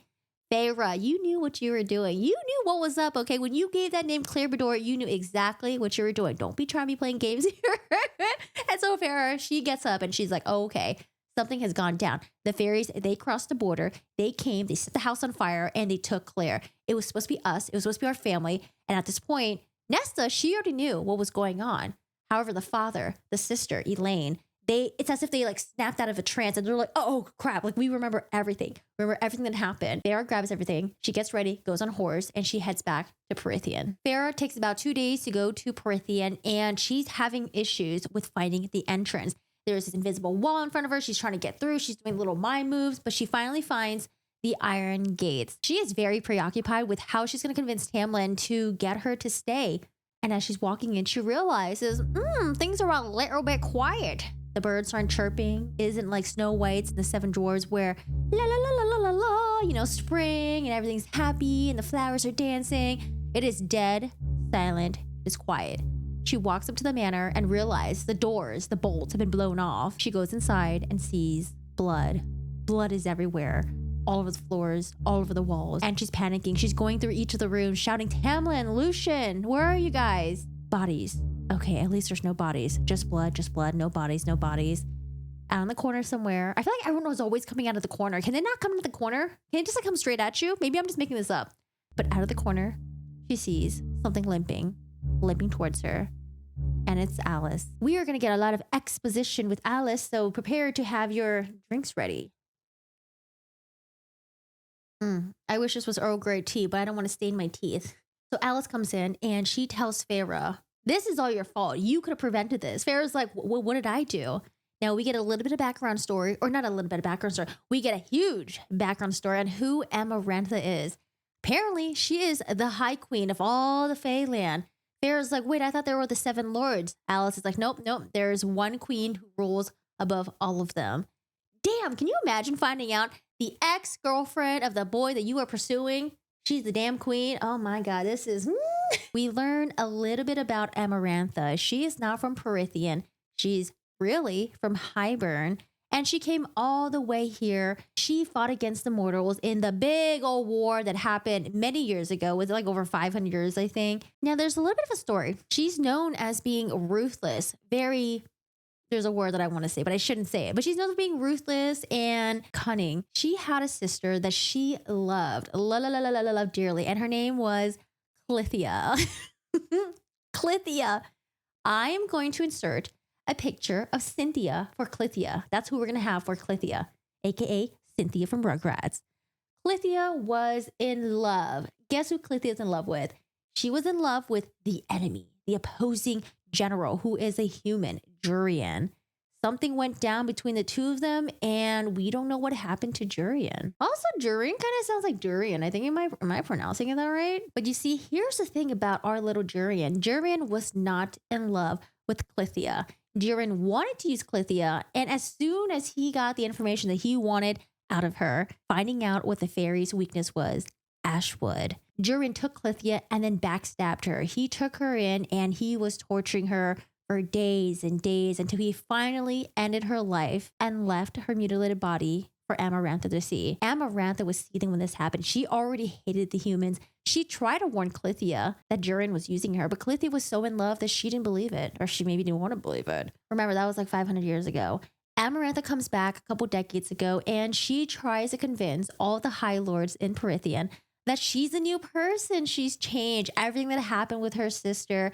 Farah, you knew what you were doing. You knew what was up, okay? When you gave that name Claire Bedor, you knew exactly what you were doing. Don't be trying to be playing games here. And so Farah, she gets up and she's like, oh, okay, something has gone down. The fairies, they crossed the border. They came, they set the house on fire, and they took Claire. It was supposed to be us. It was supposed to be our family. And at this point, Nesta, she already knew what was going on. However, the father, the sister, Elaine, it's as if they like snapped out of a trance and they're like, oh crap, like we remember everything. Remember everything that happened. Farah grabs everything. She gets ready, goes on a horse, and she heads back to Prythian. Farah takes about 2 days to go to Prythian, and she's having issues with finding the entrance. There's this invisible wall in front of her. She's trying to get through. She's doing little mind moves, but she finally finds the iron gates. She is very preoccupied with how she's going to convince Tamlin to get her to stay. And as she's walking in, she realizes, things are a little bit quiet. The birds aren't chirping. It isn't like Snow White's in the 7 Dwarfs where la la la la la la la, you know, spring and everything's happy and the flowers are dancing. It is dead, silent, it's quiet. She walks up to the manor and realizes the doors, the bolts have been blown off. She goes inside and sees blood. Blood is everywhere. All over the floors, all over the walls. And she's panicking. She's going through each of the rooms, shouting, Tamlin, Lucian, where are you guys? Bodies. Okay, at least there's no bodies. Just blood, no bodies, no bodies. Out in the corner somewhere. I feel like everyone was always coming out of the corner. Can they not come into the corner? Can it just like come straight at you? Maybe I'm just making this up. But out of the corner, she sees something limping towards her. And it's Alice. We are going to get a lot of exposition with Alice, so prepare to have your drinks ready. I wish this was Earl Grey tea, but I don't want to stain my teeth. So Alice comes in and she tells Farah, this is all your fault. You could have prevented this. Farah's like, what did I do? Now we get a little bit of background story, or not a little bit of background story. We get a huge background story on who Amarantha is. Apparently, she is the High Queen of all the Feyland. Farah's like, wait, I thought there were the 7 lords. Alice is like, nope. There's one queen who rules above all of them. Damn, can you imagine finding out the ex-girlfriend of the boy that you are pursuing? She's the damn queen. Oh my God, this is... We learn a little bit about Amarantha. She is not from Prythian. She's really from Hybern. And she came all the way here. She fought against the mortals in the big old war that happened many years ago. Was it like over 500 years, I think? Now, there's a little bit of a story. She's known as being ruthless, very... There's a word that I want to say, but I shouldn't say it. But she's known for being ruthless and cunning. She had a sister that she loved dearly, and her name was Clythia. Clythia. I am going to insert a picture of Cynthia for Clythia. That's who we're going to have for Clythia, aka Cynthia from Rugrats. Clythia was in love. Guess who Clythia is in love with? She was in love with the enemy, the opposing general, who is a human, Jurian. Something went down between the two of them, and we don't know what happened to Jurian. Also, Jurian kind of sounds like Durian. I think am I pronouncing it that right? But you see, here's the thing about our little Jurian. Jurian was not in love with Clythia. Jurian wanted to use Clythia, and as soon as he got the information that he wanted out of her, finding out what the fairy's weakness was, Ashwood, Jurian took Clythia and then backstabbed her. He took her in and he was torturing her for days and days until he finally ended her life and left her mutilated body for Amarantha to see. Amarantha was seething when this happened. She already hated the humans. She tried to warn Clythia that Jurian was using her, but Clythia was so in love that she didn't believe it, or she maybe didn't want to believe it. Remember, that was like 500 years ago. Amarantha comes back a couple decades ago, and she tries to convince all the High Lords in Prythian that she's a new person. She's changed. Everything that happened with her sister,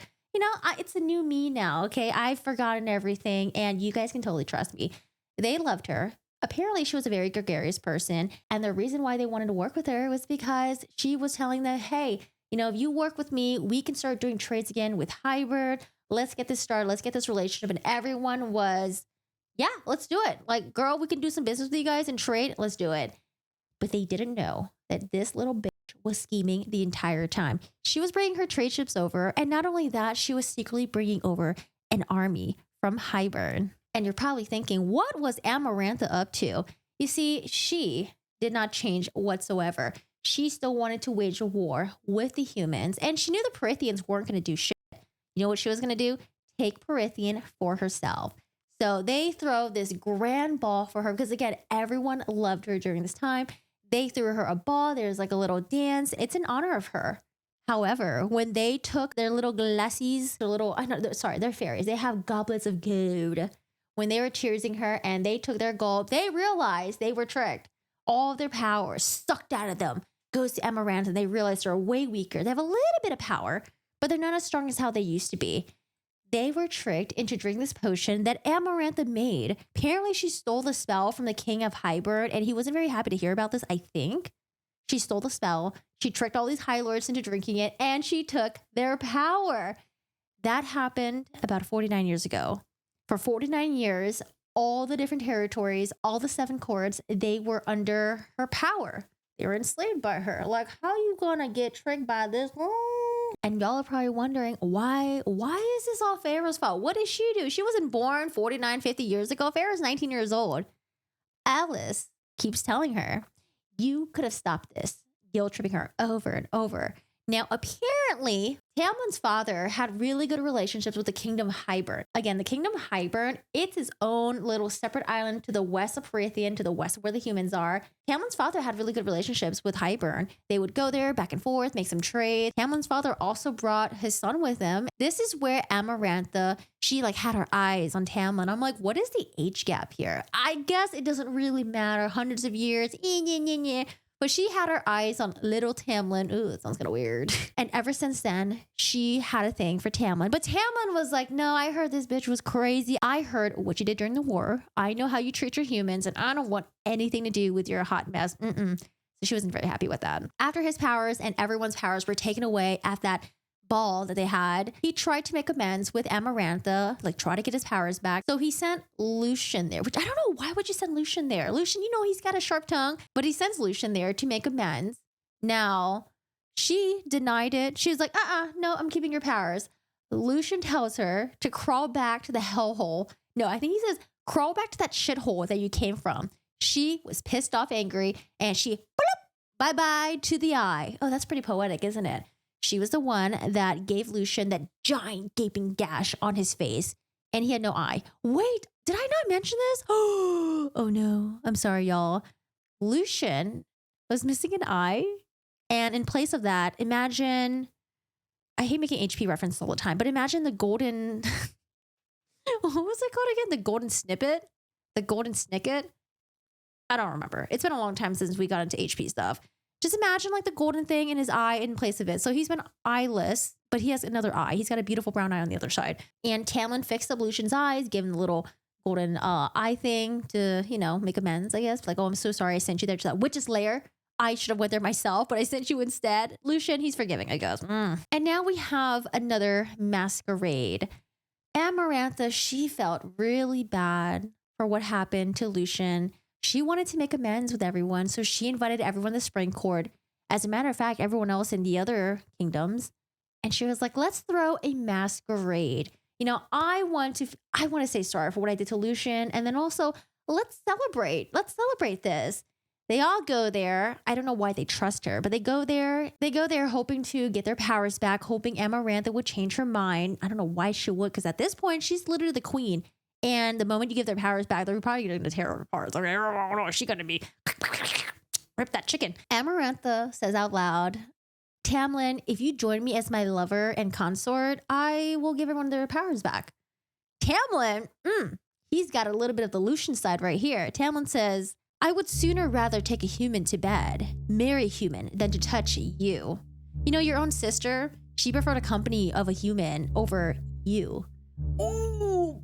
it's a new me now, okay? I've forgotten everything, and you guys can totally trust me. They loved her. Apparently, she was a very gregarious person, and the reason why they wanted to work with her was because she was telling them, hey, if you work with me, we can start doing trades again with Hybrid. Let's get this started. Let's get this relationship. And everyone was, yeah, let's do it. Like, girl, we can do some business with you guys and trade. Let's do it. But they didn't know that this little bitch was scheming the entire time. She was bringing her trade ships over. And not only that, she was secretly bringing over an army from Hybern. And you're probably thinking, what was Amarantha up to? You see, she did not change whatsoever. She still wanted to wage a war with the humans. And she knew the Prythians weren't going to do shit. You know what she was going to do? Take Prythian for herself. So they throw this grand ball for her because, again, everyone loved her during this time. They threw her a ball. There's like a little dance. It's in honor of her. However, when they took their little glassies, they're fairies. They have goblets of gold. When they were cheersing her and they took their gold, they realized they were tricked. All of their power sucked out of them goes to Amarantha, and they realize they're way weaker. They have a little bit of power, but they're not as strong as how they used to be. They were tricked into drinking this potion that Amarantha made. Apparently, she stole the spell from the king of Hybern, and he wasn't very happy to hear about this, I think. She stole the spell. She tricked all these High Lords into drinking it, and she took their power. That happened about 49 years ago. For 49 years, all the different territories, all the 7 courts, they were under her power. They were enslaved by her. Like, how you gonna get tricked by this? And y'all are probably wondering, why is this all Pharaoh's fault? What did she do? She wasn't born 49, 50 years ago. Pharaoh's 19 years old. Alice keeps telling her, you could have stopped this, guilt tripping her over and over. Now, apparently, Tamlin's father had really good relationships with the kingdom of Hybern. Again, the kingdom of Hybern, it's its own little separate island to the west of Prythian, to the west of where the humans are. Tamlin's father had really good relationships with Hybern. They would go there back and forth, make some trade. Tamlin's father also brought his son with him. This is where Amarantha, she had her eyes on Tamlin. I'm like, what is the age gap here? I guess it doesn't really matter. Hundreds of years. But she had her eyes on little Tamlin. Ooh, that sounds kind of weird. And ever since then, she had a thing for Tamlin. But Tamlin was like, no, I heard this bitch was crazy. I heard what you did during the war. I know how you treat your humans, and I don't want anything to do with your hot mess. So she wasn't very happy with that. After his powers and everyone's powers were taken away at that ball that they had, he tried to make amends with Amarantha, try to get his powers back. So he sent Lucian there, which I don't know, why would you send Lucian there? Lucian, he's got a sharp tongue, but he sends Lucian there to make amends. Now, she denied it. She was like, no, I'm keeping your powers. Lucian tells her to crawl back to the hellhole. No, I think he says, crawl back to that shithole that you came from. She was pissed off, angry, and she, bye-bye to the eye. Oh, that's pretty poetic, isn't it? She was the one that gave Lucian that giant gaping gash on his face, and he had no eye. Wait, did I not mention this? Oh no, I'm sorry, y'all. Lucian was missing an eye, and in place of that, imagine, I hate making HP references all the time, but imagine the golden, what was it called again? The golden snippet? The golden snicket? I don't remember. It's been a long time since we got into HP stuff. Just imagine the golden thing in his eye in place of it. So he's been eyeless, but he has another eye. He's got a beautiful brown eye on the other side. And Tamlin fixed up Lucian's eyes, gave him the little golden eye thing to, make amends, I guess. Oh, I'm so sorry I sent you there to that witch's lair. I should have went there myself, but I sent you instead. Lucian, he's forgiving, I guess. And now we have another masquerade. Amarantha, she felt really bad for what happened to Lucian. She wanted to make amends with everyone, so she invited everyone to Spring Court. As a matter of fact, everyone else in the other kingdoms. And she was like, let's throw a masquerade. You know, I want to say sorry for what I did to Lucian. And then also, let's celebrate. Let's celebrate this. They all go there. I don't know why they trust her, but they go there. They go there hoping to get their powers back, hoping Amarantha would change her mind. I don't know why she would, because at this point, she's literally the queen. And the moment you give their powers back, they're probably going to tear her apart. It's like, she's going to be rip that chicken. Amarantha says out loud, Tamlin, if you join me as my lover and consort, I will give everyone their powers back. Tamlin, he's got a little bit of the Lucian side right here. Tamlin says, I would sooner rather take a human to bed, marry a human, than to touch you. You know, your own sister, she preferred a company of a human over you. Ooh,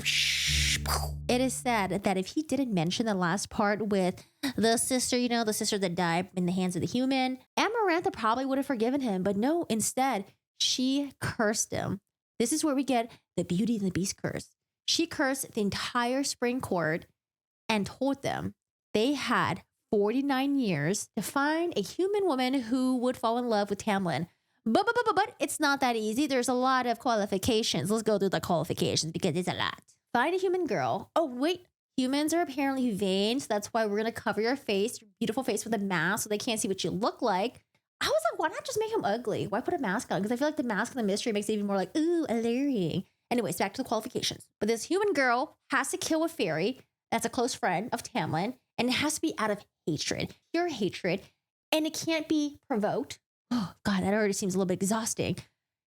it is sad that if he didn't mention the last part with the sister, you know, the sister that died in the hands of the human, Amarantha probably would have forgiven him. But no, instead, she cursed him. This is where we get the Beauty and the Beast curse. She cursed the entire Spring Court and told them they had 49 years to find a human woman who would fall in love with Tamlin. But it's not that easy. There's a lot of qualifications. Let's go through the qualifications because it's a lot. Find a human girl. Oh, wait. Humans are apparently vain, so that's why we're going to cover your face, your beautiful face, with a mask so they can't see what you look like. I was like, why not just make him ugly? Why put a mask on? Because I feel like the mask and the mystery makes it even more like, ooh, alluring. Anyways, back to the qualifications. But this human girl has to kill a fairy that's a close friend of Tamlin, and it has to be out of hatred, pure hatred, and it can't be provoked. Oh, God, that already seems a little bit exhausting.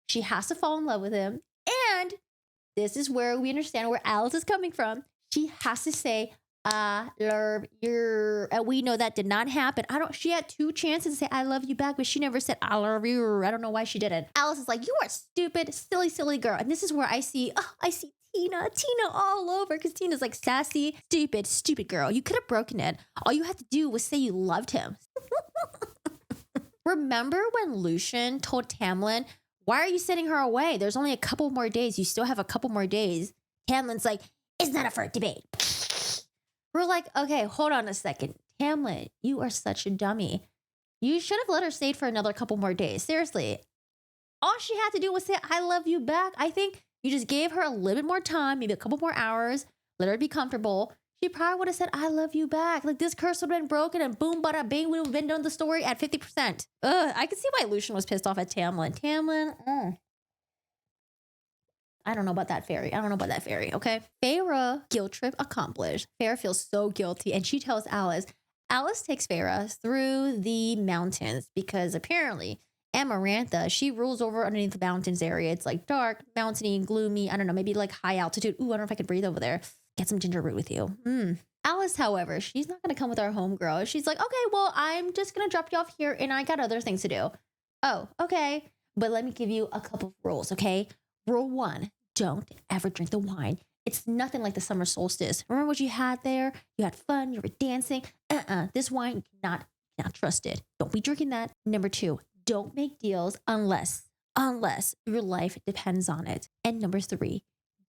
She has to fall in love with him, and this is where we understand where Alice is coming from. She has to say, I love you. And we know that did not happen. She had 2 chances to say, I love you back, but she never said, I love you. I don't know why she didn't. Alice is like, you are stupid, silly, silly girl. And this is where I see Tina all over, because Tina's like sassy, stupid girl. You could have broken it. All you had to do was say you loved him. Remember when Lucian told Tamlin, why are you sending her away? There's only a couple more days. You still have a couple more days. Tamlin's like, it's not up for debate. We're like, okay, hold on a second. Tamlin, you are such a dummy. You should have let her stay for another couple more days. Seriously. All she had to do was say, I love you back. I think you just gave her a little bit more time, maybe a couple more hours, let her be comfortable. She probably would have said, I love you back. Like, this curse would have been broken and boom, bada bing, we would have been done the story at 50%. I can see why Lucian was pissed off at Tamlin. I don't know about that fairy. Okay? Feyre, guilt trip accomplished. Feyre feels so guilty, and she tells Alice. Alice takes Feyre through the mountains because apparently Amarantha, she rules over underneath the mountains area. It's like dark, mountainy, gloomy. I don't know, maybe like high altitude. Ooh, I don't know if I could breathe over there. Get some ginger root with you. Alice, however, she's not going to come with our homegirl. She's like, okay, well, I'm just going to drop you off here and I got other things to do. Oh, okay. But let me give you a couple of rules, okay? Rule 1, don't ever drink the wine. It's nothing like the summer solstice. Remember what you had there? You had fun, you were dancing. This wine, you cannot trust it. Don't be drinking that. Number 2, don't make deals unless your life depends on it. And number 3,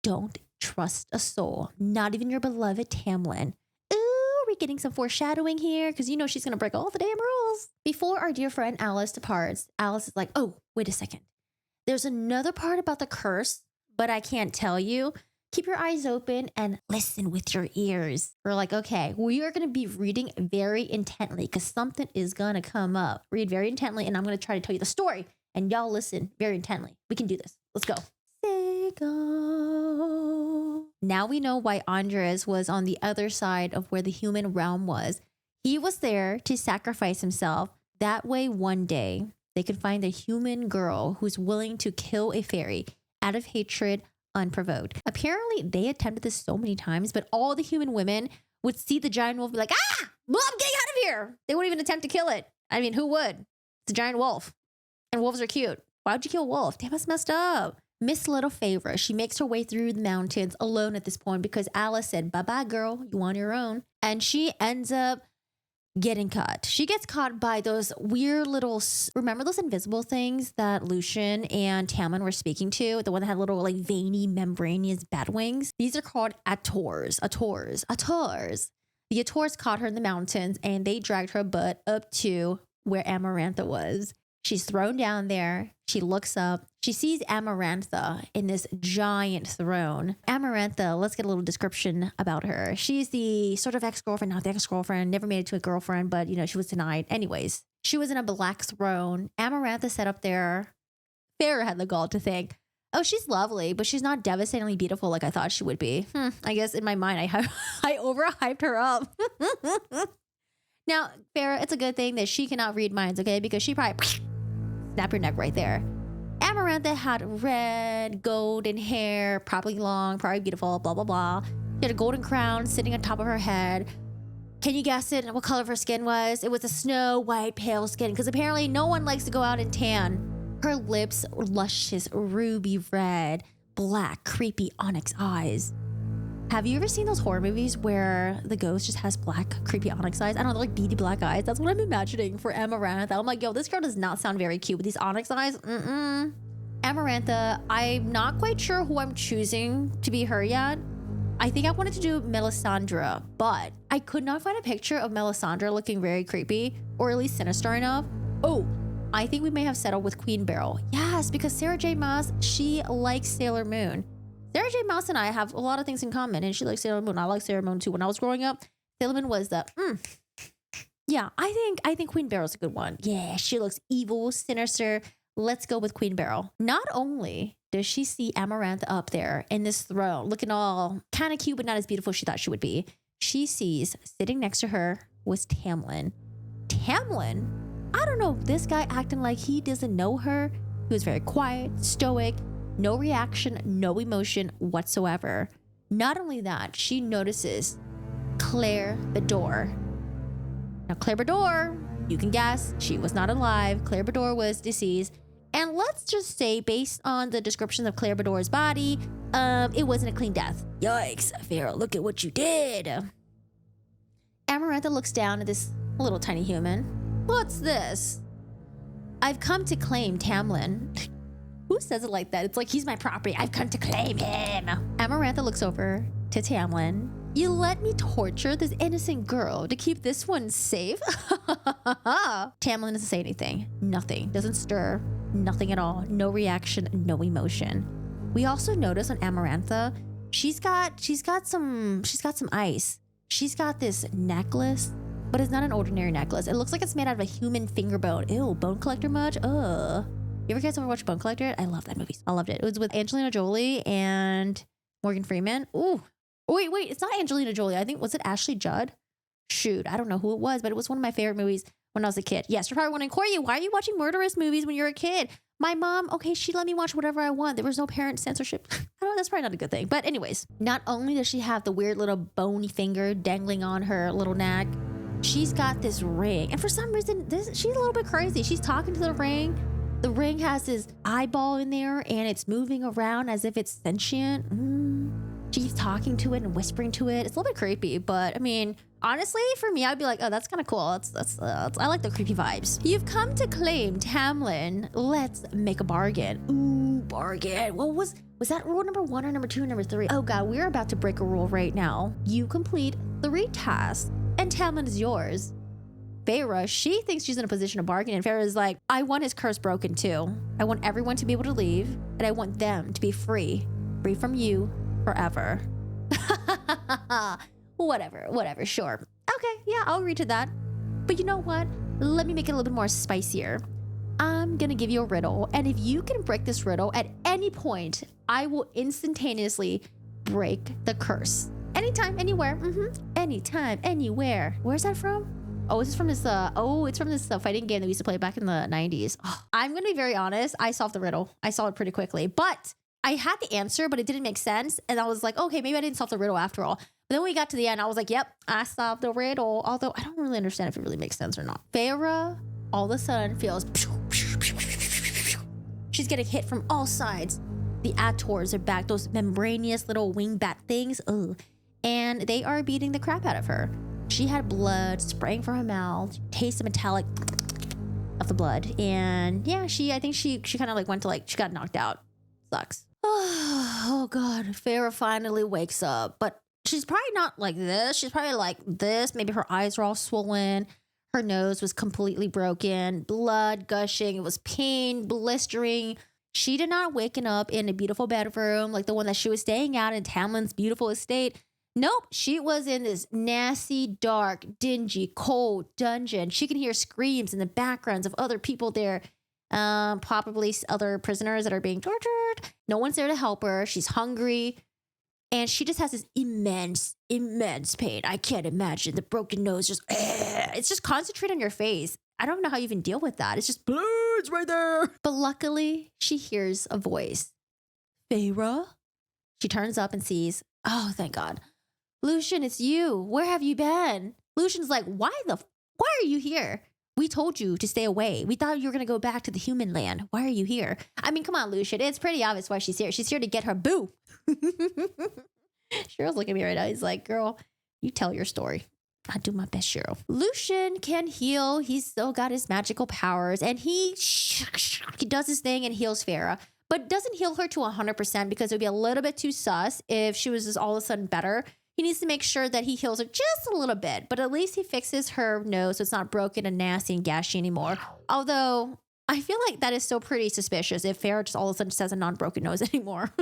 don't trust a soul, not even your beloved Tamlin. Ooh, we're getting some foreshadowing here because you know she's going to break all the damn rules. Before our dear friend Alice departs, Alice is like, oh, wait a second. There's another part about the curse, but I can't tell you. Keep your eyes open and listen with your ears. We're like, okay, we are going to be reading very intently because something is going to come up. Read very intently, and I'm going to try to tell you the story, and y'all listen very intently. We can do this. Let's go. Now we know why Andres was on the other side of where the human realm was. He was there to sacrifice himself. That way, one day, they could find a human girl who's willing to kill a fairy out of hatred, unprovoked. Apparently, they attempted this so many times, but all the human women would see the giant wolf and be like, well, I'm getting out of here. They wouldn't even attempt to kill it. I mean, who would? It's a giant wolf. And wolves are cute. Why would you kill a wolf? Damn, that's messed up. Miss Little Feyre, she makes her way through the mountains alone at this point because Alice said, bye-bye, girl. You on your own. And she ends up getting caught. She gets caught by those weird little, remember those invisible things that Lucian and Tamlin were speaking to? The one that had little like veiny, membranous bat wings? These are called ACOTARs. ACOTARs. The ACOTARs caught her in the mountains and they dragged her butt up to where Amarantha was. She's thrown down there. She looks up. She sees Amarantha in this giant throne. Amarantha, let's get a little description about her. She's the sort of ex-girlfriend, not the ex-girlfriend, never made it to a girlfriend, but you know, she was denied. Anyways, she was in a black throne. Amarantha sat up there. Farrah had the gall to think, oh, she's lovely, but she's not devastatingly beautiful like I thought she would be. I guess in my mind, I overhyped her up. Now, Farrah, it's a good thing that she cannot read minds, okay? Because she probably snap your neck right there. Amarantha had red, golden hair, probably long, probably beautiful, blah, blah, blah. She had a golden crown sitting on top of her head. Can you guess it? What color of her skin was? It was a snow white, pale skin, because apparently no one likes to go out and tan. Her lips were luscious, ruby red, black, creepy onyx eyes. Have you ever seen those horror movies where the ghost just has black, creepy onyx eyes? I don't know, like beady black eyes. That's what I'm imagining for Amarantha. I'm like, yo, this girl does not sound very cute with these onyx eyes. Amarantha, I'm not quite sure who I'm choosing to be her yet. I think I wanted to do Melisandre, but I could not find a picture of Melisandre looking very creepy or at least sinister enough. Oh, I think we may have settled with Queen Beryl. Yes, because Sarah J. Maas, she likes Sailor Moon. Sarah J. Maas and I have a lot of things in common, and she likes Sailor Moon. I like Sailor Moon too. When I was growing up, Sailor Moon was the, yeah, I think Queen Beryl's a good one. Yeah, she looks evil, sinister. Let's go with Queen Beryl. Not only does she see Amarantha up there in this throne, looking all kind of cute, but not as beautiful as she thought she would be, she sees sitting next to her was Tamlin. Tamlin? I don't know, this guy acting like he doesn't know her. He was very quiet, stoic, no reaction, no emotion whatsoever. Not only that, she notices Claire Bedore. Now, Claire Bedore, you can guess, she was not alive. Claire Bedore was deceased. And let's just say, based on the description of Claire Bedore's body, it wasn't a clean death. Yikes, Farrah, look at what you did. Amarantha looks down at this little tiny human. What's this? I've come to claim Tamlin. Who says it like that? It's like, he's my property. I've come to claim him. Amarantha looks over to Tamlin. You let me torture this innocent girl to keep this one safe? Tamlin doesn't say anything. Nothing. Doesn't stir. Nothing at all. No reaction. No emotion. We also notice on Amarantha, she's got some ice. She's got this necklace, but it's not an ordinary necklace. It looks like it's made out of a human finger bone. Ew, Bone Collector much? Ugh. You ever guys ever watch Bone Collector? I love that movie. I loved it. It was with Angelina Jolie and Morgan Freeman. Ooh. Wait, it's not Angelina Jolie. I think, was it Ashley Judd? Shoot, I don't know who it was, but it was one of my favorite movies when I was a kid. Yes, you're probably wondering, Corey, why are you watching murderous movies when you're a kid? My mom, okay, she let me watch whatever I want. There was no parent censorship. I don't know, that's probably not a good thing. But anyways, not only does she have the weird little bony finger dangling on her little neck, she's got this ring. And for some reason, she's a little bit crazy. She's talking to the ring. The ring has this eyeball in there and it's moving around as if it's sentient. She's talking to it and whispering to it. It's a little bit creepy, but I mean, honestly, for me, I'd be like, oh, that's kind of cool. I like the creepy vibes. You've come to claim Tamlin. Let's make a bargain. Ooh, bargain. What was that rule number 1 or number 2 or number 3? Oh God, we're about to break a rule right now. You complete 3 tasks and Tamlin is yours. Farrah, she thinks she's in a position to bargain, and Farrah is like, I want his curse broken too. I want everyone to be able to leave, and I want them to be free from you forever. Whatever, sure. Okay, yeah, I'll agree to that. But you know what? Let me make it a little bit more spicier. I'm gonna give you a riddle, and if you can break this riddle at any point, I will instantaneously break the curse. Anytime, anywhere. Anytime, anywhere. Where's that from? Oh, it's from this fighting game that we used to play back in the 90s. Oh, I'm going to be very honest. I solved the riddle. I solved it pretty quickly, but I had the answer, but it didn't make sense. And I was like, okay, maybe I didn't solve the riddle after all. But then when we got to the end, I was like, yep, I solved the riddle. Although I don't really understand if it really makes sense or not. Farrah all of a sudden feels she's getting hit from all sides. The ACOTARs are back, those membranous little wing bat things. Ugh. And they are beating the crap out of her. She had blood spraying from her mouth, taste the metallic of the blood. And yeah, I think she kind of like went to like, she got knocked out. Sucks. Oh God, Farah finally wakes up, but she's probably not like this. She's probably like this. Maybe her eyes were all swollen. Her nose was completely broken, blood gushing. It was pain, blistering. She did not waken up in a beautiful bedroom like the one that she was staying at in Tamlin's beautiful estate. Nope, she was in this nasty, dark, dingy, cold dungeon. She can hear screams in the backgrounds of other people there, probably other prisoners that are being tortured. No one's there to help her. She's hungry. And she just has this immense pain. I can't imagine the broken nose. It's just concentrated on your face. I don't know how you even deal with that. It's just blood's right there. But luckily, she hears a voice. Farah? She turns up and sees, oh, thank God. Lucian, it's you. Where have you been? Lucian's like, why are you here? We told you to stay away. We thought you were going to go back to the human land. Why are you here? I mean, come on, Lucian. It's pretty obvious why she's here. She's here to get her boo. Cheryl's looking at me right now. He's like, girl, you tell your story. I do my best, Cheryl. Lucian can heal. He's still got his magical powers. And he does his thing and heals Farah. But doesn't heal her to 100% because it would be a little bit too sus if she was just all of a sudden better. He needs to make sure that he heals her just a little bit, but at least he fixes her nose so it's not broken and nasty and gashy anymore. Although I feel like that is still pretty suspicious if Farah just all of a sudden just has a non-broken nose anymore.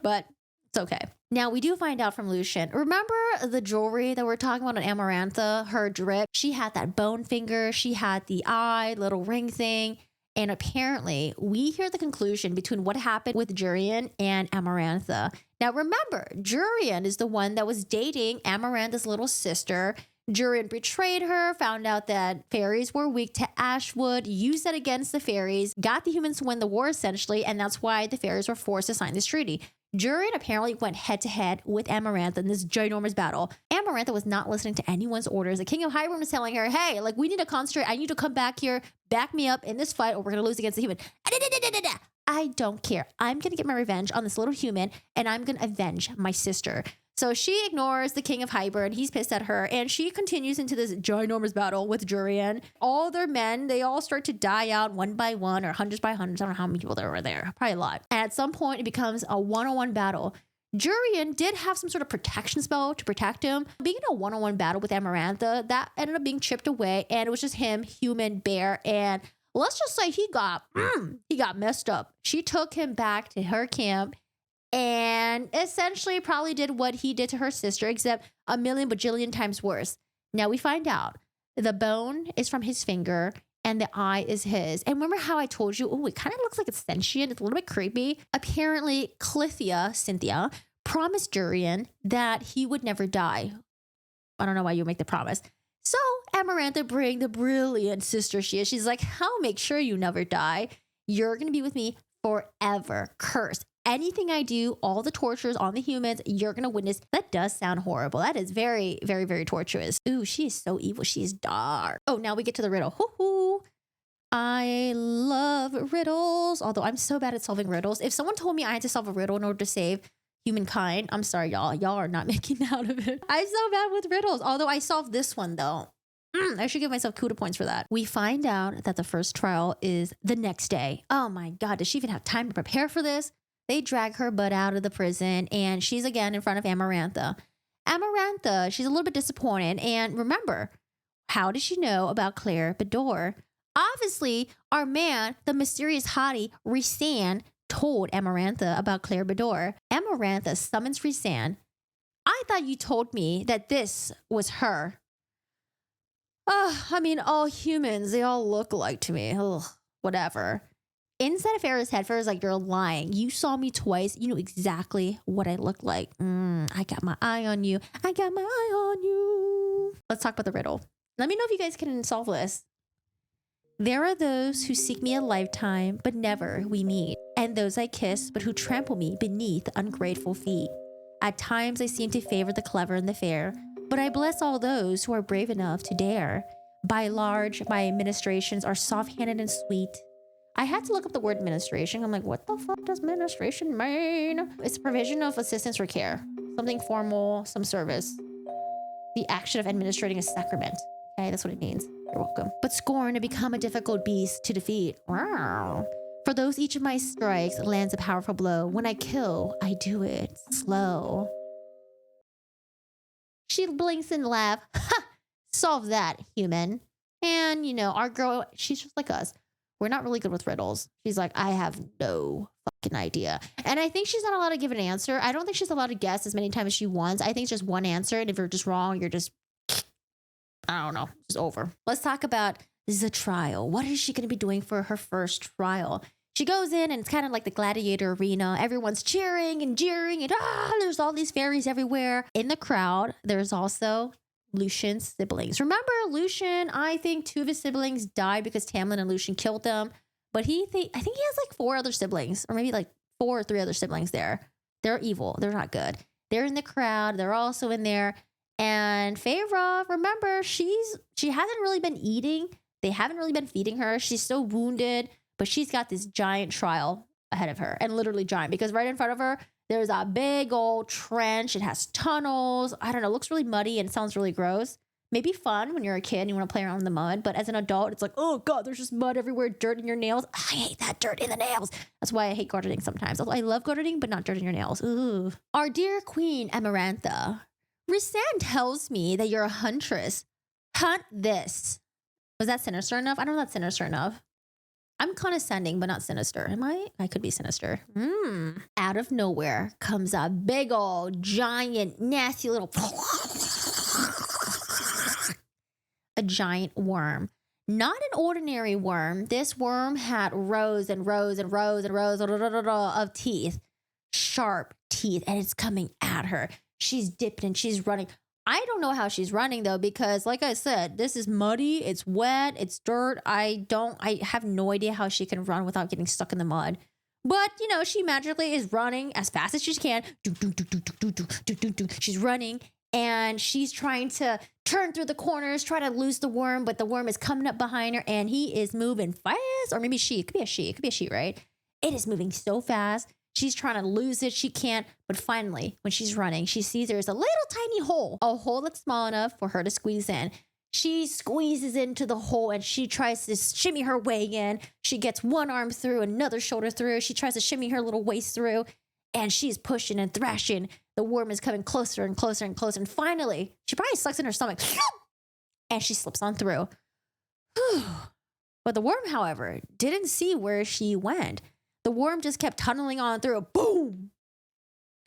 But it's okay. Now we do find out from Lucian. Remember the jewelry that we're talking about on Amarantha, her drip? She had that bone finger. She had the eye, little ring thing. And apparently, we hear the conclusion between what happened with Jurian and Amarantha. Now, remember, Jurian is the one that was dating Amarantha's little sister. Jurian betrayed her, found out that fairies were weak to Ashwood, used that against the fairies, got the humans to win the war, essentially, and that's why the fairies were forced to sign this treaty. Jurian apparently went head-to-head with Amarantha in this ginormous battle. Amarantha was not listening to anyone's orders. The King of Hyrule was telling her, hey, like, we need to concentrate. I need to come back here, back me up in this fight, or we're going to lose against the human. I don't care. I'm going to get my revenge on this little human, and I'm going to avenge my sister. So she ignores the King of Hyrule, and he's pissed at her, and she continues into this ginormous battle with Jurian. All their men, they all start to die out one by one, or hundreds by hundreds. I don't know how many people there were there. Probably a lot. And at some point, it becomes a one-on-one battle. Jurian did have some sort of protection spell to protect him. Being in a one-on-one battle with Amarantha, that ended up being chipped away, and it was just him, human, bear, and let's just say he got messed up. She took him back to her camp and essentially probably did what he did to her sister, except a million bajillion times worse. Now we find out the bone is from his finger and the eye is his. And remember how I told you, oh, it kind of looks like it's sentient. It's a little bit creepy. Apparently, Cynthia, promised Jurian that he would never die. I don't know why you would make the promise. So Amarantha, being the brilliant sister she is, she's like, I'll make sure you never die. You're going to be with me forever. Cursed. Anything I do, all the tortures on the humans, you're going to witness. That does sound horrible. That is very, very, very torturous. Ooh, she is so evil. She is dark. Oh, now we get to the riddle. Hoo-hoo. I love riddles, although I'm so bad at solving riddles. If someone told me I had to solve a riddle in order to save humankind, I'm sorry, y'all. Y'all are not making out of it. I'm so bad with riddles, although I solved this one, though. I should give myself kudos points for that. We find out that the first trial is the next day. Oh my God, does she even have time to prepare for this? They drag her butt out of the prison, and she's again in front of Amarantha. Amarantha, she's a little bit disappointed. And remember, how does she know about Claire Bedore? Obviously, our man, the mysterious hottie, Rhysand, told Amarantha about Claire Bedore. Amarantha summons Rhysand. I thought you told me that this was her. I mean, all humans, they all look alike to me. Ugh, whatever. Inside of Farah's head, Farah's like, you're lying. You saw me twice. You know exactly what I look like. I got my eye on you. I got my eye on you. Let's talk about the riddle. Let me know if you guys can solve this. There are those who seek me a lifetime, but never we meet. And those I kiss, but who trample me beneath ungrateful feet. At times I seem to favor the clever and the fair, but I bless all those who are brave enough to dare. By large, my ministrations are soft-handed and sweet. I had to look up the word ministration. I'm like, what the fuck does ministration mean? It's provision of assistance or care. Something formal, some service. The action of administering a sacrament. Okay, that's what it means. You're welcome. But scorn to become a difficult beast to defeat. Wow. For those each of my strikes lands a powerful blow. When I kill, I do it slow. She blinks and laughs. Ha! Solve that, human. And, you know, our girl, she's just like us. We're not really good with riddles. She's like, I have no fucking idea. And I think she's not allowed to give an answer. I don't think she's allowed to guess as many times as she wants. I think it's just one answer. And if you're just wrong, you're just, I don't know, it's over. Let's talk about the trial. What is she going to be doing for her first trial? She goes in and it's kind of like the gladiator arena. Everyone's cheering and jeering and there's all these fairies everywhere. In the crowd, there's also Lucian's siblings. Remember Lucian, I think 2 of his siblings died because Tamlin and Lucian killed them. But I think he has like 4 other siblings or maybe like 4 or 3 other siblings there. They're evil. They're not good. They're in the crowd. They're also in there. And Feyre, remember, she hasn't really been eating. They haven't really been feeding her. She's so wounded. But she's got this giant trial ahead of her, and literally giant, because right in front of her, there's a big old trench. It has tunnels. I don't know. It looks really muddy and it sounds really gross. Maybe fun when you're a kid and you want to play around in the mud. But as an adult, it's like, oh God, there's just mud everywhere, dirt in your nails. I hate that dirt in the nails. That's why I hate gardening sometimes. I love gardening, but not dirt in your nails. Ooh. Our dear Queen Amarantha, Rhysand tells me that you're a huntress. Hunt this. Was that sinister enough? I don't know if that's sinister enough. I'm condescending, but not sinister. Am I? I could be sinister. Out of nowhere comes a big old, giant, nasty little... a giant worm. Not an ordinary worm. This worm had rows and rows and rows and rows of teeth. Sharp teeth. And it's coming at her. She's dipping and she's running. I don't know how she's running though, because like I said, this is muddy, it's wet, it's dirt. I have no idea how she can run without getting stuck in the mud. But, you know, she magically is running as fast as she can. She's running and she's trying to turn through the corners, try to lose the worm, but the worm is coming up behind her and he is moving fast. Or maybe she, it could be a she, it could be a she, right? It is moving so fast. She's trying to lose it. She can't. But finally, when she's running, she sees there's a little tiny hole, a hole that's small enough for her to squeeze in. She squeezes into the hole and she tries to shimmy her way in. She gets one arm through, another shoulder through. She tries to shimmy her little waist through and she's pushing and thrashing. The worm is coming closer and closer and closer. And finally, she probably sucks in her stomach and she slips on through. But the worm, however, didn't see where she went. The worm just kept tunneling on through. Boom!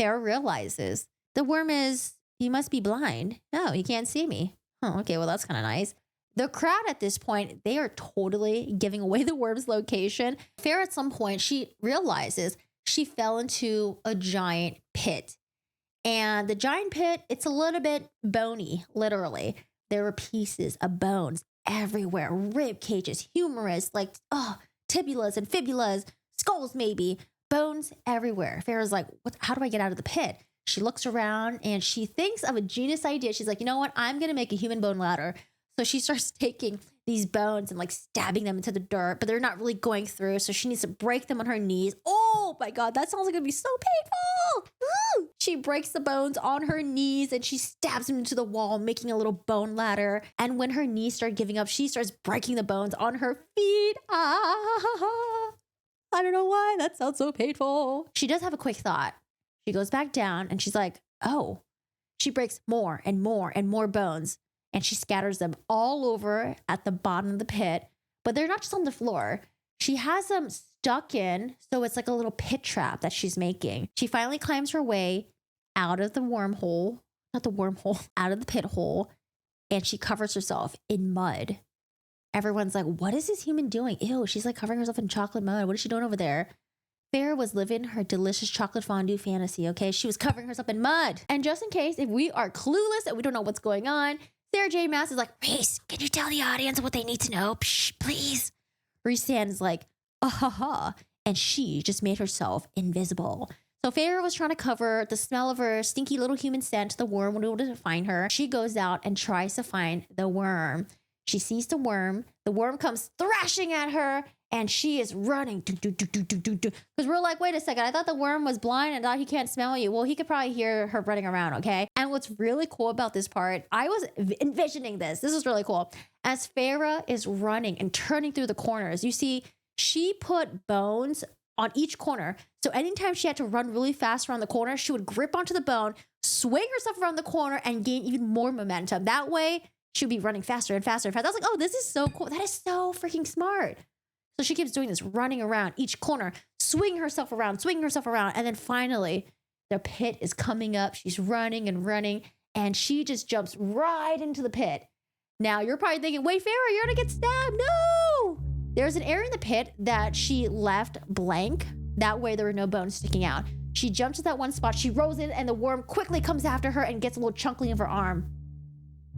Feyre realizes the worm is, he must be blind. No, he can't see me. Oh, okay, well, that's kind of nice. The crowd at this point, they are totally giving away the worm's location. Feyre, at some point, she realizes she fell into a giant pit. And the giant pit, it's a little bit bony, literally. There were pieces of bones everywhere. Rib cages, humerus, like, tibulas and fibulas. Skulls, maybe. Bones everywhere. Feyre's like, how do I get out of the pit? She looks around and she thinks of a genius idea. She's like, you know what? I'm going to make a human bone ladder. So she starts taking these bones and like stabbing them into the dirt, but they're not really going through. So she needs to break them on her knees. Oh my God, that sounds like it'd be so painful. Woo! She breaks the bones on her knees and she stabs them into the wall, making a little bone ladder. And when her knees start giving up, she starts breaking the bones on her feet. I don't know why that sounds so painful. She does have a quick thought. She goes back down and she's like, oh, she breaks more and more and more bones and she scatters them all over at the bottom of the pit, but they're not just on the floor. She has them stuck in. So it's like a little pit trap that she's making. She finally climbs her way out of the wormhole, not the wormhole, out of the pit hole. And she covers herself in mud. Everyone's like, what is this human doing? Ew, she's like covering herself in chocolate mud. What is she doing over there? Feyre was living her delicious chocolate fondue fantasy, okay? She was covering herself in mud. And just in case, if we are clueless and we don't know what's going on, Sarah J. Maas is like, Rhys, can you tell the audience what they need to know? Psh, please. Rhysand is like, and she just made herself invisible. So Feyre was trying to cover the smell of her stinky little human scent. The worm would able to find her. She goes out and tries to find the worm. She sees the worm. The worm comes thrashing at her and she is running. Because we're like, wait a second, I thought the worm was blind and thought he can't smell you. Well, he could probably hear her running around, okay? And what's really cool about this part, I was envisioning this. This is really cool. As Farah is running and turning through the corners, you see, she put bones on each corner. So anytime she had to run really fast around the corner, she would grip onto the bone, swing herself around the corner, and gain even more momentum. That way, she would be running faster and faster and faster. I was like, oh, this is so cool. That is so freaking smart. So she keeps doing this, running around each corner, swinging herself around. And then finally, the pit is coming up. She's running and running, and she just jumps right into the pit. Now, you're probably thinking, wait, Farah, you're going to get stabbed. No! There's an area in the pit that she left blank. That way, there were no bones sticking out. She jumps to that one spot. She rolls in, and the worm quickly comes after her and gets a little chunkly of her arm.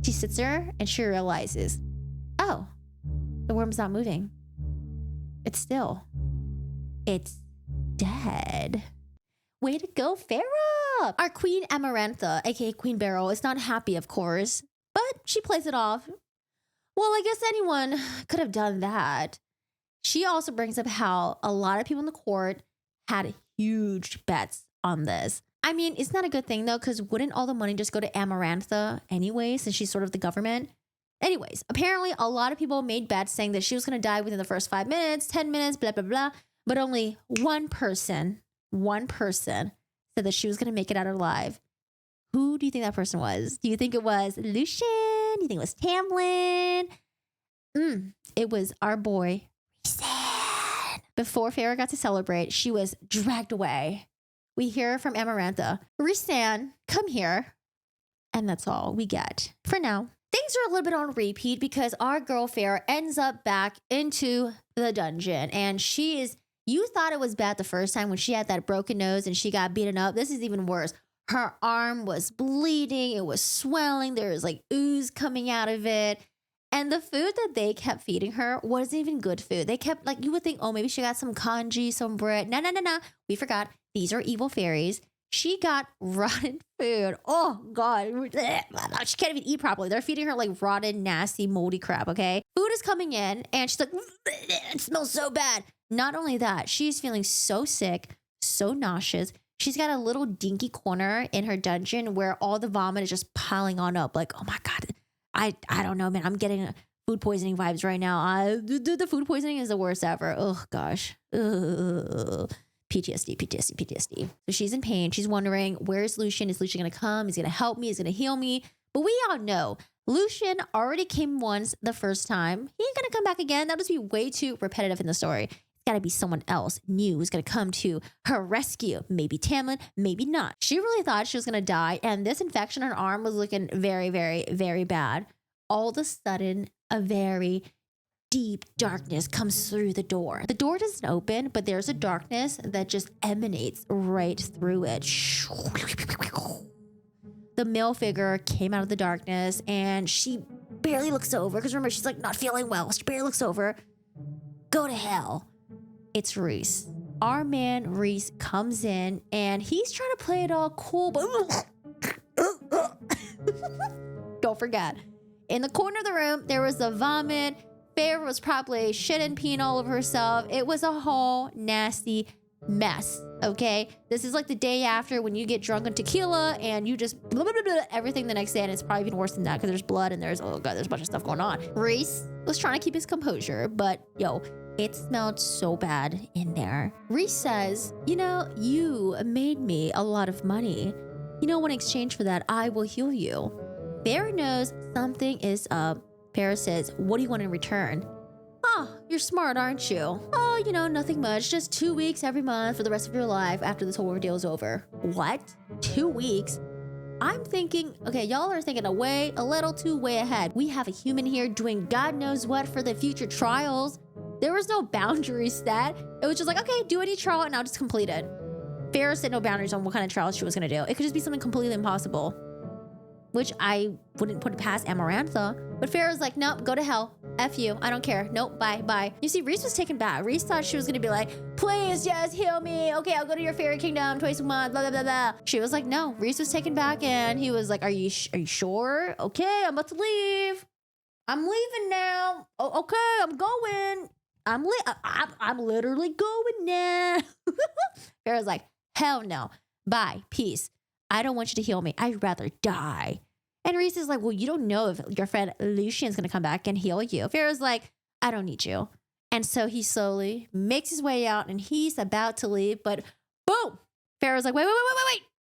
She sits there, and she realizes, oh, the worm's not moving. It's still. It's dead. Way to go, Farah! Our Queen Amarantha, aka Queen Beryl, is not happy, of course, but she plays it off. Well, I guess anyone could have done that. She also brings up how a lot of people in the court had huge bets on this. I mean, it's not a good thing, though, because wouldn't all the money just go to Amarantha anyway, since she's sort of the government? Anyways, apparently a lot of people made bets saying that she was going to die within the first 5 minutes, 10 minutes, blah, blah, blah. But only one person said that she was going to make it out alive. Who do you think that person was? Do you think it was Lucian? Do you think it was Tamlin? It was our boy, Rhysand. Before Farah got to celebrate, she was dragged away. We hear from Amarantha, Rhysand, come here. And that's all we get for now. Things are a little bit on repeat because our girl Farah ends up back into the dungeon. And you thought it was bad the first time when she had that broken nose and she got beaten up. This is even worse. Her arm was bleeding. It was swelling. There was like ooze coming out of it. And the food that they kept feeding her wasn't even good food. They kept, like, you would think, oh, maybe she got some kanji, some bread. No. We forgot. These are evil fairies. She got rotten food. Oh, God. She can't even eat properly. They're feeding her like rotten, nasty, moldy crap, okay? Food is coming in, and she's like, it smells so bad. Not only that, she's feeling so sick, so nauseous. She's got a little dinky corner in her dungeon where all the vomit is just piling on up. Like, oh, my God. I don't know, man. I'm getting food poisoning vibes right now. The food poisoning is the worst ever. Oh, gosh. Ugh. PTSD. So she's in pain. She's wondering, where's Lucian? Is Lucian going to come? Is he going to help me? Is he going to heal me? But we all know Lucian already came once the first time. He ain't going to come back again. That would be way too repetitive in the story. It's got to be someone else new who's going to come to her rescue. Maybe Tamlin, maybe not. She really thought she was going to die. And this infection on her arm was looking very, very, very bad. All of a sudden, a very deep darkness comes through the door. The door doesn't open, but there's a darkness that just emanates right through it. The male figure came out of the darkness and she barely looks over because remember, she's like not feeling well. She barely looks over. Go to hell. It's Rhys. Our man Rhys comes in and he's trying to play it all cool, but don't forget, in the corner of the room, there was the vomit. Farah was probably shitting, peeing all over herself. It was a whole nasty mess, okay? This is like the day after when you get drunk on tequila and you just blah, blah, blah, blah, everything the next day, and it's probably even worse than that because there's blood and there's, oh God, there's a bunch of stuff going on. Rhys was trying to keep his composure, but yo, it smelled so bad in there. Rhys says, you know, you made me a lot of money. You know, in exchange for that, I will heal you. Farah knows something is up. Farah says, what do you want in return? Oh, you're smart, aren't you? Oh, you know, nothing much. Just 2 weeks every month for the rest of your life after this whole ordeal is over. What? 2 weeks? I'm thinking, okay, y'all are thinking a little too way ahead. We have a human here doing God knows what for the future trials. There was no boundaries set. It was just like, okay, do any trial and I'll just complete it. Farah set no boundaries on what kind of trials she was going to do. It could just be something completely impossible, which I wouldn't put past Amarantha. But Farah's like, nope, go to hell. F you. I don't care. Nope, bye. You see, Rhys was taken back. Rhys thought she was going to be like, please just heal me. Okay, I'll go to your fairy kingdom twice a month, blah, blah, blah, blah. She was like, no. Rhys was taken back and he was like, are you sure? Okay, I'm about to leave. I'm leaving now. Oh, okay, I'm going. I'm literally going now. Farrah's like, hell no. Bye. Peace. I don't want you to heal me. I'd rather die. And Reese is like, well, you don't know if your friend Lucian's going to come back and heal you. Farrah's like, I don't need you. And so he slowly makes his way out and he's about to leave, but boom. Farrah's like, wait.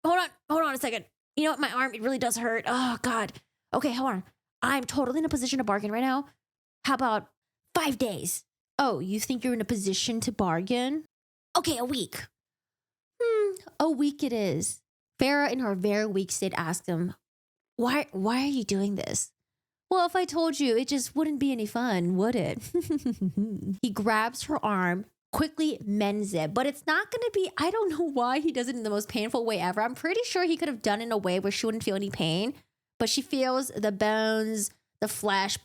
Hold on a second. You know what? My arm, it really does hurt. Oh, God. Okay, hold on. I'm totally in a position to bargain right now. How about 5 days? Oh, you think you're in a position to bargain? Okay, a week. A week it is. Farrah, in her very weak state, asked him, why are you doing this? Well, if I told you, it just wouldn't be any fun, would it? He grabs her arm, quickly mends it, but it's not going to be, I don't know why he does it in the most painful way ever. I'm pretty sure he could have done it in a way where she wouldn't feel any pain, but she feels the bones, the flesh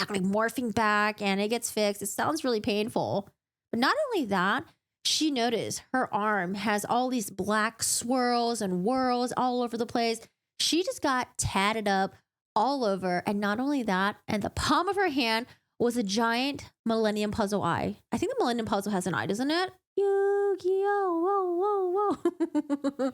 like morphing back, and it gets fixed. It sounds really painful. But not only that, she noticed her arm has all these black swirls and whirls all over the place. She just got tatted up all over. And not only that, and the palm of her hand was a giant Millennium Puzzle eye. I think the Millennium Puzzle has an eye, doesn't it? Yu-Gi-Oh! Whoa.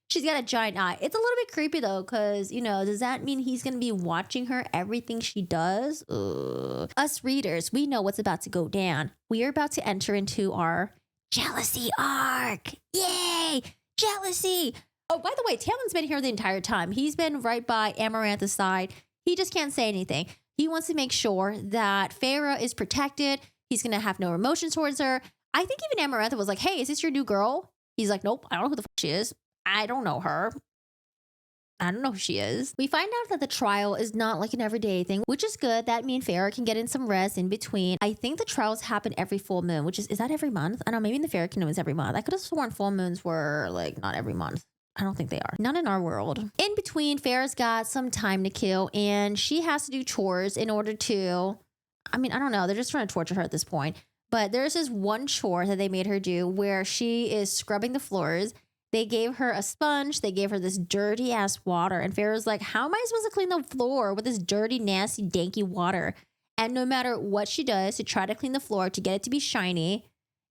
She's got a giant eye. It's a little bit creepy though, because, does that mean he's going to be watching her, everything she does? Ugh. Us readers, we know what's about to go down. We are about to enter into our jealousy arc. Yay! Jealousy! Oh, by the way, Talon's been here the entire time. He's been right by Amarantha's side. He just can't say anything. He wants to make sure that Farrah is protected. He's going to have no emotions towards her. I think even Amarantha was like, hey, is this your new girl? He's like, nope, I don't know who the fuck she is. I don't know her. I don't know who she is. We find out that the trial is not like an everyday thing, which is good. That means Farrah can get in some rest in between. I think the trials happen every full moon, which is that every month? I don't know, maybe in the Fairy Kingdom it's every month. I could have sworn full moons were like not every month. I don't think they are. Not in our world. In between, Farrah's got some time to kill and she has to do chores in order to, I don't know. They're just trying to torture her at this point. But there's this one chore that they made her do where she is scrubbing the floors. They gave her a sponge. They gave her this dirty ass water. And Farrah's like, how am I supposed to clean the floor with this dirty, nasty, danky water? And no matter what she does to try to clean the floor to get it to be shiny,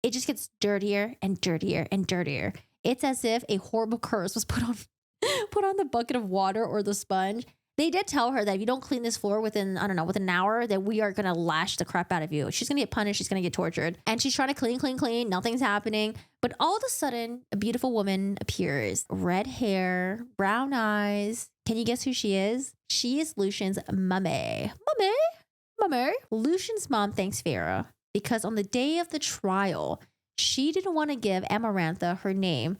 it just gets dirtier and dirtier and dirtier. It's as if a horrible curse was put on the bucket of water or the sponge. They did tell her that if you don't clean this floor within an hour, that we are going to lash the crap out of you. She's going to get punished. She's going to get tortured. And she's trying to clean. Nothing's happening. But all of a sudden, a beautiful woman appears. Red hair, brown eyes. Can you guess who she is? She is Lucian's mummy. Mummy. Lucian's mom thanks Farrah because on the day of the trial, she didn't want to give Amarantha her name.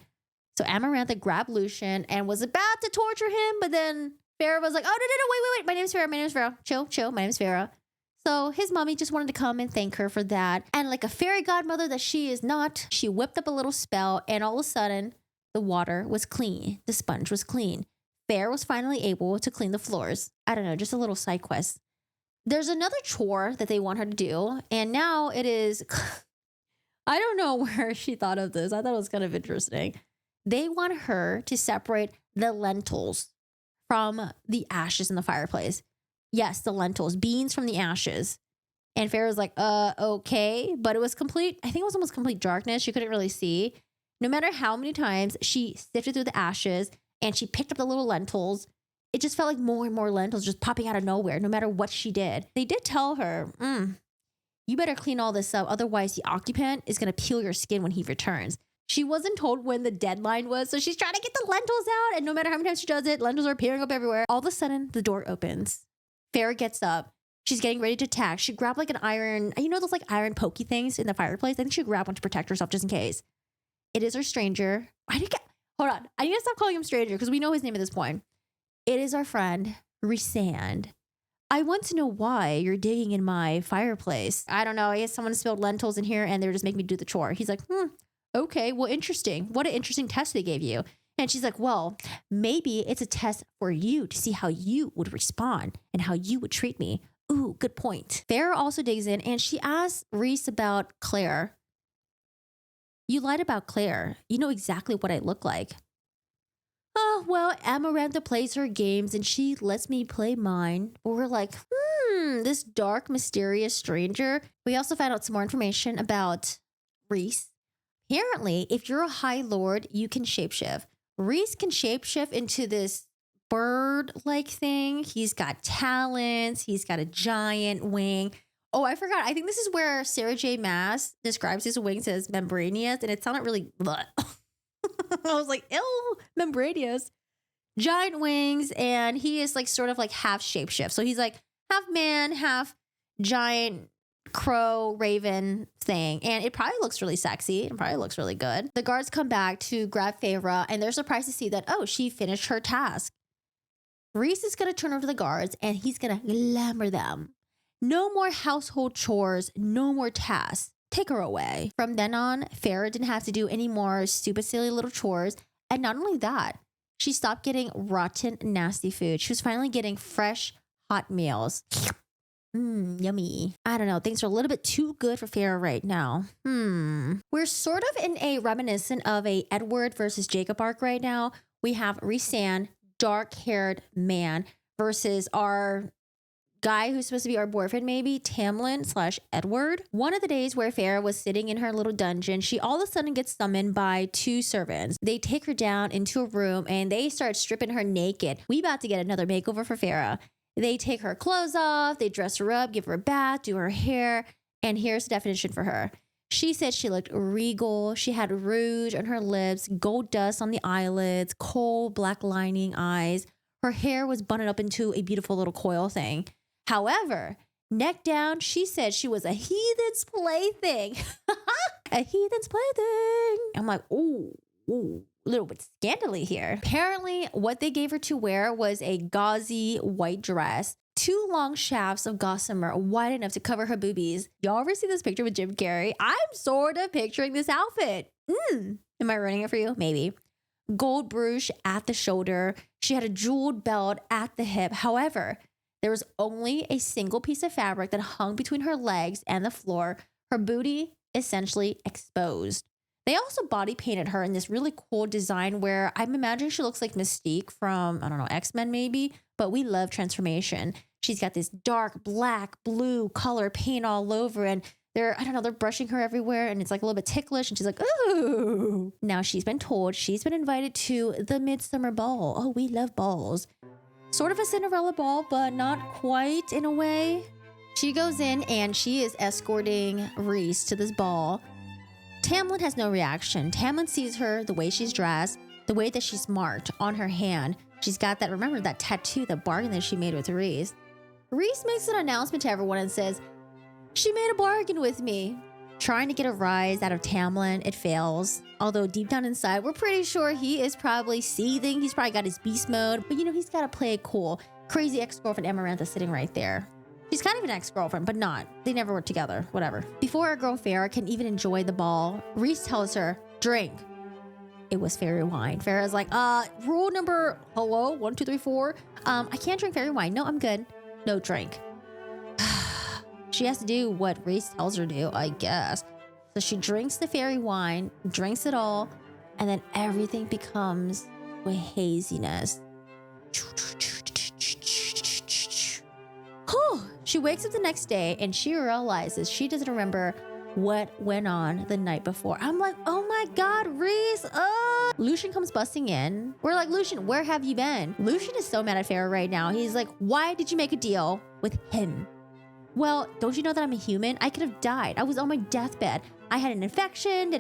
So Amarantha grabbed Lucian and was about to torture him, but then Farrah was like, oh, no, wait. My name's Farrah. Chill. My name's Farrah. So his mommy just wanted to come and thank her for that. And like a fairy godmother that she is not, she whipped up a little spell and all of a sudden the water was clean. The sponge was clean. Farrah was finally able to clean the floors. I don't know, just a little side quest. There's another chore that they want her to do. And now it is, I don't know where she thought of this. I thought it was kind of interesting. They want her to separate the lentils from the ashes in the fireplace. Yes, the lentils, beans from the ashes. And Farrah's like, okay. But it was I think it was almost complete darkness. She couldn't really see. No matter how many times she sifted through the ashes and she picked up the little lentils, it just felt like more and more lentils just popping out of nowhere, no matter what she did. They did tell her, you better clean all this up. Otherwise, the occupant is going to peel your skin when he returns. She wasn't told when the deadline was, so she's trying to get the lentils out. And no matter how many times she does it, lentils are appearing up everywhere. All of a sudden, the door opens. Farrah gets up. She's getting ready to attack. She grabbed like an iron, those like iron pokey things in the fireplace. I think she grabbed one to protect herself just in case. It is our stranger. Hold on. I need to stop calling him stranger because we know his name at this point. It is our friend, Resand. I want to know why you're digging in my fireplace. I don't know. I guess someone spilled lentils in here and they're just making me do the chore. He's like, okay, well, interesting. What an interesting test they gave you. And she's like, well, maybe it's a test for you to see how you would respond and how you would treat me. Ooh, good point. Farrah also digs in and she asks Reese about Claire. You lied about Claire. You know exactly what I look like. Well, Amarantha plays her games and she lets me play mine. But we're like, this dark, mysterious stranger. We also found out some more information about Reese. Apparently, if you're a High Lord, you can shapeshift. Reese can shapeshift into this bird-like thing. He's got talons. He's got a giant wing. Oh, I forgot. I think this is where Sarah J. Maas describes his wings as membranous, and it sounded really... I was like, ew, membranous. Giant wings, and he is like sort of like half shapeshift. So he's like half man, half giant crow, raven thing. And it probably looks really sexy. It probably looks really good. The guards come back to grab Feyre, and they're surprised to see that, oh, she finished her task. Reese is going to turn over to the guards, and he's going to glamour them. No more household chores, no more tasks. Take her away. From then on, Feyre didn't have to do any more stupid, silly little chores. And not only that, she stopped getting rotten, nasty food. She was finally getting fresh, hot meals. Yummy. I don't know. Things are a little bit too good for Feyre right now. We're sort of in a reminiscent of a Edward versus Jacob arc right now. We have Rhysand, dark-haired man, versus our guy who's supposed to be our boyfriend, maybe, Tamlin/Edward. One of the days where Feyre was sitting in her little dungeon, she all of a sudden gets summoned by two servants. They take her down into a room and they start stripping her naked. We about to get another makeover for Feyre. They take her clothes off, they dress her up, give her a bath, do her hair, and here's the definition for her. She said she looked regal. She had rouge on her lips, gold dust on the eyelids, coal black lining eyes. Her hair was bundled up into a beautiful little coil thing. However, neck down, she said she was a heathen's plaything. A heathen's plaything. I'm like, ooh, a little bit scandally here. Apparently, what they gave her to wear was a gauzy white dress, two long shafts of gossamer wide enough to cover her boobies. Y'all ever see this picture with Jim Carrey? I'm sort of picturing this outfit. Am I running it for you? Maybe. Gold brooch at the shoulder. She had a jeweled belt at the hip. However, there was only a single piece of fabric that hung between her legs and the floor, her booty essentially exposed. They also body painted her in this really cool design where I'm imagining she looks like Mystique from, I don't know, X-Men maybe, but we love transformation. She's got this dark black, blue color paint all over, and they're brushing her everywhere, and it's like a little bit ticklish, and she's like, ooh. Now she's been told she's been invited to the Midsummer Ball. Oh, we love balls. Sort of a Cinderella ball, but not quite in a way. She goes in and she is escorting Reese to this ball. Tamlin has no reaction. Tamlin sees her, the way she's dressed, the way that she's marked on her hand. She's got that, remember that tattoo, the bargain that she made with Reese. Reese makes an announcement to everyone and says, she made a bargain with me. Trying to get a rise out of Tamlin, it fails. Although deep down inside, we're pretty sure he is probably seething. He's probably got his beast mode, but he's got to play it cool. Crazy ex-girlfriend Amarantha sitting right there. She's kind of an ex-girlfriend, but not. They never worked together, whatever. Before our girl Feyre can even enjoy the ball, Reese tells her, drink. It was fairy wine. Farrah's like, rule number, 1, 2, 3, 4. I can't drink fairy wine. No, I'm good. No drink. She has to do what Reese tells her to do, I guess. So she drinks the fairy wine, drinks it all, and then everything becomes a haziness. She wakes up the next day and she realizes she doesn't remember what went on the night before. I'm like, oh my God, Reese. Lucien comes busting in. We're like, Lucien, where have you been? Lucien is so mad at Feyre right now. He's like, why did you make a deal with him? Well, don't you know that I'm a human? I could have died. I was on my deathbed. I had an infection,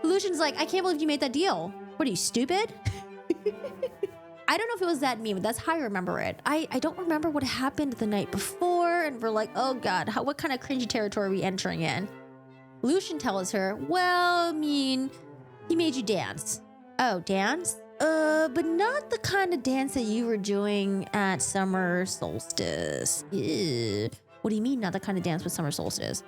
Lucian's like, I can't believe you made that deal. What are you, stupid? I don't know if it was that meme, but that's how I remember it. I don't remember what happened the night before, and we're like, oh God, what kind of cringy territory are we entering in? Lucien tells her, well, I mean, he made you dance. Oh, dance? But not the kind of dance that you were doing at summer solstice. Ew. What do you mean, not the kind of dance with summer solstice?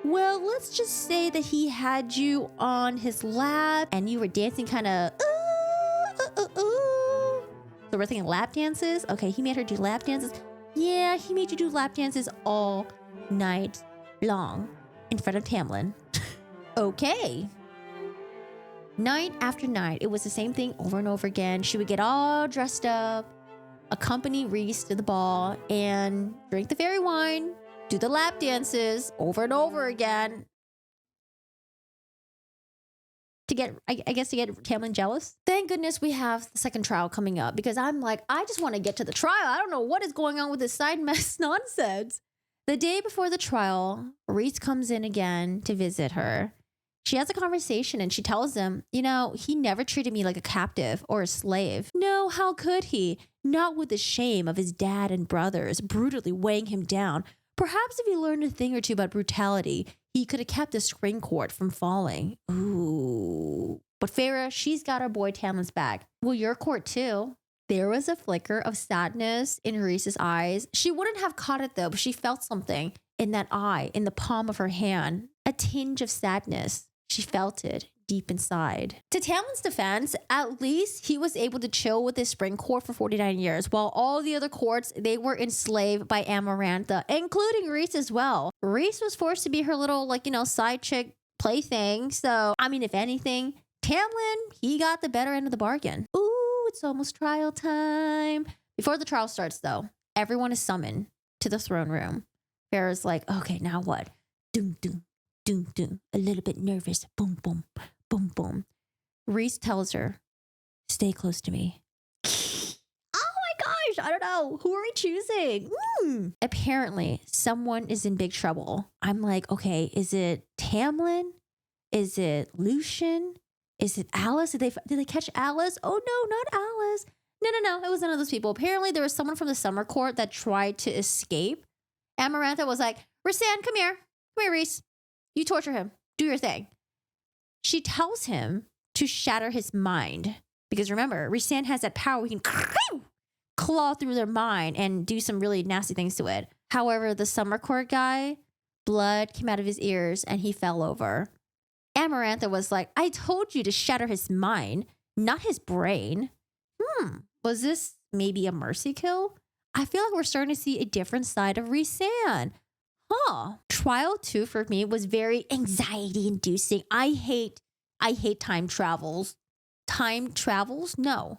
Well, let's just say that he had you on his lap and you were dancing kind of, So we're thinking lap dances? Okay, he made her do lap dances. Yeah, he made you do lap dances all night long in front of Tamlin. Okay. Night after night, it was the same thing over and over again. She would get all dressed up, accompany Reese to the ball and drink the fairy wine, do the lap dances over and over again to get, I guess, to get Tamlin jealous. Thank goodness we have the second trial coming up, because I'm like, I just want to get to the trial. I don't know what is going on with this side mess nonsense. The day before the trial, Reese comes in again to visit her. She has a conversation and she tells him, you know, he never treated me like a captive or a slave. No, how could he? Not with the shame of his dad and brothers brutally weighing him down. Perhaps if he learned a thing or two about brutality, he could have kept the spring court from falling. Ooh. But Farah, she's got her boy Tamlin's back. Well, your court too. There was a flicker of sadness in Reese's eyes. She wouldn't have caught it though, but she felt something in that eye, in the palm of her hand. A tinge of sadness. She felt it deep inside. To Tamlin's defense, at least he was able to chill with his spring court for 49 years, while all the other courts, they were enslaved by Amarantha, including Reese as well. Reese was forced to be her little, side chick plaything. So, I mean, if anything, Tamlin, he got the better end of the bargain. Ooh, it's almost trial time. Before the trial starts, though, everyone is summoned to the throne room. Farah's like, okay, now what? Doom, doom. Doom, doom, a little bit nervous. Boom, boom, boom, boom. Reese tells her, stay close to me. Oh my gosh, I don't know. Who are we choosing? Apparently, someone is in big trouble. I'm like, okay, is it Tamlin? Is it Lucian? Is it Alice? Did they catch Alice? Oh no, not Alice. No. It was none of those people. Apparently, there was someone from the summer court that tried to escape. Amarantha was like, Rhysand, come here. Come here, Reese. You torture him. Do your thing. She tells him to shatter his mind. Because remember, Rhysand has that power. We can claw through their mind and do some really nasty things to it. However, the summer court guy, blood came out of his ears and he fell over. Amarantha was like, I told you to shatter his mind, not his brain. Was this maybe a mercy kill? I feel like we're starting to see a different side of Rhysand. Trial 2 for me was very anxiety inducing. I hate time travels. Time travels? No.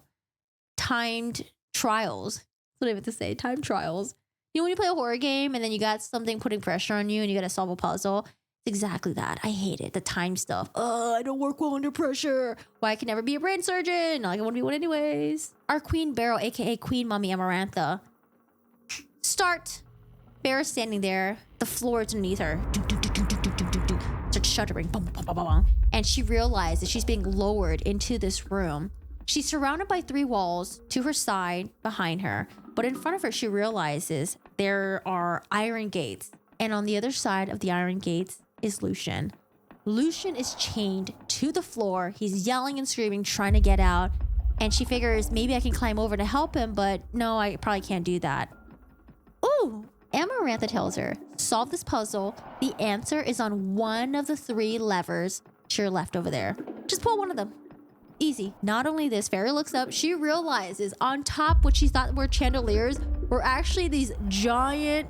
Timed trials. That's what I meant to say. Time trials. You know, when you play a horror game and then you got something putting pressure on you and you got to solve a puzzle? It's exactly that. I hate it. The time stuff. I don't work well under pressure. Why I can never be a brain surgeon. Like I want to be one anyways. Our Queen Beryl, aka Queen Mommy Amarantha. Start. Farah's standing there. The floor is underneath her. Starts shuddering. Boom, boom, boom, boom. And she realizes she's being lowered into this room. She's surrounded by 3 walls to her side, behind her. But in front of her, she realizes there are iron gates. And on the other side of the iron gates is Lucian. Lucian is chained to the floor. He's yelling and screaming, trying to get out. And she figures maybe I can climb over to help him, but no, I probably can't do that. Ooh. Amarantha tells her, solve this puzzle. The answer is on one of the 3 levers to your left over there. Just pull one of them. Easy. Not only this, Farah looks up. She realizes on top what she thought were chandeliers were actually these giant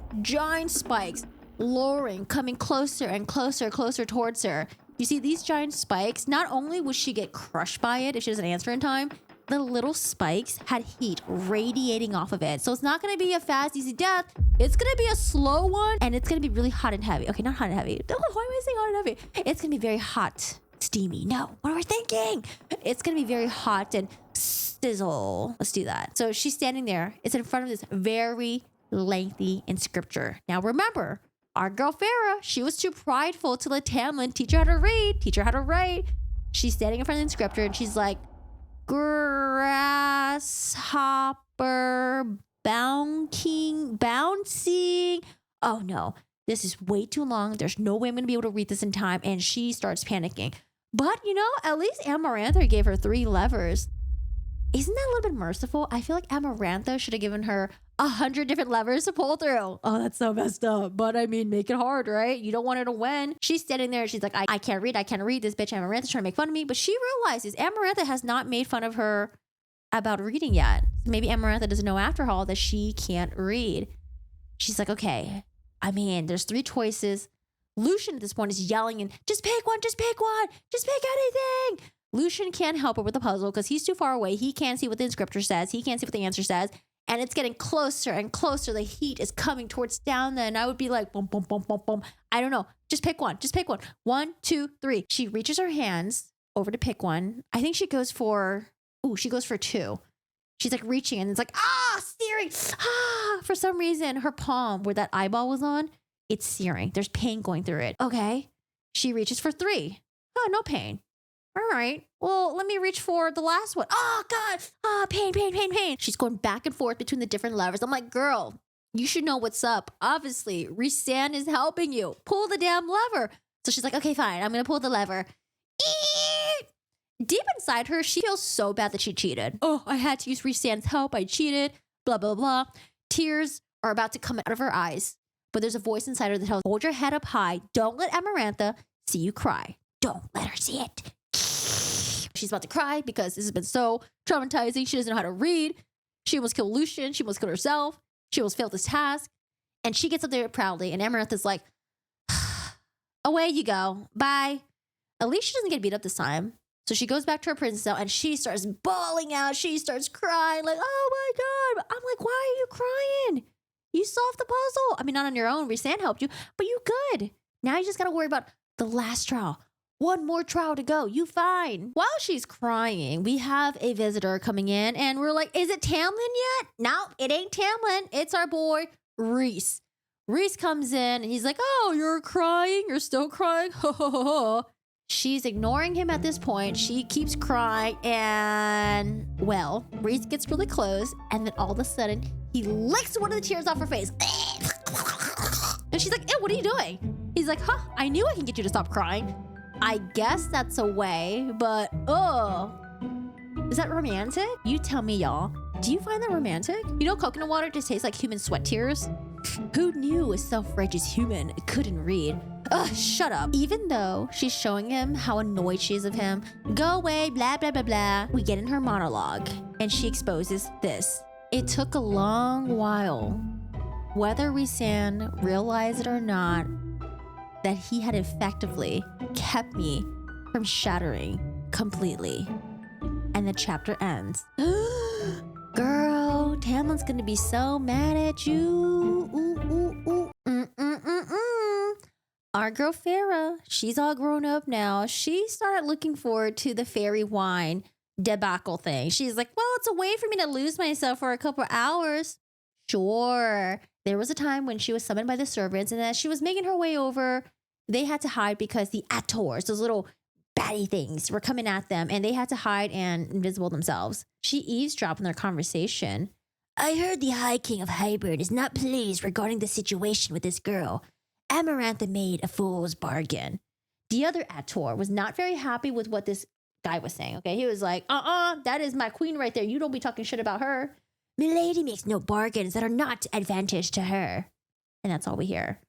spikes lowering, coming closer and closer towards her. You see these giant spikes, not only would she get crushed by it if she doesn't answer in time, the little spikes had heat radiating off of it. So it's not going to be a fast, easy death. It's going to be a slow one, and it's going to be really hot and heavy. Okay, not hot and heavy. Why am I saying hot and heavy? It's going to be very hot, steamy. No, what are we thinking? It's going to be very hot and sizzle. Let's do that. So she's standing there. It's in front of this very lengthy inscriptor. Now remember, our girl Farah, she was too prideful to let Tamlin teach her how to read, teach her how to write. She's standing in front of the inscriptor, and she's like, grasshopper bouncing. Oh no, this is way too long. There's no way I'm gonna be able to read this in time. And she starts panicking. But at least Amarantha gave her 3 levers. Isn't that a little bit merciful? I feel like Amarantha should have given her 100 different levers to pull through. Oh, that's so messed up. But I mean, make it hard, right? You don't want her to win. She's standing there. She's like, I can't read. This bitch Amarantha's trying to make fun of me. But she realizes Amarantha has not made fun of her about reading yet. Maybe Amarantha doesn't know after all that she can't read. She's like, okay, I mean, there's 3 choices. Lucian at this point is yelling and just pick one, just pick anything. Lucian can't help her with the puzzle because he's too far away. He can't see what the inscriptor says. He can't see what the answer says. and it's getting closer and closer. The heat is coming towards Down, and I would be like, boom, boom, boom, boom, boom. I don't know. Just pick one. Just pick one. 1, 2, 3. She reaches her hands over to pick one. I think she goes for 2. She's like reaching and it's like, searing. For some reason, her palm where that eyeball was on, it's searing. There's pain going through it. Okay. She reaches for 3. Oh, no pain. All right. Well, let me reach for the last one. Oh, God. Pain, pain, pain, pain. She's going back and forth between the different levers. I'm like, girl, you should know what's up. Obviously, Rhysand is helping you. Pull the damn lever. So she's like, okay, fine. I'm going to pull the lever. Deep inside her, she feels so bad that she cheated. Oh, I had to use Rhysand's help. I cheated. Blah, blah, blah. Tears are about to come out of her eyes. But there's a voice inside her that tells, hold your head up high. Don't let Amarantha see you cry. Don't let her see it. She's about to cry because this has been so traumatizing. She doesn't know how to read. She almost killed Lucian. She almost killed herself. She almost failed this task. And she gets up there proudly. And Amarantha's like, away you go. Bye. At least she doesn't get beat up this time. So she goes back to her prison cell and she starts bawling out. She starts crying like, oh my God. I'm like, why are you crying? You solved the puzzle. I mean, not on your own. Rhysand helped you, but you good. Now you just got to worry about the last trial. One more trial to go. You fine. While she's crying, we have a visitor coming in and we're like, is it Tamlin yet? No, it ain't Tamlin. It's our boy, Rhys. Rhys comes in and he's like, oh, you're crying? You're still crying? Ho, ho, ho, ho. She's ignoring him at this point. She keeps crying and, well, Rhys gets really close and then all of a sudden, he licks one of the tears off her face. And she's like, ew, what are you doing? He's like, I knew I can get you to stop crying. I guess that's a way, but, is that romantic? You tell me, y'all. Do you find that romantic? You know, coconut water just tastes like human sweat tears? Who knew a self-righteous human couldn't read? Ugh, shut up. Even though she's showing him how annoyed she is of him, go away, blah, blah, blah, blah, we get in her monologue and she exposes this. It took a long while, whether Rhysand realized it or not, that he had effectively kept me from shattering completely. And the chapter ends. Girl, Tamlin's gonna be so mad at you. Our girl Farah, she's all grown up now. She started looking forward to the fairy wine debacle thing. She's like, well, it's a way for me to lose myself for a couple hours. Sure. There was a time when she was summoned by the servants and as she was making her way over, they had to hide because the Ators, those little batty things, were coming at them and they had to hide and invisible themselves. She eavesdropped on their conversation. I heard the High King of Hybern is not pleased regarding the situation with this girl. Amarantha made a fool's bargain. The other Ator was not very happy with what this guy was saying, okay? He was like, that is my queen right there. You don't be talking shit about her. Milady makes no bargains that are not advantage to her. And that's all we hear.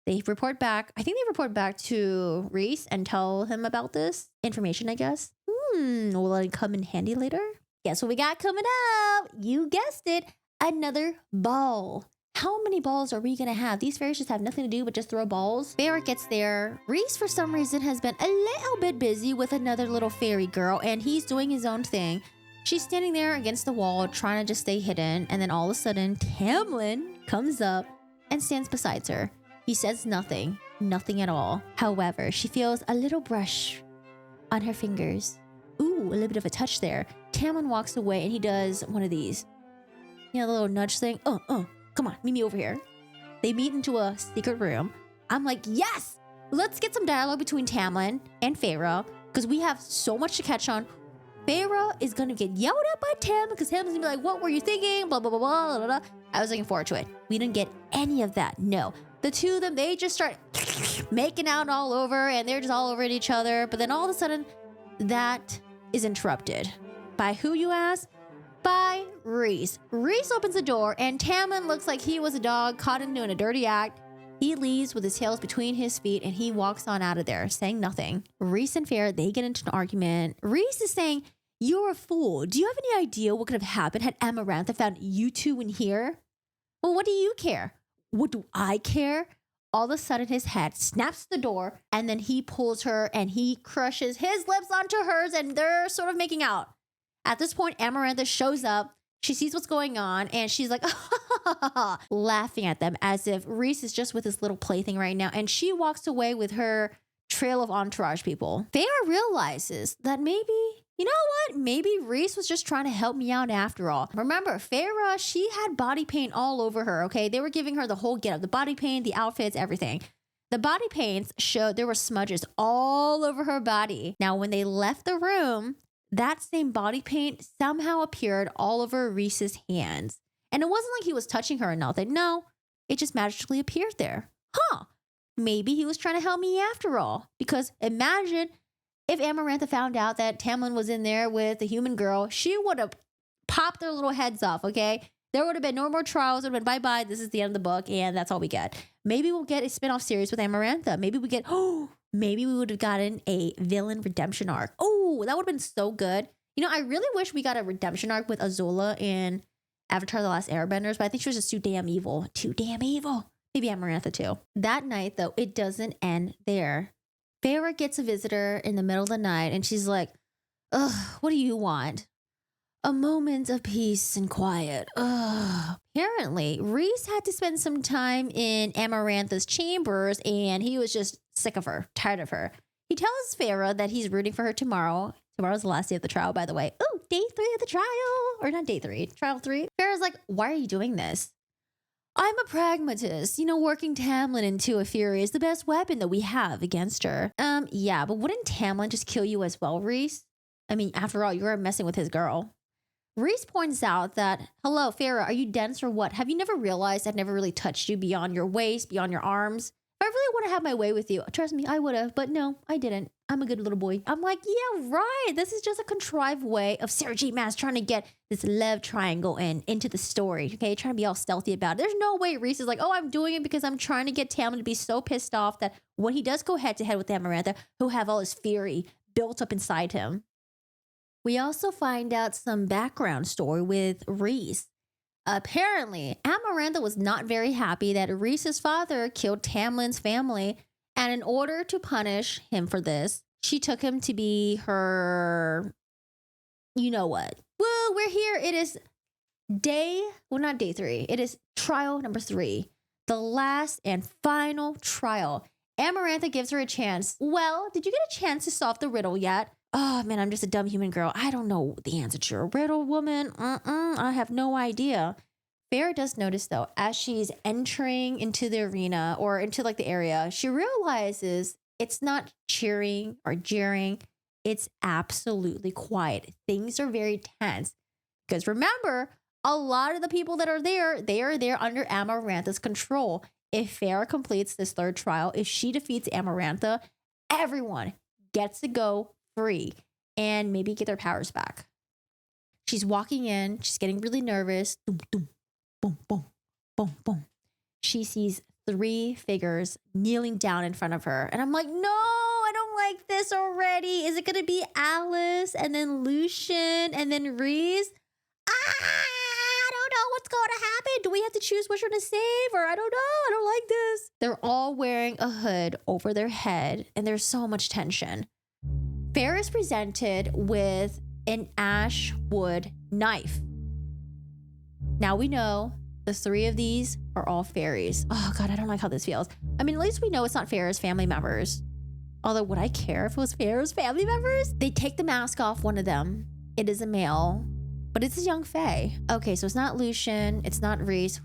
They report back. I think they report back to Rhys and tell him about this information, I guess. Will it come in handy later? Guess what we got coming up? You guessed it. Another ball. How many balls are we going to have? These fairies just have nothing to do but just throw balls. Barrett gets there. Rhys, for some reason, has been a little bit busy with another little fairy girl, and he's doing his own thing. She's standing there against the wall, trying to just stay hidden, and then all of a sudden, Tamlin comes up and stands beside her. He says nothing at all. However, she feels a little brush on her fingers. Ooh, a little bit of a touch there. Tamlin walks away, and he does one of these. You know, the little nudge thing? Come on, meet me over here. They meet into a secret room. I'm like, yes! Let's get some dialogue between Tamlin and Farah, because we have so much to catch on. Farah is going to get yelled at by Tamlin, because Tamlin's going to be like, what were you thinking? Blah, blah, blah, blah, blah, blah. I was looking forward to it. We didn't get any of that. No. The two of them, they just start making out all over, and they're just all over at each other. But then all of a sudden, that is interrupted. By who, you ask? By Rhys. Rhys opens the door, and Tamlin looks like he was a dog caught in doing a dirty act. He leaves with his tails between his feet, and he walks on out of there, saying nothing. Rhys and Farah, they get into an argument. Rhys is saying, you're a fool. Do you have any idea what could have happened had Amarantha found you two in here? Well, what do you care? What do I care? All of a sudden, his head snaps the door, and then he pulls her, and he crushes his lips onto hers, and they're sort of making out. At this point, Amarantha shows up. She sees what's going on and she's like, laughing at them as if Reese is just with this little plaything right now. And she walks away with her trail of entourage people. Feyre realizes that maybe, you know what? Maybe Reese was just trying to help me out after all. Remember, Feyre, she had body paint all over her, okay? They were giving her the whole get-up, the body paint, the outfits, everything. The body paints showed there were smudges all over her body. Now, when they left the room, that same body paint somehow appeared all over Reese's hands. And it wasn't like he was touching her or nothing. No, it just magically appeared there. Huh. Maybe he was trying to help me after all. Because imagine if Amarantha found out that Tamlin was in there with the human girl, she would have popped their little heads off, okay? There would have been no more trials. It would have been bye-bye. This is the end of the book, and that's all we get. Maybe we'll get a spin-off series with Amarantha. Maybe maybe we would have gotten a villain redemption arc. Oh, that would have been so good. You know, I really wish we got a redemption arc with Azula in Avatar: The Last Airbenders, but I think she was just too damn evil. Too damn evil. Maybe Amarantha too. That night, though, it doesn't end there. Feyre gets a visitor in the middle of the night, and she's like, ugh, what do you want? A moment of peace and quiet. Ugh. Apparently, Reese had to spend some time in Amarantha's chambers, and he was just sick of her, tired of her. He tells Feyre that he's rooting for her tomorrow. Tomorrow's the last day of the trial, by the way. Oh, day 3 of the trial. Or not day 3, trial 3. Feyre's like, why are you doing this? I'm a pragmatist. You know, working Tamlin into a fury is the best weapon that we have against her. Yeah, but wouldn't Tamlin just kill you as well, Reese? I mean, after all, you're messing with his girl. Reese points out that, hello, Feyre, are you dense or what? Have you never realized I've never really touched you beyond your waist, beyond your arms? If I really want to have my way with you, trust me, I would have, but no, I didn't. I'm a good little boy. I'm like, yeah, right. This is just a contrived way of Sarah J. Maas trying to get this love triangle into the story, okay? Trying to be all stealthy about it. There's no way Reese is like, oh, I'm doing it because I'm trying to get Tamlin to be so pissed off that when he does go head-to-head with Amarantha, he'll have all his fury built up inside him. We also find out some background story with Reese. Apparently, Amarantha was not very happy that Reese's father killed Tamlin's family, and in order to punish him for this, she took him to be her, you know what. Well, we're here. It is not day 3. It is trial number 3. The last and final trial. Amarantha gives her a chance. Well, did you get a chance to solve the riddle yet? Oh, man, I'm just a dumb human girl. I don't know the answer to a riddle, woman. I have no idea. Feyre does notice, though, as she's entering into the arena or into like the area, she realizes it's not cheering or jeering. It's absolutely quiet. Things are very tense. Because remember, a lot of the people that are there, they are there under Amarantha's control. If Feyre completes this 3rd trial, if she defeats Amarantha, everyone gets to go free and maybe get their powers back. She's walking in. She's getting really nervous. Boom, boom, boom, boom, boom, boom. She sees 3 figures kneeling down in front of her. And I'm like, no, I don't like this already. Is it going to be Alice and then Lucian and then Reese? I don't know what's going to happen. Do we have to choose which one to save? Or I don't know. I don't like this. They're all wearing a hood over their head and there's so much tension. Feyre is presented with an ash wood knife. Now we know the 3 of these are all fairies. Oh God, I don't like how this feels. I mean, at least we know it's not Feyre's family members. Although, would I care if it was Feyre's family members? They take the mask off one of them. It is a male, but it's a young fae. Okay, so it's not Lucian. It's not Reese.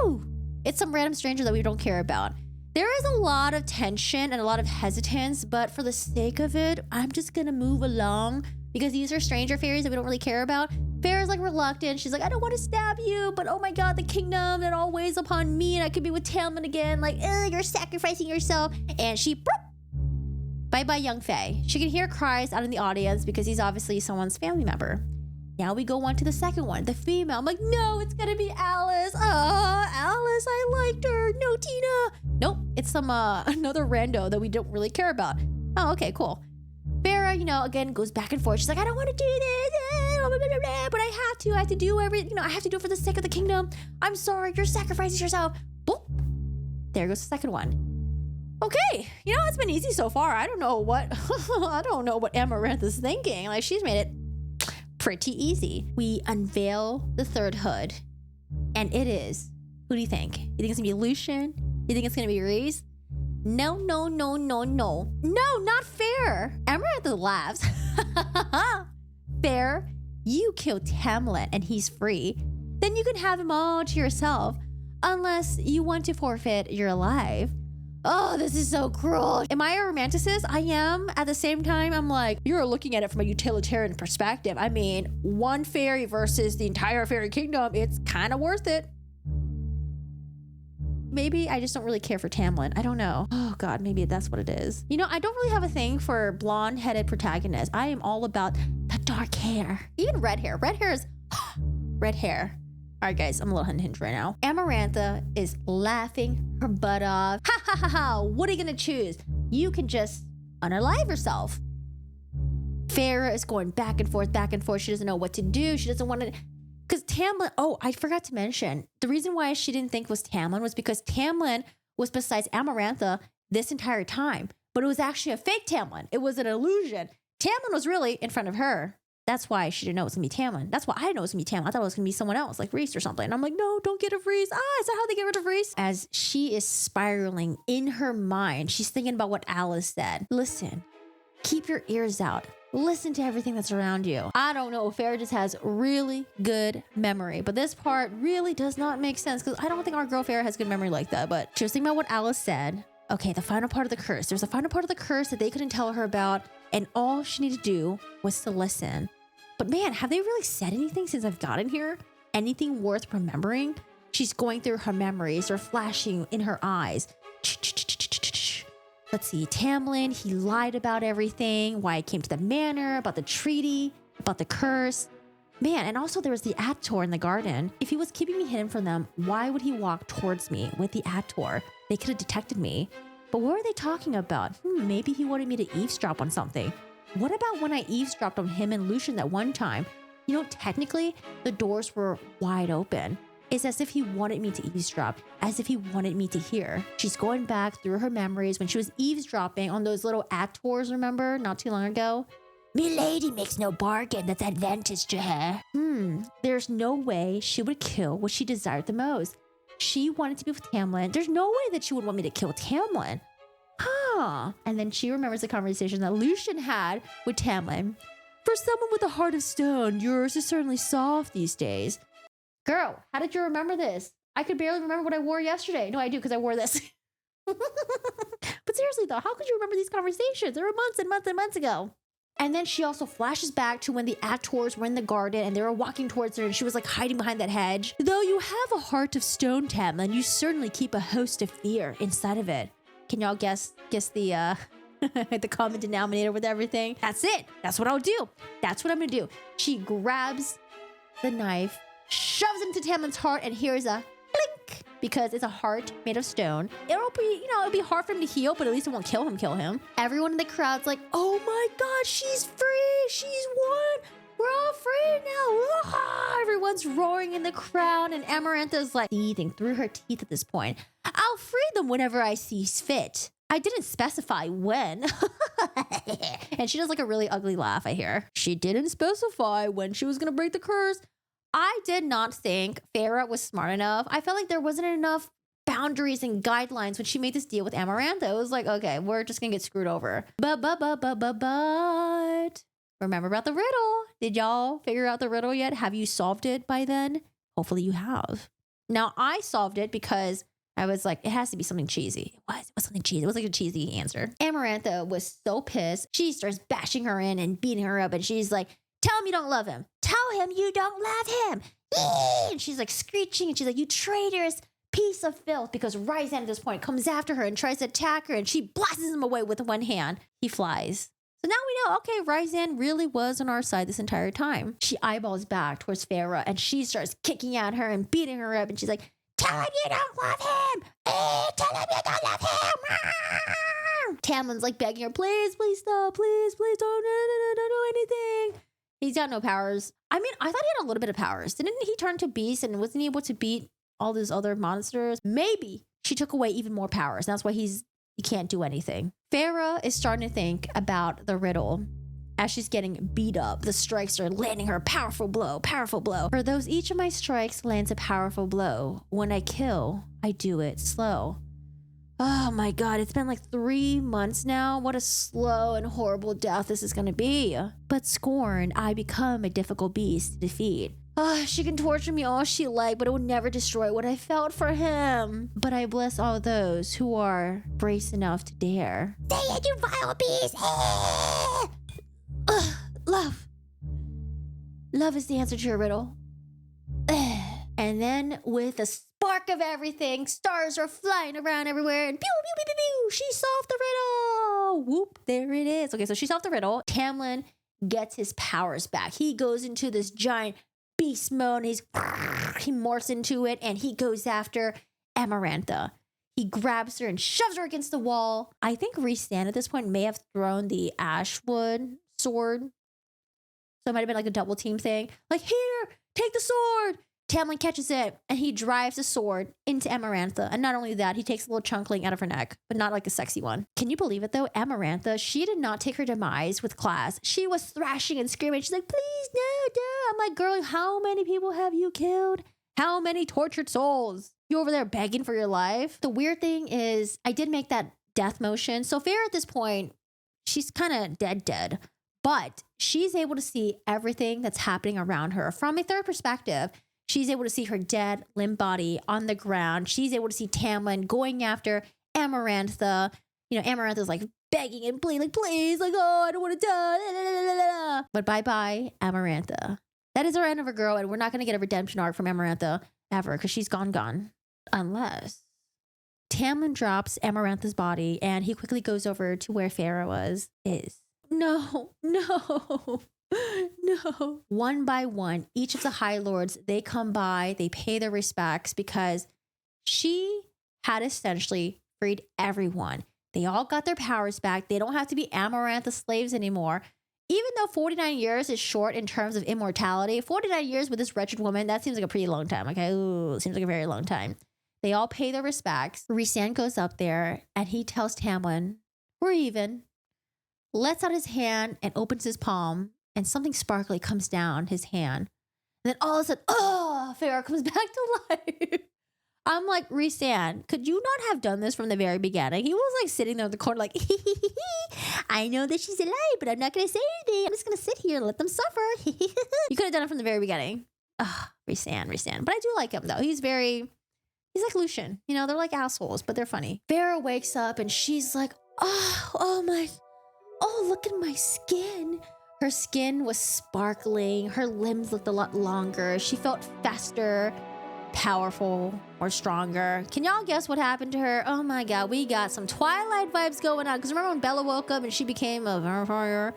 Woo! It's some random stranger that we don't care about. There is a lot of tension and a lot of hesitance, but for the sake of it, I'm just gonna move along because these are stranger fairies that we don't really care about. Feyre's like reluctant. She's like, I don't want to stab you, but oh my God, the kingdom that all weighs upon me and I could be with Tamlin again. Like, you're sacrificing yourself. And she, bye-bye young fae. She can hear cries out in the audience because he's obviously someone's family member. Now we go on to the second one, the female. I'm like, no, it's gonna be Alice. Alice, I liked her. No, Tina. Nope, it's some another rando that we don't really care about. Oh, okay, cool. Feyre, again, goes back and forth. She's like, I don't want to do this, but I have to. I have to do everything. I have to do it for the sake of the kingdom. I'm sorry, you're sacrificing yourself. Boop. There goes the second one. Okay, it's been easy so far. I don't know what Amarantha's thinking. Like, she's made it pretty easy. We unveil the third hood, and it is, who do you think? You think it's gonna be Lucian? You think it's gonna be Reese? No, no, no, no, no. No, not fair. Amarantha laughs. Fair, you kill Tamlin and he's free. Then you can have him all to yourself, unless you want to forfeit your life. Oh, this is so cruel. Am I a romanticist? I am. At the same time, I'm like, you're looking at it from a utilitarian perspective. I mean, one fairy versus the entire fairy kingdom, it's kind of worth it. Maybe I just don't really care for Tamlin. I don't know. Oh God, maybe that's what it is. You know, I don't really have a thing for blonde-headed protagonists. I am all about the dark hair. Even red hair. Red hair is... red hair. All right, guys, I'm a little unhinged right now. Amarantha is laughing her butt off. Ha ha ha ha, what are you gonna choose? You can just unalive yourself. Farah is going back and forth, back and forth. She doesn't know what to do. She doesn't want to... Because Tamlin, oh, I forgot to mention, the reason why she didn't think was Tamlin was because Tamlin was besides Amarantha this entire time. But it was actually a fake Tamlin. It was an illusion. Tamlin was really in front of her. That's why she didn't know it was going to be Tamlin. That's why I didn't know it was going to be Tamlin. I thought it was going to be someone else, like Reese or something. And I'm like, no, don't get rid of Reese. Is that how they get rid of Reese? As she is spiraling in her mind, she's thinking about what Alice said. Listen, keep your ears out. Listen to everything that's around you. I don't know. Farah just has really good memory, but this part really does not make sense because I don't think our girl Farah has good memory like that. But she was thinking about what Alice said. Okay, the final part of the curse. There's a final part of the curse that they couldn't tell her about, and all she needed to do was to listen. But man, have they really said anything since I've gotten here? Anything worth remembering? She's going through her memories. They're flashing in her eyes. Let's see, Tamlin, he lied about everything, why I came to the manor, about the treaty, about the curse. Man, and also there was the Ator in the garden. If he was keeping me hidden from them, why would he walk towards me with the Ator? They could have detected me. But what were they talking about? Maybe he wanted me to eavesdrop on something. What about when I eavesdropped on him and Lucian that one time? You know, technically, the doors were wide open. It's as if he wanted me to eavesdrop, as if he wanted me to hear. She's going back through her memories when she was eavesdropping on those little Ators, remember? Not too long ago. Milady makes no bargain that's advantage to her. There's no way she would kill what she desired the most. She wanted to be with Tamlin. There's no way that she would want me to kill Tamlin. And then she remembers the conversation that Lucian had with Tamlin. For someone with a heart of stone, yours is certainly soft these days. Girl, how did you remember this? I could barely remember what I wore yesterday. No, I do, because I wore this. But seriously though, how could you remember these conversations? They were months and months and months ago. And then she also flashes back to when the Ators were in the garden and they were walking towards her and she was like hiding behind that hedge. Though you have a heart of stone, Tamlin, you certainly keep a host of fear inside of it. Can y'all guess the the common denominator with everything? That's it. That's what I'll do. That's what I'm gonna do. She grabs the knife, shoves it into Tamlin's heart, and here's a blink because it's a heart made of stone. It'll be hard for him to heal, but at least it won't kill him. Everyone in the crowd's like, oh my God, she's free. She's won. We're all free now. Ah! Everyone's roaring in the crowd, and Amarantha's like seething through her teeth at this point. I'll free them whenever I see fit. I didn't specify when. And she does like a really ugly laugh, I hear. She didn't specify when she was going to break the curse. I did not think Farah was smart enough. I felt like there wasn't enough boundaries and guidelines when she made this deal with Amarantha. It was like, okay, we're just going to get screwed over. But remember about the riddle. Did y'all figure out the riddle yet? Have you solved it by then? Hopefully you have. Now, I solved it because I was like, it has to be something cheesy. It was something cheesy. It was like a cheesy answer. Amarantha was so pissed. She starts bashing her in and beating her up. And she's like, tell him you don't love him. Tell him you don't love him. And she's like screeching. And she's like, you traitorous piece of filth. Because Ryzan at this point comes after her and tries to attack her. And she blasts him away with one hand. He flies. So now we know, okay, Ryzan really was on our side this entire time. She eyeballs back towards Farah. And she starts kicking at her and beating her up. And she's like, tell him you don't love him. Tell him you don't love him. Tamlin's like begging her, please stop. Please don't do anything. He's got no powers. I mean, I thought he had a little bit of powers. Didn't he turn to beast and wasn't he able to beat all those other monsters? Maybe she took away even more powers. That's why he can't do anything. Farah is starting to think about the riddle. as she's getting beat up. The strikes are landing her powerful blow, powerful blow. For those, each of my strikes lands a powerful blow. When I kill, I do it slow. Oh my God, it's been like 3 months now. What a slow and horrible death this is gonna be. But scorned, I become a difficult beast to defeat. She can torture me all she like, but it would never destroy what I felt for him. But I bless all those who are brave enough to dare. Say it, you vile beast! Love. Love is the answer to your riddle. And then with a spark of everything, stars are flying around everywhere, and pew, pew, pew, pew, pew, she solved the riddle. Whoop, there it is. Okay, so she solved the riddle. Tamlin gets his powers back. He goes into this giant beast mode, and he morphs into it, and he goes after Amarantha. He grabs her and shoves her against the wall. I think Rhysand at this point may have thrown the Ashwood sword. So it might have been like a double team thing. Like, here, take the sword. Tamlin catches it, and he drives the sword into Amarantha. And not only that, he takes a little chunkling out of her neck, but not like a sexy one. Can you believe it, though? Amarantha, she did not take her demise with class. She was thrashing and screaming. She's like, please, no. I'm like, girl, how many people have you killed? How many tortured souls? You over there begging for your life? The weird thing is, I did make that death motion. So Feyre at this point, she's kind of dead. But she's able to see everything that's happening around her from a third perspective. She's able to see her dead limp body on the ground. She's able to see Tamlin going after Amarantha. You know, Amarantha's like begging and pleading, like, please, like, oh, I don't want to die. But bye-bye, Amarantha. That is our end of her girl, and we're not going to get a redemption arc from Amarantha ever, because she's gone. Unless Tamlin drops Amarantha's body, and he quickly goes over to where Feyre is. No. One by one, each of the High Lords, they come by, they pay their respects, because she had essentially freed everyone. They all got their powers back. They don't have to be Amarantha slaves anymore. Even though 49 years is short in terms of immortality, 49 years with this wretched woman, that seems like a pretty long time. Okay, ooh, seems like a very long time. They all pay their respects. Rhysand goes up there, and he tells Tamlin, we're even. Lets out his hand and opens his palm, and something sparkly comes down his hand. And then all of a sudden, Feyre comes back to life. I'm like, Rhysand, could you not have done this from the very beginning? He was like sitting there in the corner like, I know that she's alive, but I'm not going to say anything. I'm just going to sit here and let them suffer. You could have done it from the very beginning. Rhysand. But I do like him, though. He's like Lucian. You know, they're like assholes, but they're funny. Feyre wakes up, and she's like, look at my skin. Her skin was sparkling. Her limbs looked a lot longer. She felt faster, powerful, or stronger. Can y'all guess what happened to her? Oh my God, we got some Twilight vibes going on. Because remember when Bella woke up and she became a vampire?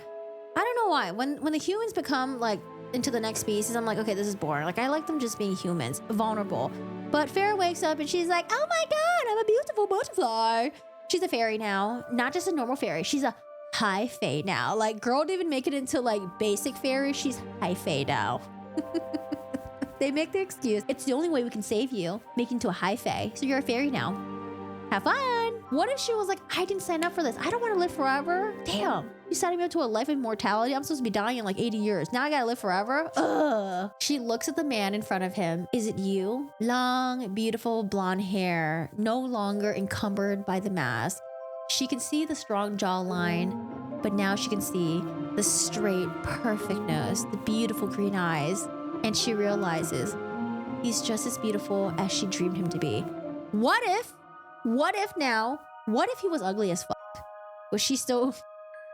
I don't know why. When the humans become like into the next species, I'm like, okay, this is boring. Like, I like them just being humans, vulnerable. But Feyre wakes up and she's like, oh my God, I'm a beautiful butterfly. She's a fairy now, not just a normal fairy. She's a high fae now. Like, girl didn't even make it into like basic fairy. She's high fae now. They make the excuse, it's the only way we can save you, make you into a high fae. So you're a fairy now. Have fun. What if she was like, I didn't sign up for this. I don't want to live forever. Damn. You signing me up to a life of mortality? I'm supposed to be dying in like 80 years. Now I gotta live forever? Ugh. She looks at the man in front of him. Is it you? Long, beautiful blonde hair, no longer encumbered by the mask. She can see the strong jawline, but now she can see the straight, perfect nose, the beautiful green eyes, and she realizes he's just as beautiful as she dreamed him to be. What if he was ugly as fuck? Was she still...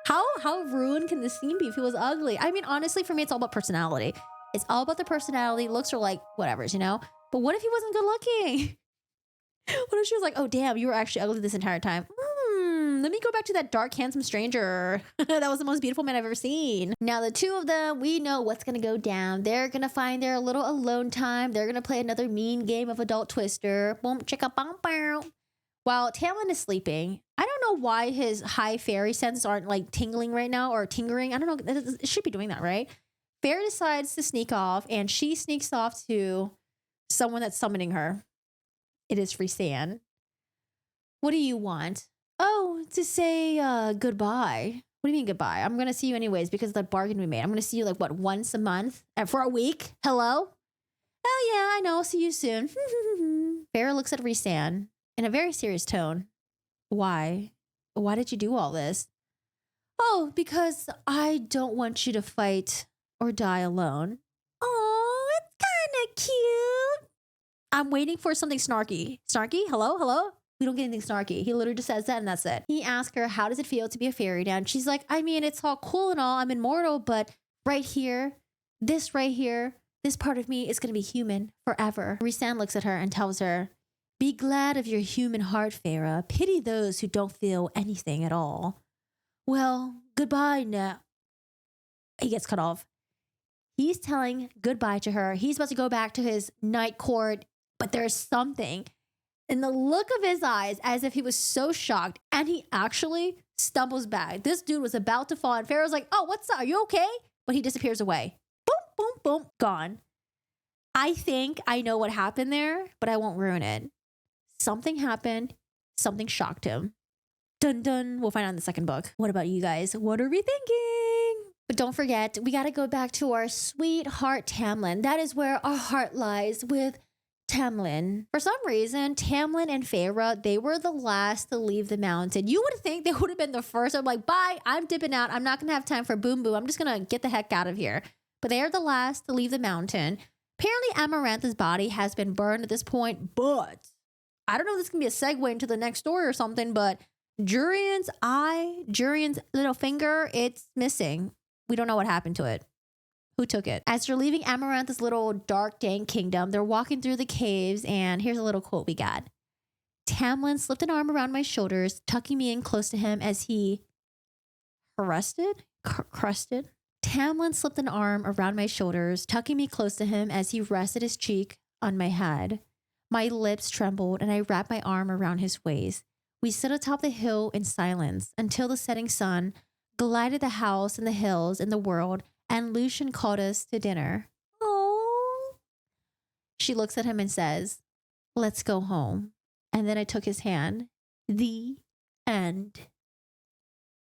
How ruined can this scene be if he was ugly? I mean, honestly, for me, it's all about personality. It's all about the personality. Looks are like, whatevers, you know? But what if he wasn't good looking? What if she was like, oh, damn, you were actually ugly this entire time? Let me go back to that dark, handsome stranger. That was the most beautiful man I've ever seen. Now, the two of them, we know what's going to go down. They're going to find their little alone time. They're going to play another mean game of adult twister. Boom, chicka, bom, boom. While Tamlin is sleeping, I don't know why his high fairy senses aren't like tingling right now or tingering. I don't know. It should be doing that, right? Feyre decides to sneak off, and she sneaks off to someone that's summoning her. It is Rhysand. What do you want? Oh, to say goodbye. What do you mean goodbye? I'm going to see you anyways because of that bargain we made. I'm going to see you like, what, once a month for a week? Hello? Oh, yeah, I know. I'll see you soon. Farrah looks at Rhysand in a very serious tone. Why? Why did you do all this? Oh, because I don't want you to fight or die alone. Oh, it's kind of cute. I'm waiting for something snarky. Snarky? Hello? Hello? We don't get anything snarky. He literally just says that and that's it. He asks her, how does it feel to be a fairy now? And she's like, I mean, it's all cool and all. I'm immortal, but right here, this part of me is going to be human forever. Rhysand looks at her and tells her, be glad of your human heart, Farrah. Pity those who don't feel anything at all. Well, goodbye now. He gets cut off. He's telling goodbye to her. He's about to go back to his night court, but there's something in the look of his eyes as if he was so shocked, and he actually stumbles back. This dude was about to fall, and Farrah's like, oh, what's up? Are you okay? But he disappears away. Boom, boom, boom, gone. I think I know what happened there, but I won't ruin it. Something happened. Something shocked him. Dun dun. We'll find out in the second book. What about you guys? What are we thinking? But don't forget, we got to go back to our sweetheart Tamlin. That is where our heart lies with Tamlin. For some reason, Tamlin and Farrah, they were the last to leave the mountain. You would think they would have been the first. I'm like, bye, I'm dipping out. I'm not going to have time for boom boom. I'm just going to get the heck out of here. But they are the last to leave the mountain. Apparently, Amarantha's body has been burned at this point, but I don't know if this can be a segue into the next story or something, but Jurian's eye, Jurian's little finger, it's missing. We don't know what happened to it. Who took it? As they're leaving Amarantha's little dark, dank kingdom, they're walking through the caves, and here's a little quote we got. Tamlin slipped an arm around my shoulders, tucking me in close to him as he crusted. Tamlin slipped an arm around my shoulders, tucking me close to him as he rested his cheek on my head. My lips trembled, and I wrapped my arm around his waist. We stood atop the hill in silence until the setting sun glided the house and the hills and the world, and Lucien called us to dinner. Oh. She looks at him and says, let's go home. And then I took his hand. The end.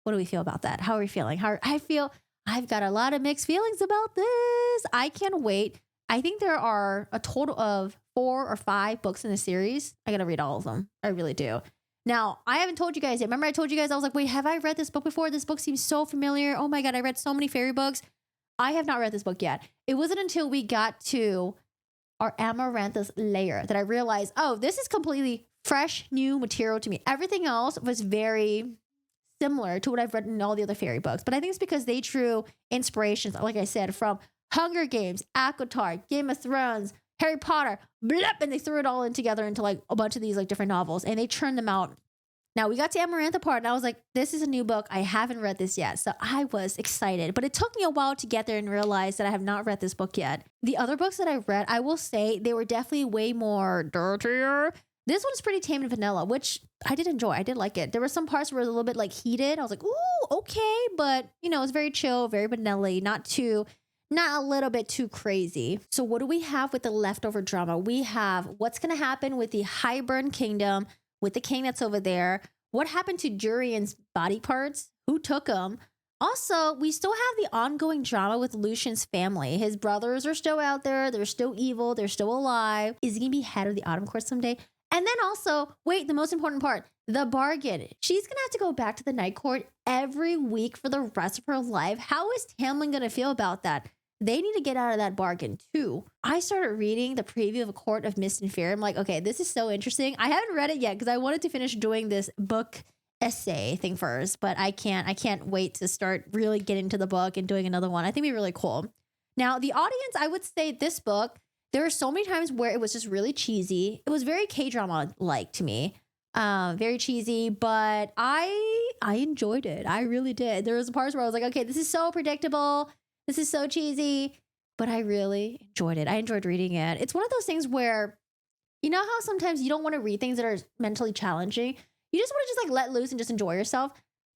What do we feel about that? How are we feeling? I feel I've got a lot of mixed feelings about this. I can't wait. I think there are a total of 4 or 5 books in the series. I got to read all of them. I really do. Now, I haven't told you guys yet. Remember I told you guys, I was like, wait, have I read this book before? This book seems so familiar. Oh my God, I read so many fairy books. I have not read this book yet. It wasn't until we got to our Amarantha's lair that I realized, oh, this is completely fresh, new material to me. Everything else was very similar to what I've read in all the other fairy books. But I think it's because they drew inspirations, like I said, from Hunger Games, ACOTAR, Game of Thrones, Harry Potter, blep, and they threw it all in together into like a bunch of these like different novels, and they churned them out. Now we got to Amarantha part, and I was like, this is a new book. I haven't read this yet. So I was excited, but it took me a while to get there and realize that I have not read this book yet. The other books that I read, I will say they were definitely way more dirtier. This one's pretty tame and vanilla, which I did enjoy. I did like it. There were some parts where it was a little bit like heated. I was like, ooh, okay. But you know, it's very chill, very vanilla, not a little bit too crazy. So what do we have with the leftover drama? We have what's going to happen with the Hybern Kingdom, with the king that's over there. What happened to Jurian's body parts? Who took them? Also, we still have the ongoing drama with Lucien's family. His brothers are still out there. They're still evil. They're still alive. Is he going to be head of the Autumn Court someday? And then also, wait, the most important part, the bargain. She's going to have to go back to the Night Court every week for the rest of her life. How is Tamlin going to feel about that? They need to get out of that bargain too. I started reading the preview of A Court of Mist and Fear. I'm like, okay, this is so interesting. I haven't read it yet because I wanted to finish doing this book essay thing first, but I can't wait to start really getting into the book and doing another one. I think it'd be really cool. Now, the audience, I would say this book, there are so many times where it was just really cheesy. It was very K-drama-like to me. Very cheesy, but I enjoyed it. I really did. There was parts where I was like, okay, this is so predictable. This is so cheesy, but I really enjoyed it. I enjoyed reading it. It's one of those things where, you know how sometimes you don't want to read things that are mentally challenging? You just want to just like let loose and just enjoy yourself.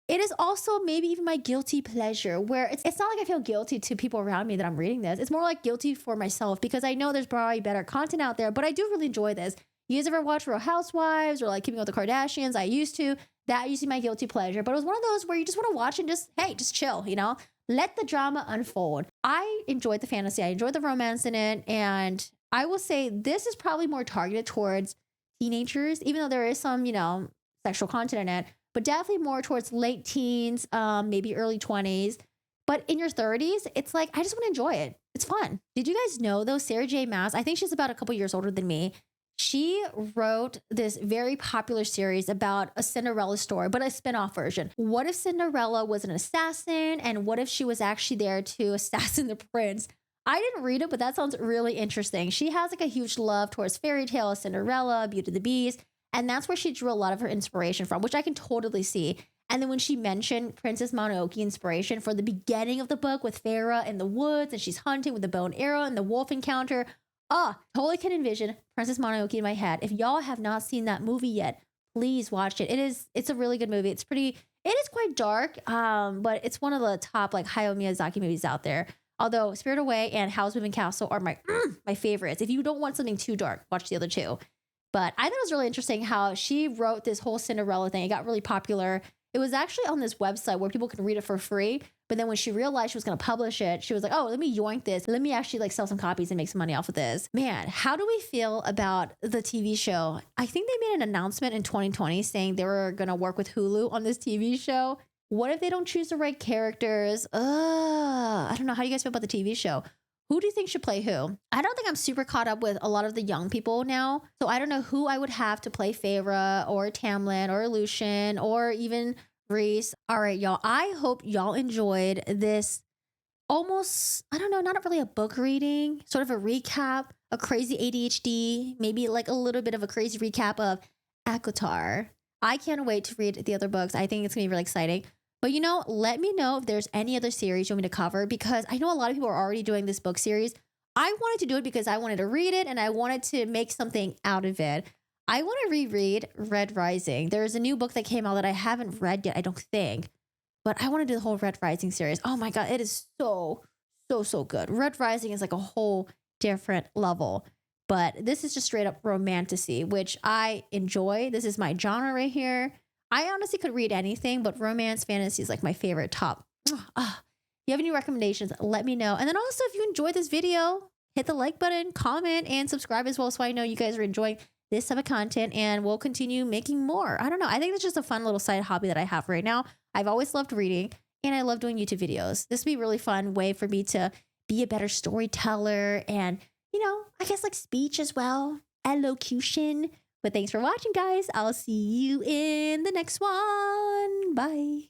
It is also maybe even my guilty pleasure where it's not like I feel guilty to people around me that I'm reading this. It's more like guilty for myself because I know there's probably better content out there, but I do really enjoy this. You guys ever watch Real Housewives or like Keeping Up with the Kardashians? I used to. That used to be my guilty pleasure, but it was one of those where you just want to watch and just, hey, just chill, you know? Let the drama unfold. I enjoyed the fantasy. I enjoyed the romance in it. And I will say this is probably more targeted towards teenagers, even though there is some, you know, sexual content in it, but definitely more towards late teens, maybe early 20s. But in your 30s, it's like, I just want to enjoy it. It's fun. Did you guys know though, Sarah J. Maas, I think she's about a couple years older than me. She wrote this very popular series about a Cinderella story, but a spin-off version. What if Cinderella was an assassin? And what if she was actually there to assassin the prince? I didn't read it, but that sounds really interesting. She has like a huge love towards fairy tales, Cinderella, Beauty and the Beast. And that's where she drew a lot of her inspiration from, which I can totally see. And then when she mentioned Princess Mononoke inspiration for the beginning of the book with Farah in the woods and she's hunting with the bow and arrow and the wolf encounter, totally can envision Princess Mononoke in my head. If y'all have not seen that movie yet, please watch it. It's a really good movie. It is quite dark, but it's one of the top like Hayao Miyazaki movies out there. Although Spirit Away and Howl's Moving Castle are my favorites. If you don't want something too dark, watch the other two. But I thought it was really interesting how she wrote this whole Cinderella thing. It got really popular. It was actually on this website where people can read it for free. But then when she realized she was going to publish it, she was like, oh, let me yoink this. Let me actually like sell some copies and make some money off of this. Man, how do we feel about the TV show? I think they made an announcement in 2020 saying they were going to work with Hulu on this TV show. What if they don't choose the right characters? I don't know. How do you guys feel about the TV show? Who do you think should play who? I don't think I'm super caught up with a lot of the young people now. So I don't know who I would have to play Feyre or Tamlin or Lucian or even Reese. All right, y'all. I hope y'all enjoyed this almost, I don't know, not really a book reading, sort of a recap, a crazy ADHD, maybe like a little bit of a crazy recap of ACOTAR. I can't wait to read the other books. I think it's going to be really exciting. But, you know, let me know if there's any other series you want me to cover because I know a lot of people are already doing this book series. I wanted to do it because I wanted to read it and I wanted to make something out of it. I want to reread Red Rising. There's a new book that came out that I haven't read yet, I don't think. But I want to do the whole Red Rising series. Oh my God, it is so good. Red Rising is like a whole different level. But this is just straight up romantasy, which I enjoy. This is my genre right here. I honestly could read anything, but romance fantasy is like my favorite top. If you have any recommendations, let me know. And then also, if you enjoyed this video, hit the like button, comment, and subscribe as well so I know you guys are enjoying this type of content and we'll continue making more. I don't know. I think it's just a fun little side hobby that I have right now. I've always loved reading and I love doing YouTube videos. This would be a really fun way for me to be a better storyteller and, you know, I guess like speech as well, elocution. But thanks for watching, guys. I'll see you in the next one. Bye.